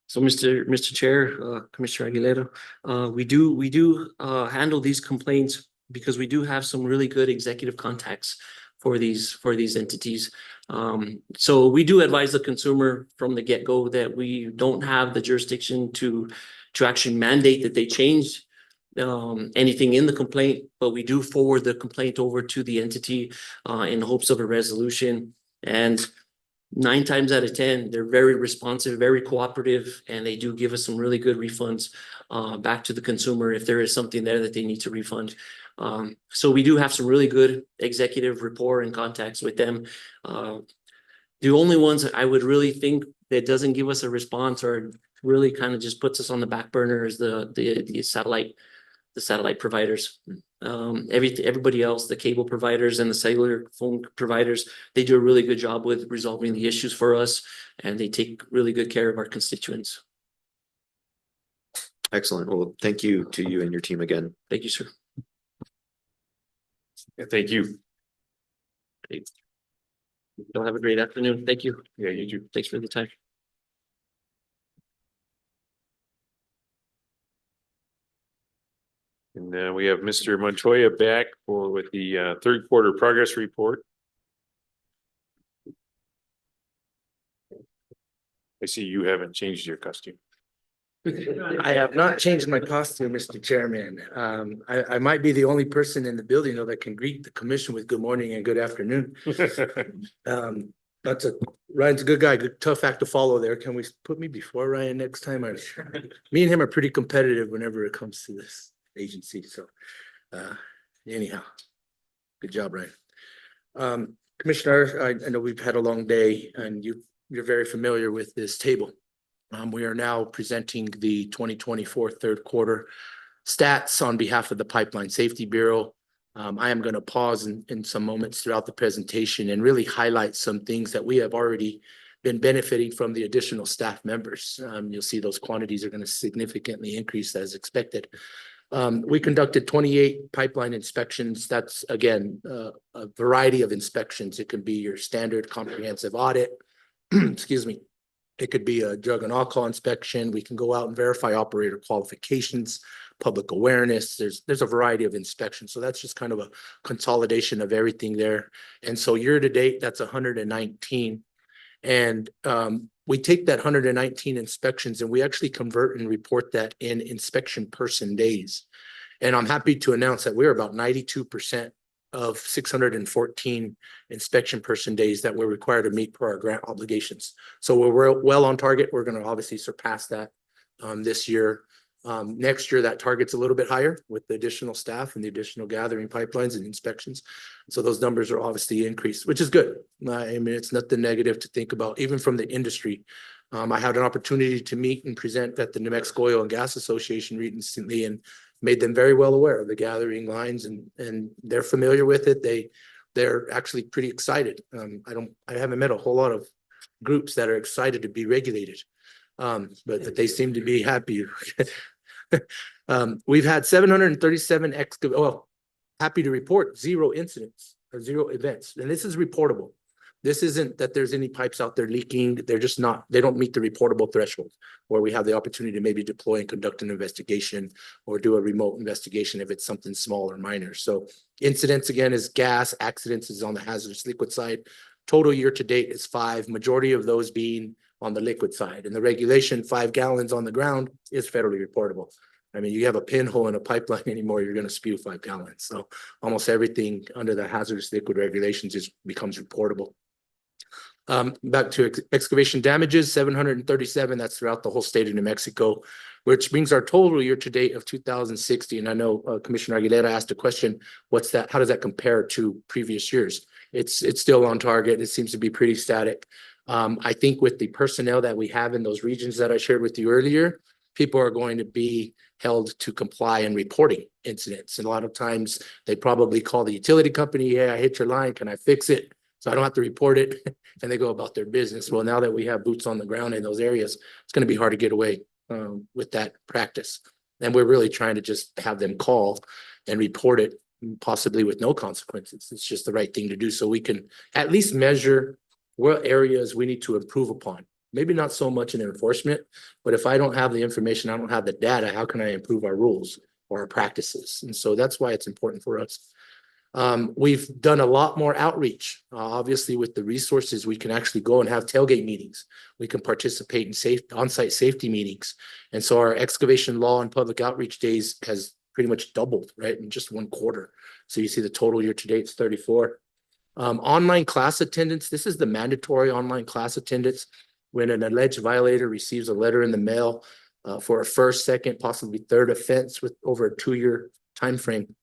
So Mr. Chair, Commissioner Aguilera, we do handle these complaints because we do have some really good executive contacts for these entities. So we do advise the consumer from the get-go that we don't have the jurisdiction to actually mandate that they change anything in the complaint, but we do forward the complaint over to the entity in hopes of a resolution. And 9 times out of 10, they're very responsive, very cooperative, and they do give us some really good refunds back to the consumer if there is something there that they need to refund. So we do have some really good executive rapport and contacts with them. The only ones I would really think that doesn't give us a response or really kind of just puts us on the back burner is the satellite providers. Everybody else, the cable providers and the cellular phone providers, they do a really good job with resolving the issues for us, and they take really good care of our constituents. Excellent. Well, thank you to you and your team again. Thank you, sir. Thank you. Y'all have a great afternoon. Thank you. Yeah, you too. Thanks for the time. And we have Mr. Montoya back with the third quarter progress report. I see you haven't changed your costume. I have not changed my costume, Mr. Chairman. I might be the only person in the building though that can greet the commission with good morning and good afternoon. Ryan's a good guy, good tough act to follow there. Can we put me before Ryan next time? Me and him are pretty competitive whenever it comes to this agency. So anyhow, good job, Ryan. Commissioner, I know we've had a long day and you're very familiar with this table. We are now presenting the 2024 third quarter stats on behalf of the Pipeline Safety Bureau. I am going to pause in some moments throughout the presentation and really highlight some things that we have already been benefiting from the additional staff members. You'll see those quantities are going to significantly increase as expected. We conducted 28 pipeline inspections. That's again, a variety of inspections. It can be your standard comprehensive audit, excuse me. It could be a drug and alcohol inspection. We can go out and verify operator qualifications, public awareness. There's a variety of inspections. So that's just kind of a consolidation of everything there. And so year to date, that's 119. And we take that 119 inspections and we actually convert and report that in inspection person days. And I'm happy to announce that we're about 92% of 614 inspection person days that we're required to meet per our grant obligations. So we're well on target. We're going to obviously surpass that this year. Next year, that target's a little bit higher with the additional staff and the additional gathering pipelines and inspections. So those numbers are obviously increased, which is good. I mean, it's nothing negative to think about, even from the industry. I had an opportunity to meet and present at the New Mexico Oil and Gas Association recently and made them very well aware of the gathering lines and they're familiar with it. They're actually pretty excited. I haven't met a whole lot of groups that are excited to be regulated, but they seem to be happy. We've had 737 happy to report 0 incidents or 0 events, and this is reportable. This isn't that there's any pipes out there leaking. They're just not, they don't meet the reportable threshold where we have the opportunity to maybe deploy and conduct an investigation or do a remote investigation if it's something small or minor. So incidents again is gas, accidents is on the hazardous liquid side. Total year to date is 5, majority of those being on the liquid side. And the regulation 5 gallons on the ground is federally reportable. I mean, you have a pinhole in a pipeline anymore, you're going to spew 5 gallons. So almost everything under the hazardous liquid regulations becomes reportable. Back to excavation damages, 737, that's throughout the whole state of New Mexico, which brings our total year to date of 2060. And I know Commissioner Aguilera asked a question, what's that? How does that compare to previous years? It's still on target. It seems to be pretty static. I think with the personnel that we have in those regions that I shared with you earlier, people are going to be held to comply in reporting incidents. And a lot of times they probably call the utility company, yeah, I hit your line, can I fix it? So I don't have to report it, and they go about their business. Well, now that we have boots on the ground in those areas, it's going to be hard to get away with that practice. And we're really trying to just have them call and report it, possibly with no consequences. It's just the right thing to do so we can at least measure what areas we need to improve upon. Maybe not so much in enforcement, but if I don't have the information, I don't have the data, how can I improve our rules or our practices? And so that's why it's important for us. We've done a lot more outreach. Obviously, with the resources, we can actually go and have tailgate meetings. We can participate in on-site safety meetings. And so our excavation law and public outreach days has pretty much doubled, right, in just one quarter. So you see the total year to date is 34. Online class attendance, this is the mandatory online class attendance. When an alleged violator receives a letter in the mail for a first, second, possibly third offense with over a 2-year time frame,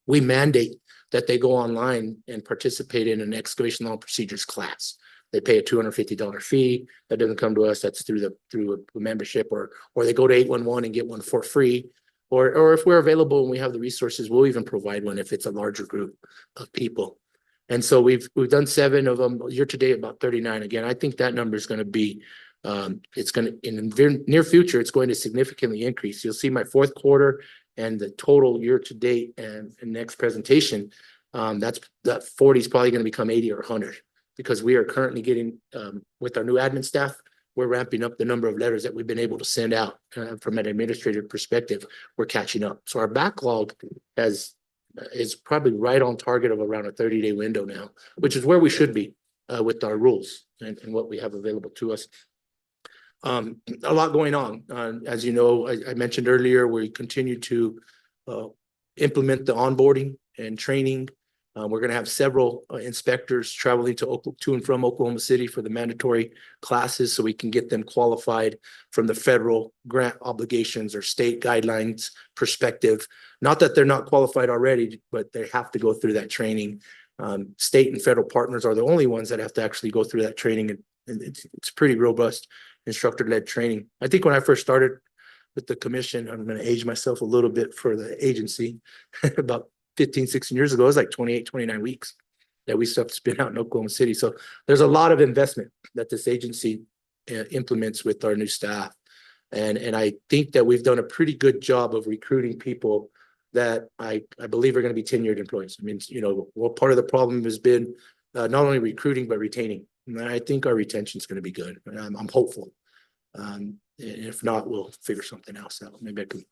we mandate that they go online and participate in an excavation law and procedures class. They pay a $250 fee. That doesn't come to us. That's through a membership, or they go to 811 and get one for free. Or if we're available and we have the resources, we'll even provide one if it's a larger group of people. And so we've done 7 of them year to date, about 39. Again, I think that number is going to be, it's going to, in the near future, it's going to significantly increase. You'll see my fourth quarter and the total year to date and next presentation. That 40 is probably going to become 80 or 100, because we are currently getting, with our new admin staff, we're ramping up the number of letters that we've been able to send out. From an administrative perspective, we're catching up. So our backlog is probably right on target of around a 30-day window now, which is where we should be with our rules and what we have available to us. A lot going on. As you know, I mentioned earlier, we continue to implement the onboarding and training. We're going to have several inspectors traveling to and from Oklahoma City for the mandatory classes, so we can get them qualified from the federal grant obligations or state guidelines perspective. Not that they're not qualified already, but they have to go through that training. State and federal partners are the only ones that have to actually go through that training, and it's pretty robust instructor-led training. I think when I first started with the commission, I'm going to age myself a little bit for the agency, about 15, 16 years ago, it was like 28, 29 weeks that we stuff spin out in Oklahoma City. So there's a lot of investment that this agency implements with our new staff. And I think that we've done a pretty good job of recruiting people that I believe are going to be tenured employees. I mean, you know, well, part of the problem has been not only recruiting, but retaining. And I think our retention is going to be good. I'm hopeful. If not, we'll figure something else out. Maybe I can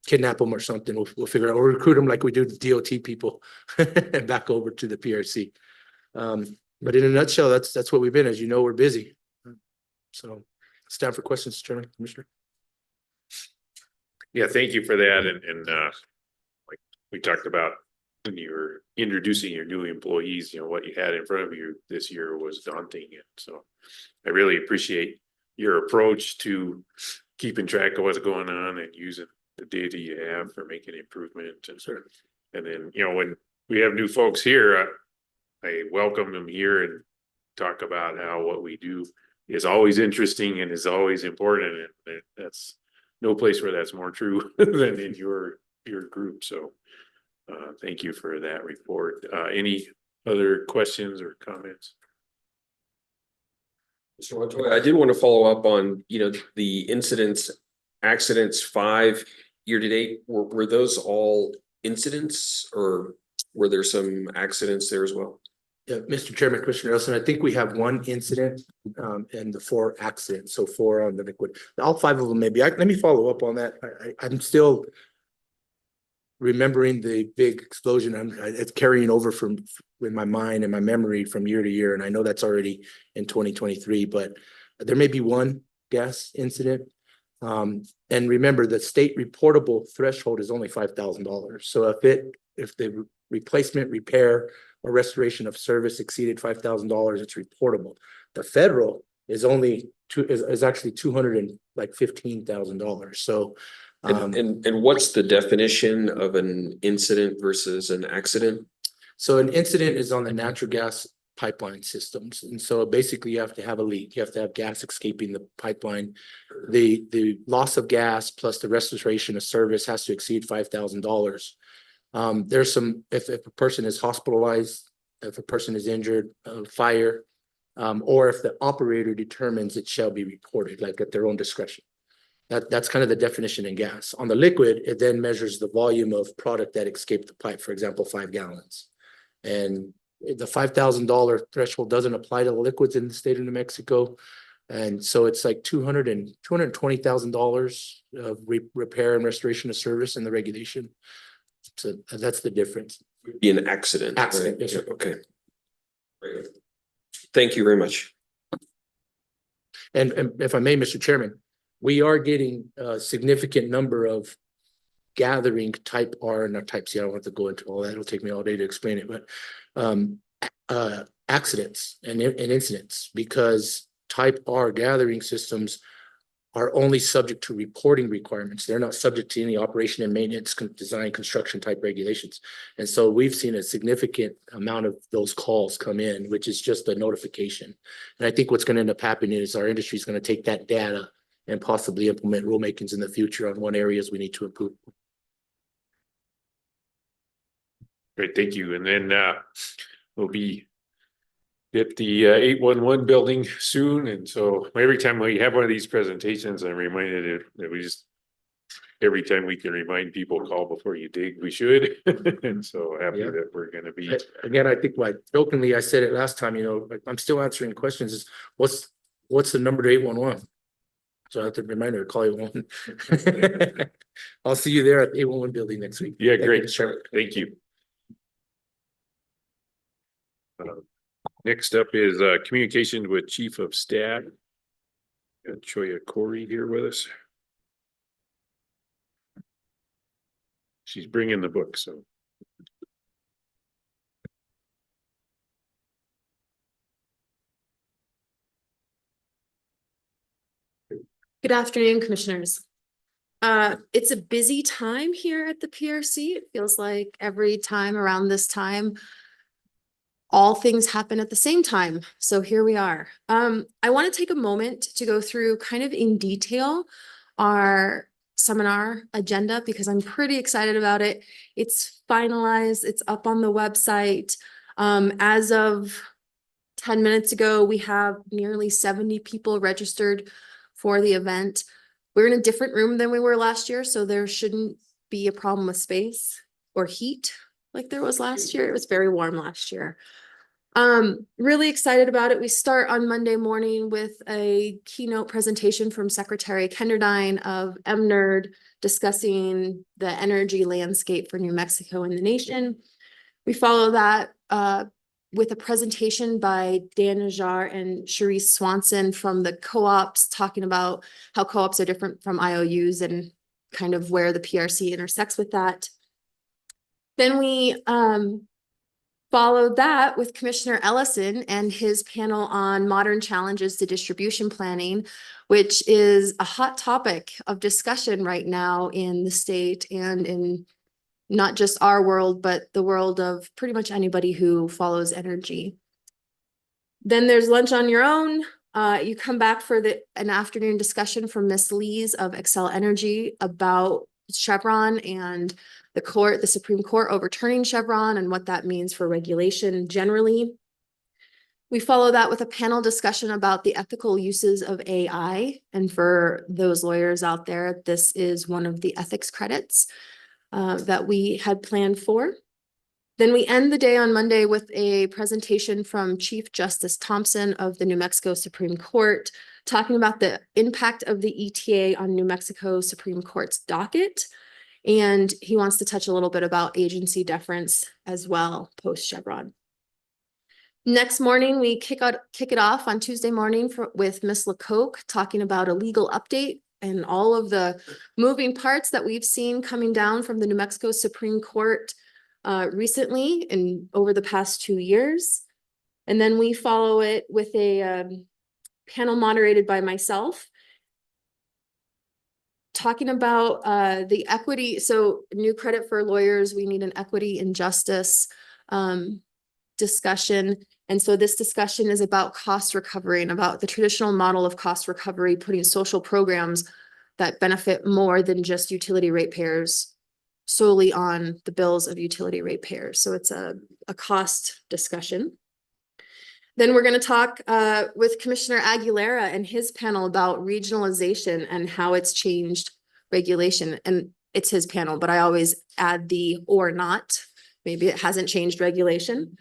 kidnap them or something. We'll figure out, or recruit them like we do the DOT people and back over to the PRC. But in a nutshell, that's what we've been. As you know, we're busy. So it's time for questions, Chairman, Commissioner. Yeah, thank you for that. And like we talked about when you were introducing your new employees, you know, what you had in front of you this year was daunting. And so I really appreciate your approach to keeping track of what's going on and using the data you have for making improvement. And then, you know, when we have new folks here, I welcome them here and talk about how what we do is always interesting and is always important. And that's no place where that's more true than in your group. So thank you for that report. Any other questions or comments? Mr. Montoya, I did want to follow up on, you know, the accidents 5 year to date. Were those all incidents, or were there some accidents there as well? Yeah, Mr. Chairman, Commissioner Nelson, I think we have 1 incident and the 4 accidents. So 4 on the liquid. All 5 of them maybe. Let me follow up on that. I'm still remembering the big explosion. It's carrying over with my mind and my memory from year to year. And I know that's already in 2023, but there may be 1 gas incident. And remember, the state reportable threshold is only $5,000. So if the replacement, repair, or restoration of service exceeded $5,000, it's reportable. The federal is only is actually $215,000. So and what's the definition of an incident versus an accident? So an incident is on the natural gas pipeline systems. And so basically you have to have a leak. You have to have gas escaping the pipeline. The loss of gas plus the restoration of service has to exceed $5,000. There's some, if a person is hospitalized, if a person is injured, fire, or if the operator determines it shall be reported, like at their own discretion. That's kind of the definition in gas. On the liquid, it then measures the volume of product that escaped the pipe, for example, 5 gallons. And the $5,000 threshold doesn't apply to the liquids in the state of New Mexico. And so it's like $220,000 of repair and restoration of service in the regulation. So that's the difference. Be an accident. Accident, right? yes, sir. Okay. Thank you very much. And if I may, Mr. Chairman, we are getting a significant number of gathering type R and type C. I don't have to go into all that. It'll take me all day to explain it, but accidents and incidents, because type R gathering systems are only subject to reporting requirements. They're not subject to any operation and maintenance, design, construction type regulations. And so we've seen a significant amount of those calls come in, which is just a notification. And I think what's going to end up happening is our industry is going to take that data and possibly implement rulemakings in the future on what areas we need to improve. Great, thank you. And then we'll be at the 811 building soon. And so every time we have one of these presentations, I'm reminded that we just, every time we can remind people, call before you dig, we should. And so happy that we're going to be. Again, I think like jokingly, I said it last time, you know, like I'm still answering questions is what's the number to 811? So I have to remind her to call 811. I'll see you there at the 811 building next week. Yeah, great. Sure. Thank you. Next up is communication with Chief of Staff. Got Choya Corey here with us. She's bringing the book, so. Good afternoon, commissioners. It's a busy time here at the PRC. It feels like every time around this time, all things happen at the same time. So here we are. I want to take a moment to go through kind of in detail our seminar agenda because I'm pretty excited about it. It's finalized. It's up on the website. As of 10 minutes ago, we have nearly 70 people registered for the event. We're in a different room than we were last year, so there shouldn't be a problem with space or heat like there was last year. It was very warm last year. Really excited about it. We start on Monday morning with a keynote presentation from Secretary Kenderdine of EMNRD discussing the energy landscape for New Mexico and the nation. We follow that with a presentation by Dan Najjar and Sharice Swanson from the co-ops, talking about how co-ops are different from IOUs and kind of where the PRC intersects with that. Then we followed that with Commissioner Ellison and his panel on modern challenges to distribution planning, which is a hot topic of discussion right now in the state and in not just our world, but the world of pretty much anybody who follows energy. Then there's lunch on your own. You come back for an afternoon discussion from Ms. Lees of Excel Energy about Chevron and the Supreme Court overturning Chevron and what that means for regulation generally. We follow that with a panel discussion about the ethical uses of AI. And for those lawyers out there, this is one of the ethics credits that we had planned for. Then we end the day on Monday with a presentation from Chief Justice Thompson of the New Mexico Supreme Court, talking about the impact of the ETA on New Mexico Supreme Court's docket. And he wants to touch a little bit about agency deference as well, post-Chevron. Next morning, we kick it off on Tuesday morning with Ms. LeCoque talking about a legal update and all of the moving parts that we've seen coming down from the New Mexico Supreme Court recently and over the past 2 years. And then we follow it with a panel moderated by myself, talking about the equity. So new credit for lawyers, we need an equity and justice discussion. And so this discussion is about cost recovery and about the traditional model of cost recovery, putting social programs that benefit more than just utility ratepayers solely on the bills of utility ratepayers. So it's a cost discussion. Then we're going to talk with Commissioner Aguilera and his panel about regionalization and how it's changed regulation. And it's his panel, but I always add the or not. Maybe it hasn't changed regulation.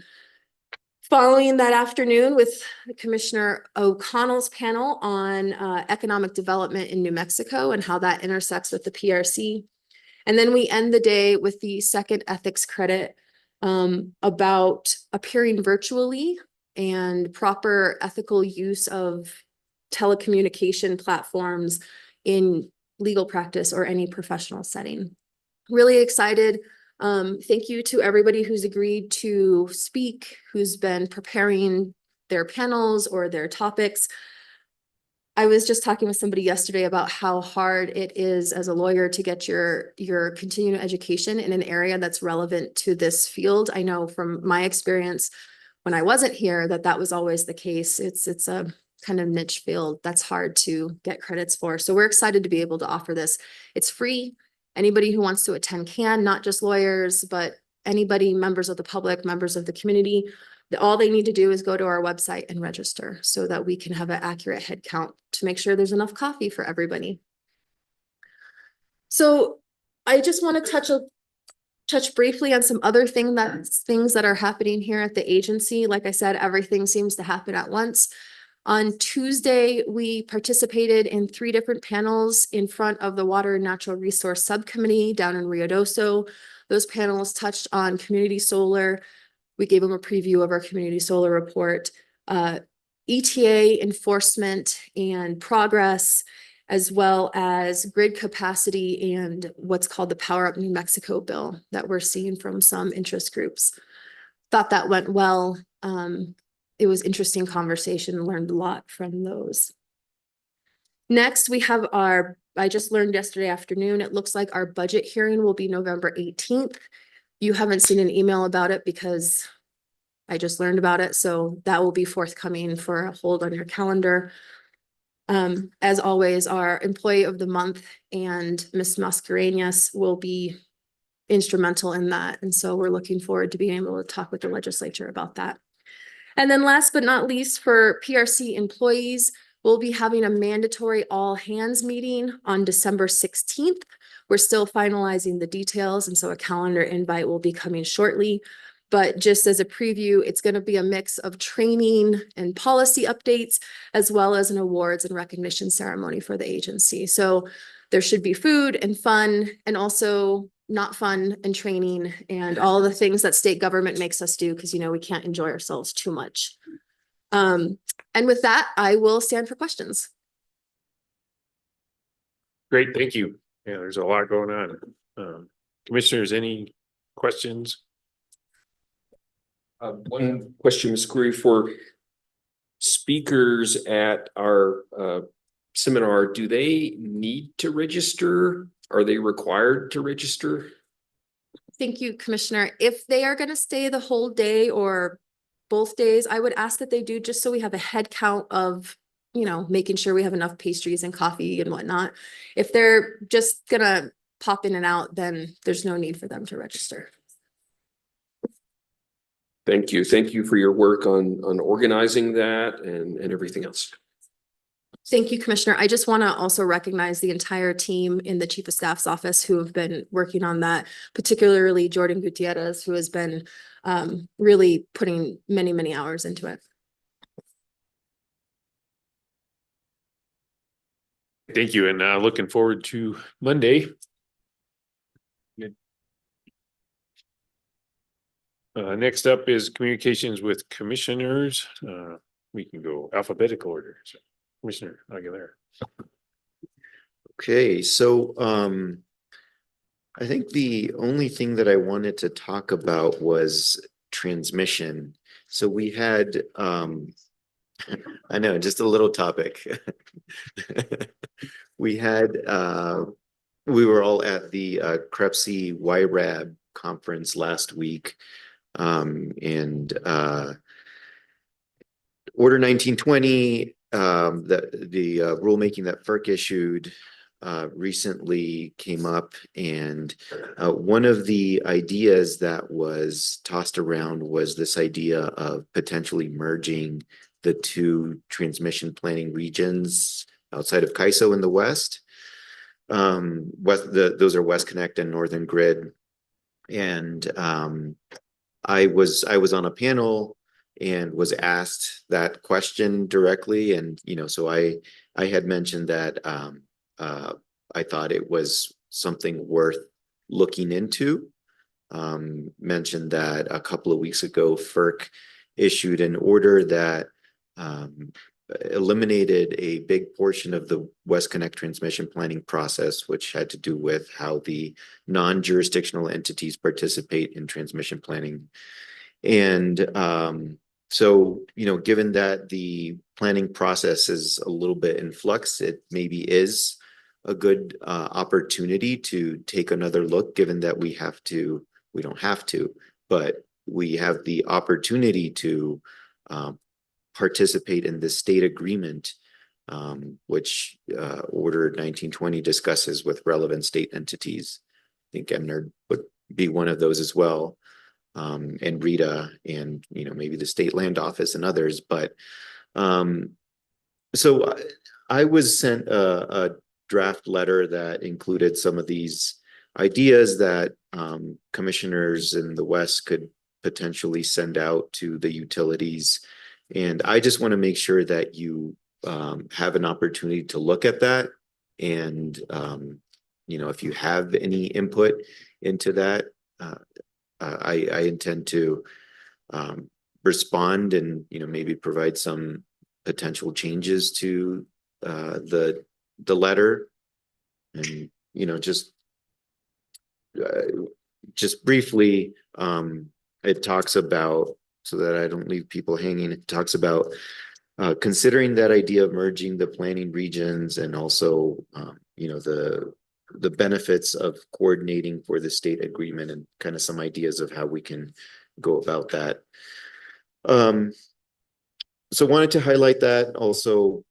Following that afternoon with Commissioner O'Connell's panel on economic development in New Mexico and how that intersects with the PRC. And then we end the day with the second ethics credit about appearing virtually and proper ethical use of telecommunication platforms in legal practice or any professional setting. really excited. Thank you to everybody who's agreed to speak, who's been preparing their panels or their topics. I was just talking with somebody yesterday about how hard it is as a lawyer to get your continuing education in an area that's relevant to this field. I know from my experience when I wasn't here that was always the case. It's a kind of niche field that's hard to get credits for. So we're excited to be able to offer this. It's free. Anybody who wants to attend can, not just lawyers, but anybody, members of the public, members of the community. All they need to do is go to our website and register so that we can have an accurate head count to make sure there's enough coffee for everybody. So I just want to touch briefly on some other things that are happening here at the agency. Like I said, everything seems to happen at once. On Tuesday, we participated in 3 different panels in front of the Water and Natural Resource Subcommittee down in Ruidoso. Those panels touched on community solar. We gave them a preview of our community solar report, ETA enforcement and progress, as well as grid capacity and what's called the Power Up New Mexico bill that we're seeing from some interest groups. Thought that went well. It was interesting conversation, learned a lot from those. Next, we have I just learned yesterday afternoon, it looks like our budget hearing will be November 18th. You haven't seen an email about it because I just learned about it. So that will be forthcoming for a hold on your calendar. As always, our employee of the month and Ms. Mascareñas will be instrumental in that. And so we're looking forward to being able to talk with the legislature about that. And then last but not least, for PRC employees, we'll be having a mandatory all hands meeting on December 16th. We're still finalizing the details, and so a calendar invite will be coming shortly. But just as a preview, it's going to be a mix of training and policy updates, as well as an awards and recognition ceremony for the agency. So there should be food and fun, and also not fun and training and all the things that state government makes us do, because, you know, we can't enjoy ourselves too much. And with that, I will stand for questions. Great, thank you. Yeah, there's a lot going on. Commissioners, any questions? One question, Ms. Curry, for speakers at our seminar, do they need to register? Are they required to register? Thank you, Commissioner. If they are going to stay the whole day or both days, I would ask that they do, just so we have a head count of, you know, making sure we have enough pastries and coffee and whatnot. If they're just going to pop in and out, then there's no need for them to register. Thank you. Thank you for your work on organizing that and everything else. Thank you, Commissioner. I just want to also recognize the entire team in the Chief of Staff's office who have been working on that, particularly Jordan Gutierrez, who has been really putting many, many hours into it. Thank you, and looking forward to Monday. Next up is communications with commissioners. We can go alphabetical order. So, Commissioner Aguilera. Okay, so I think the only thing that I wanted to talk about was transmission. So we had I know, just a little topic. We had we were all at the CREPC YRAB conference last week, and Order 1920, the rulemaking that FERC issued recently came up, and one of the ideas that was tossed around was this idea of potentially merging the 2 transmission planning regions outside of CAISO in the west. Those are West Connect and Northern Grid. And I was on a panel and was asked that question directly, and so I had mentioned that I thought it was something worth looking into. Mentioned that a couple of weeks ago FERC issued an order that eliminated a big portion of the West Connect transmission planning process, which had to do with how the non-jurisdictional entities participate in transmission planning. And so, given that the planning process is a little bit in flux, it maybe is a good opportunity to take another look, given that we don't have to, but we have the opportunity to participate in the state agreement, which Order 1920 discusses with relevant state entities. I think EMNRD would be one of those as well, and RETA, and maybe the State Land Office and others. But so I was sent a draft letter that included some of these ideas that commissioners in the West could potentially send out to the utilities. And I just want to make sure that you have an opportunity to look at that. And, if you have any input into that, I intend to respond and, maybe provide some potential changes to the letter. And, just briefly, it talks about, so that I don't leave people hanging, it talks about considering that idea of merging the planning regions, and also, the benefits of coordinating for the state agreement, and kind of some ideas of how we can go about that. So wanted to highlight that. Also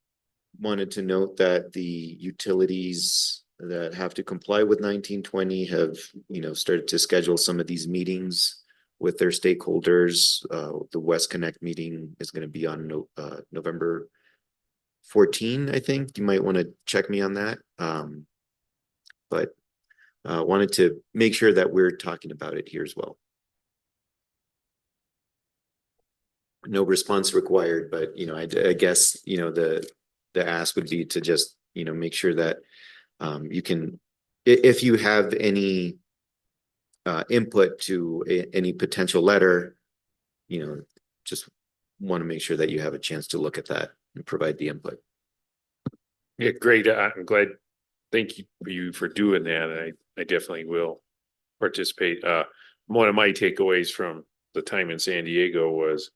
wanted to note that the utilities that have to comply with 1920 have, started to schedule some of these meetings with their stakeholders. The West Connect meeting is going to be on November 14, I think. You might want to check me on that. But wanted to make sure that we're talking about it here as well. No response required, but I guess the ask would be to just make sure that you can, if you have any input to any potential letter, just want to make sure that you have a chance to look at that and provide the input. Yeah, great. I'm glad. Thank you for doing that. I definitely will participate. One of my takeaways from the time in San Diego was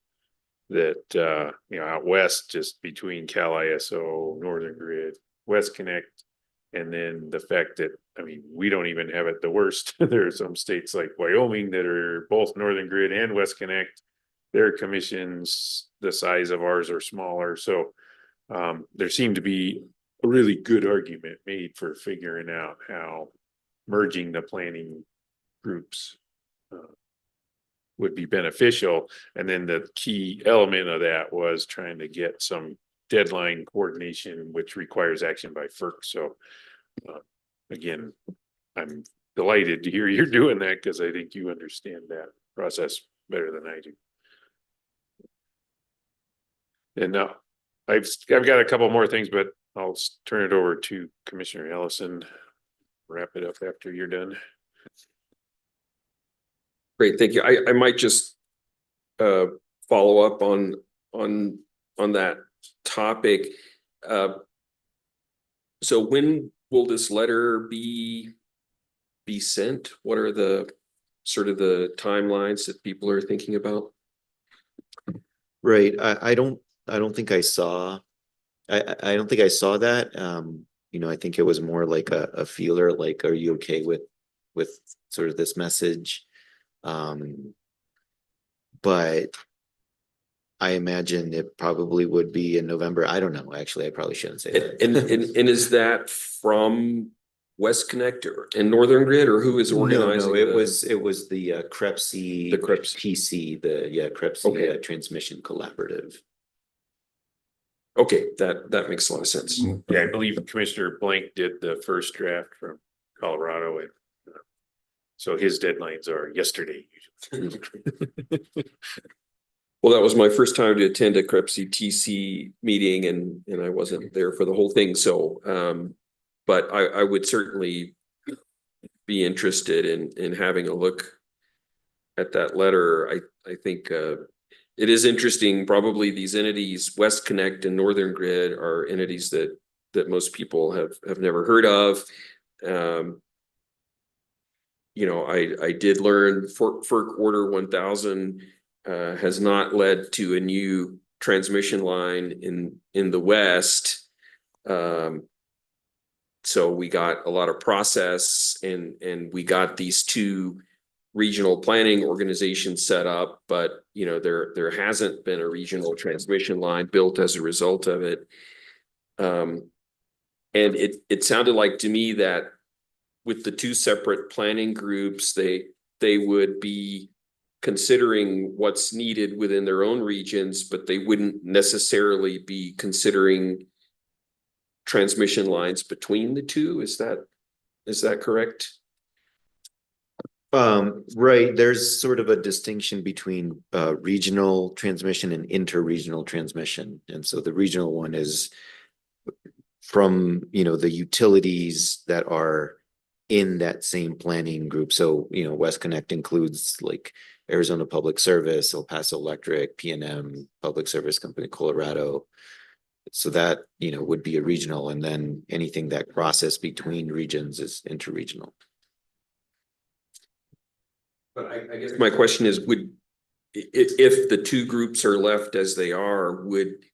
that, out west, just between Cal ISO, Northern Grid, West Connect, and then the fact that, we don't even have it the worst. There are some states like Wyoming that are both Northern Grid and West Connect. Their commissions, the size of ours, are smaller. So there seemed to be a really good argument made for figuring out how merging the planning groups would be beneficial. And then the key element of that was trying to get some deadline coordination, which requires action by FERC. So again, I'm delighted to hear you're doing that, because I think you understand that process better than I do. And now I've got a couple more things, but I'll turn it over to Commissioner Ellison. Wrap it up after you're done. Great, thank you. I might just follow up on that topic. So when will this letter be sent? What are the sort of the timelines that people are thinking about? Right. I don't think I saw. I don't think I saw that. I think it was more like a feeler, like, are you okay with sort of this message? But I imagine it probably would be in November. I don't know. Actually, I probably shouldn't say that. And is that from West Connect and Northern Grid, or who is organizing? No, it was the CREPC, PC, CREPC Transmission Collaborative. Okay, that makes a lot of sense. Yeah, I believe Commissioner Blank did the first draft from Colorado, and so his deadlines are yesterday. Well, that was my first time to attend a CREPC TC meeting, and I wasn't there for the whole thing. So, but I would certainly be interested in having a look at that letter. I think it is interesting, probably these entities, West Connect and Northern Grid, are entities that most people have never heard of. You know, I did learn FERC Order 1000 has not led to a new transmission line in the West. So we got a lot of process, and we got these two regional planning organizations set up, but you know, there hasn't been a regional transmission line built as a result of it. And it sounded like to me that with the two separate planning groups, they would be considering what's needed within their own regions, but they wouldn't necessarily be considering transmission lines between the two. Is that correct? Right, there's sort of a distinction between regional transmission and interregional transmission. And so the regional one is from, you know, the utilities that are in that same planning group. So, you know, West Connect includes like Arizona Public Service, El Paso Electric, PNM, Public Service Company, Colorado. So that, you know, would be a regional, and then anything that crosses between regions is interregional. But I guess my question is, if the two groups are left as they are, would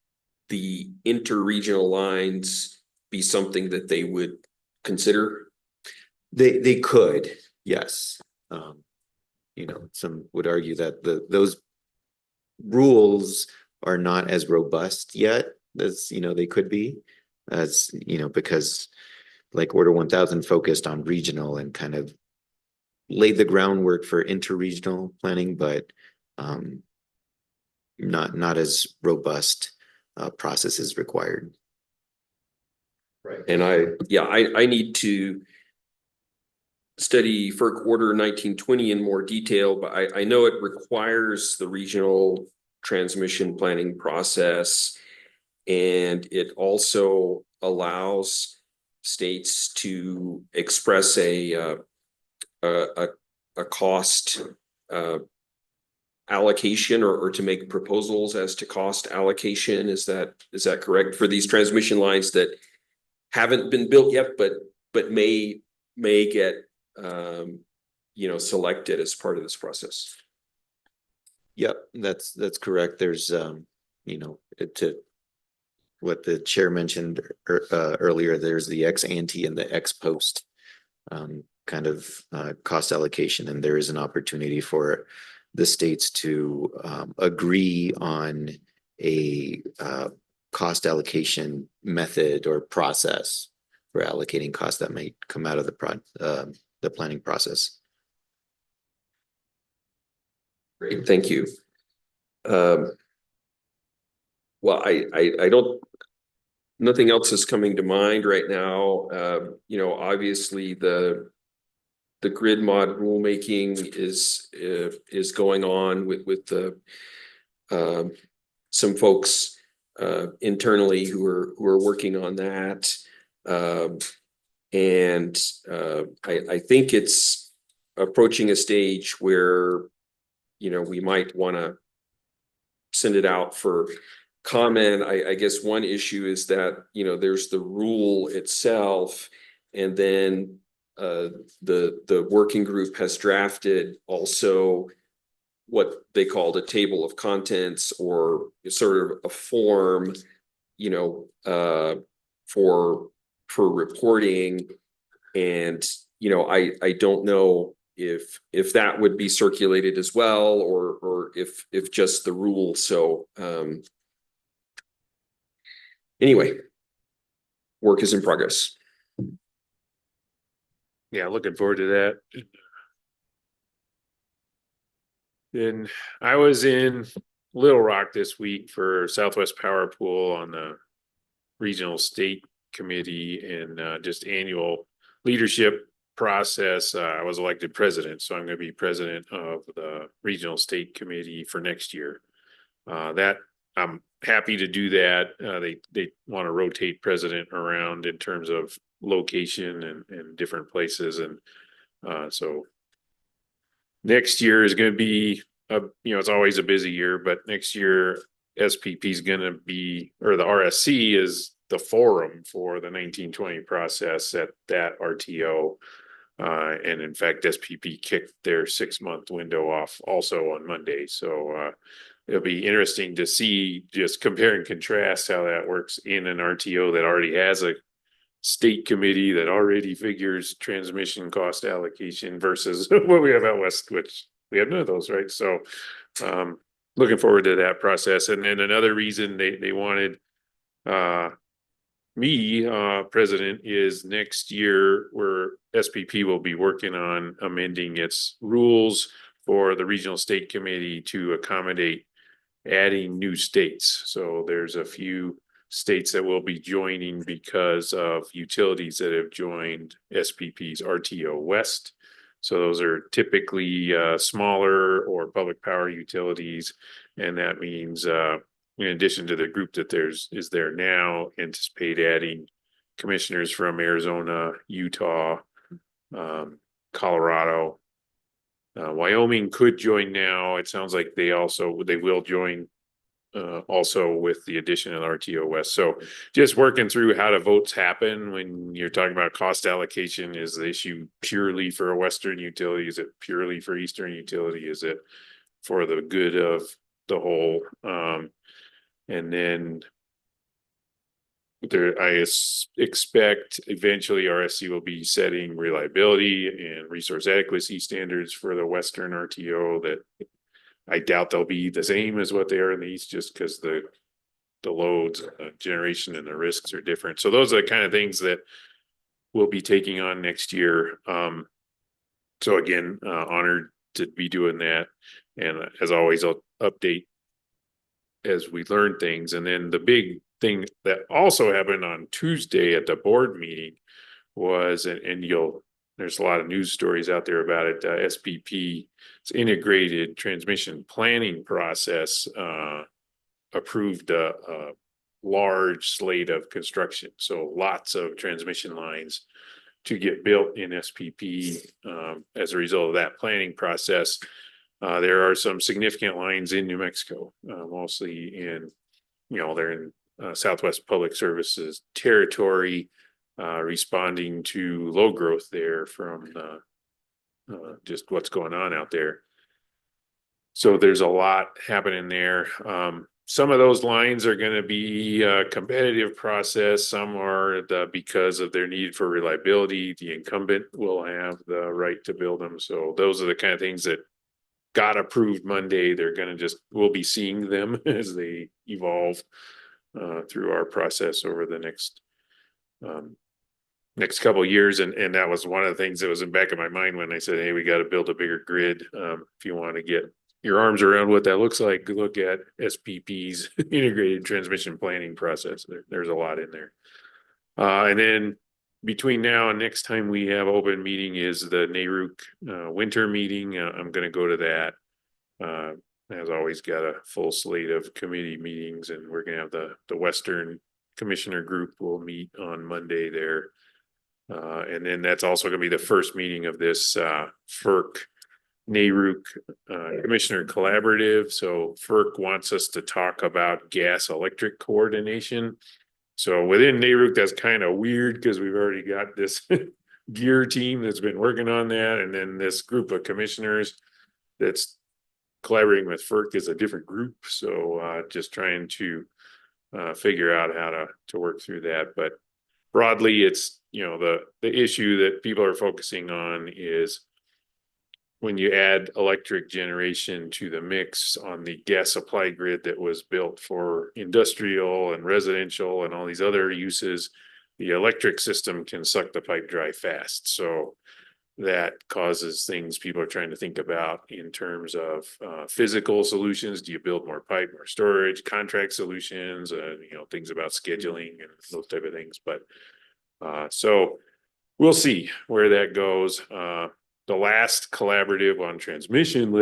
the interregional lines be something that they would consider? They could, yes. You know, some would argue that those rules are not as robust yet as, you know, they could be, as, you know, because like Order 1000 focused on regional and kind of laid the groundwork for interregional planning, but not as robust processes required. Right. And I need to study FERC Order 1920 in more detail, but I know it requires the regional transmission planning process, and it also allows states to express a cost allocation, or to make proposals as to cost allocation. Is that correct for these transmission lines that haven't been built yet, but may get you know, selected as part of this process? Yep, that's correct. There's you know, to what the chair mentioned earlier, there's the ex ante and the ex post kind of cost allocation, and there is an opportunity for the states to agree on a cost allocation method or process for allocating costs that might come out of the planning process. Great, thank you. Well, I don't, nothing else is coming to mind right now. You know, obviously the grid mod rulemaking is going on with the some folks internally who are working on that. And I think it's approaching a stage where, you know, we might want to send it out for comment. I guess one issue is that, you know, there's the rule itself, and then the working group has drafted also what they called a table of contents, or sort of a form, you know, for reporting. And, you know, I don't know if that would be circulated as well, or if just the rule. So anyway, work is in progress. Yeah, looking forward to that. Then I was in Little Rock this week for Southwest Power Pool on the regional state committee and just annual leadership process. I was elected president, so I'm going to be president of the regional state committee for next year. That I'm happy to do that. They want to rotate president around in terms of location and different places, and so next year is going to be it's always a busy year, but next year SPP is gonna be, or the RSC is the forum for the 1920 process at that RTO. And in fact, SPP kicked their 6-month window off also on Monday. So it'll be interesting to see, just compare and contrast how that works in an RTO that already has a state committee that already figures transmission cost allocation versus what we have out west, which we have none of those, right? So looking forward to that process. And then another reason they wanted me president is next year where SPP will be working on amending its rules for the regional state committee to accommodate adding new states. So there's a few states that will be joining because of utilities that have joined SPP's RTO West. So those are typically smaller or public power utilities. And that means in addition to the group that is there now, anticipate adding commissioners from Arizona, Utah, Colorado, Wyoming could join now. It sounds like they will join also with the addition of RTO West. So just working through how the votes happen when you're talking about cost allocation. Is the issue purely for a Western utility? Is it purely for Eastern utility? Is it for the good of the whole? And then I expect eventually RSC will be setting reliability and resource adequacy standards for the Western RTO that I doubt they'll be the same as what they are in the East, just because the loads, generation, and the risks are different. So those are the kind of things that we'll be taking on next year. So again, honored to be doing that. And as always, I'll update as we learn things. And then the big thing that also happened on Tuesday at the board meeting was, there's a lot of news stories out there about it. SPP's integrated transmission planning process approved a large slate of construction. So lots of transmission lines to get built in SPP as a result of that planning process. There are some significant lines in New Mexico, mostly they're in Southwest Public Services territory, responding to low growth there from just what's going on out there. So there's a lot happening there. Some of those lines are going to be a competitive process. Some are because of their need for reliability. The incumbent will have the right to build them. So those are the kind of things that got approved Monday. We'll be seeing them as they evolve through our process over the next couple of years. And that was one of the things that was in the back of my mind when I said, hey, we got to build a bigger grid. If you want to get your arms around what that looks like, look at SPP's integrated transmission planning process. There's a lot in there. And then between now and next time we have open meeting is the NARUC winter meeting. I'm going to go to that. As always, got a full slate of committee meetings, and we're going to have the Western Commissioner group will meet on Monday there. And then that's also going to be the first meeting of this FERC NARUC Commissioner Collaborative. So FERC wants us to talk about gas electric coordination. So within NARUC, that's kind of weird because we've already got this gear team that's been working on that. And then this group of commissioners that's collaborating with FERC is a different group. So just trying to figure out how to work through that. But broadly, it's, the issue that people are focusing on is when you add electric generation to the mix on the gas supply grid that was built for industrial and residential and all these other uses, the electric system can suck the pipe dry fast. So that causes things people are trying to think about in terms of physical solutions. Do you build more pipe, more storage, contract solutions, things about scheduling and those type of things. But so we'll see where that goes. The last collaborative on transmission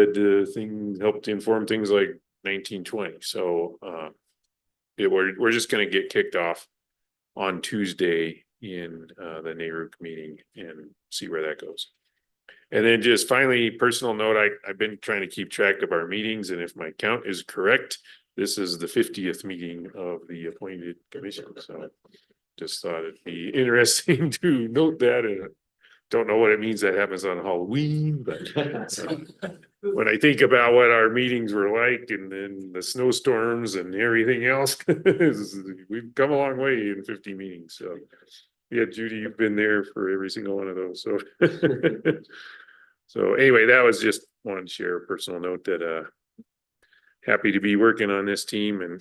helped inform things like 1920. So we're just going to get kicked off on Tuesday in the NARUC meeting and see where that goes. And then just finally, personal note, I've been trying to keep track of our meetings, and if my count is correct, this is the 50th meeting of the appointed commission, so just thought it'd be interesting to note that, and don't know what it means that happens on Halloween, but when I think about what our meetings were like and then the snowstorms and everything else, we've come a long way in 50 meetings, so. Yeah, Judy, you've been there for every single one of those, so. So anyway, that was just wanted to share a personal note that happy to be working on this team, and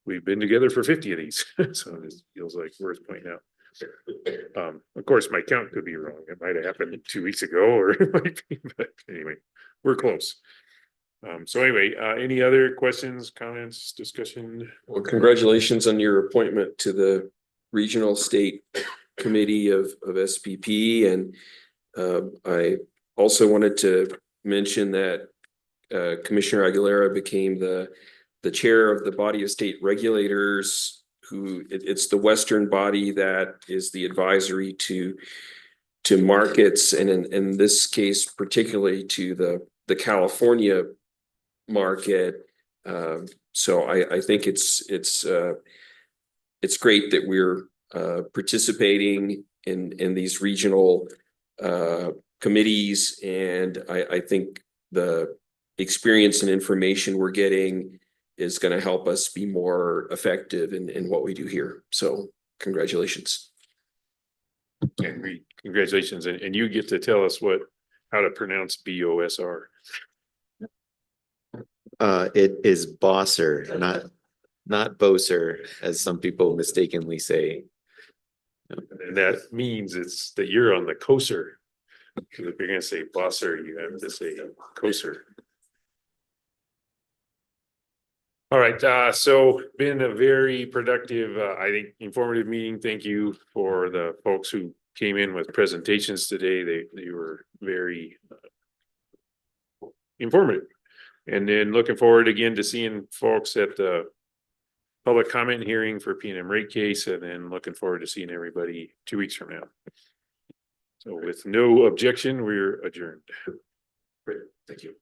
we've been together for 50 of these, so this feels like worth pointing out. Of course, my count could be wrong. It might have happened 2 weeks ago, or it might be, but anyway, we're close. So anyway, any other questions, comments, discussion? Well, congratulations on your appointment to the Regional State Committee of SPP. And I also wanted to mention that Commissioner Aguilera became the chair of the body of state regulators, who it's the Western body that is the advisory to markets, and in this case, particularly to the California market. So I think it's great that we're participating in these regional committees, and I think the experience and information we're getting is going to help us be more effective in what we do here. So congratulations. And congratulations, and you get to tell us how to pronounce BOSR. It is Bosser, not Boser, as some people mistakenly say. And that means it's that you're on the coaster. Because if you're gonna say Bosser, you have to say coaster. All right, so been a very productive, I think informative meeting. Thank you for the folks who came in with presentations today. They were very informative. And then looking forward again to seeing folks at the public comment hearing for PNM rate case, and then looking forward to seeing everybody 2 weeks from now. So with no objection, we're adjourned. Great, thank you.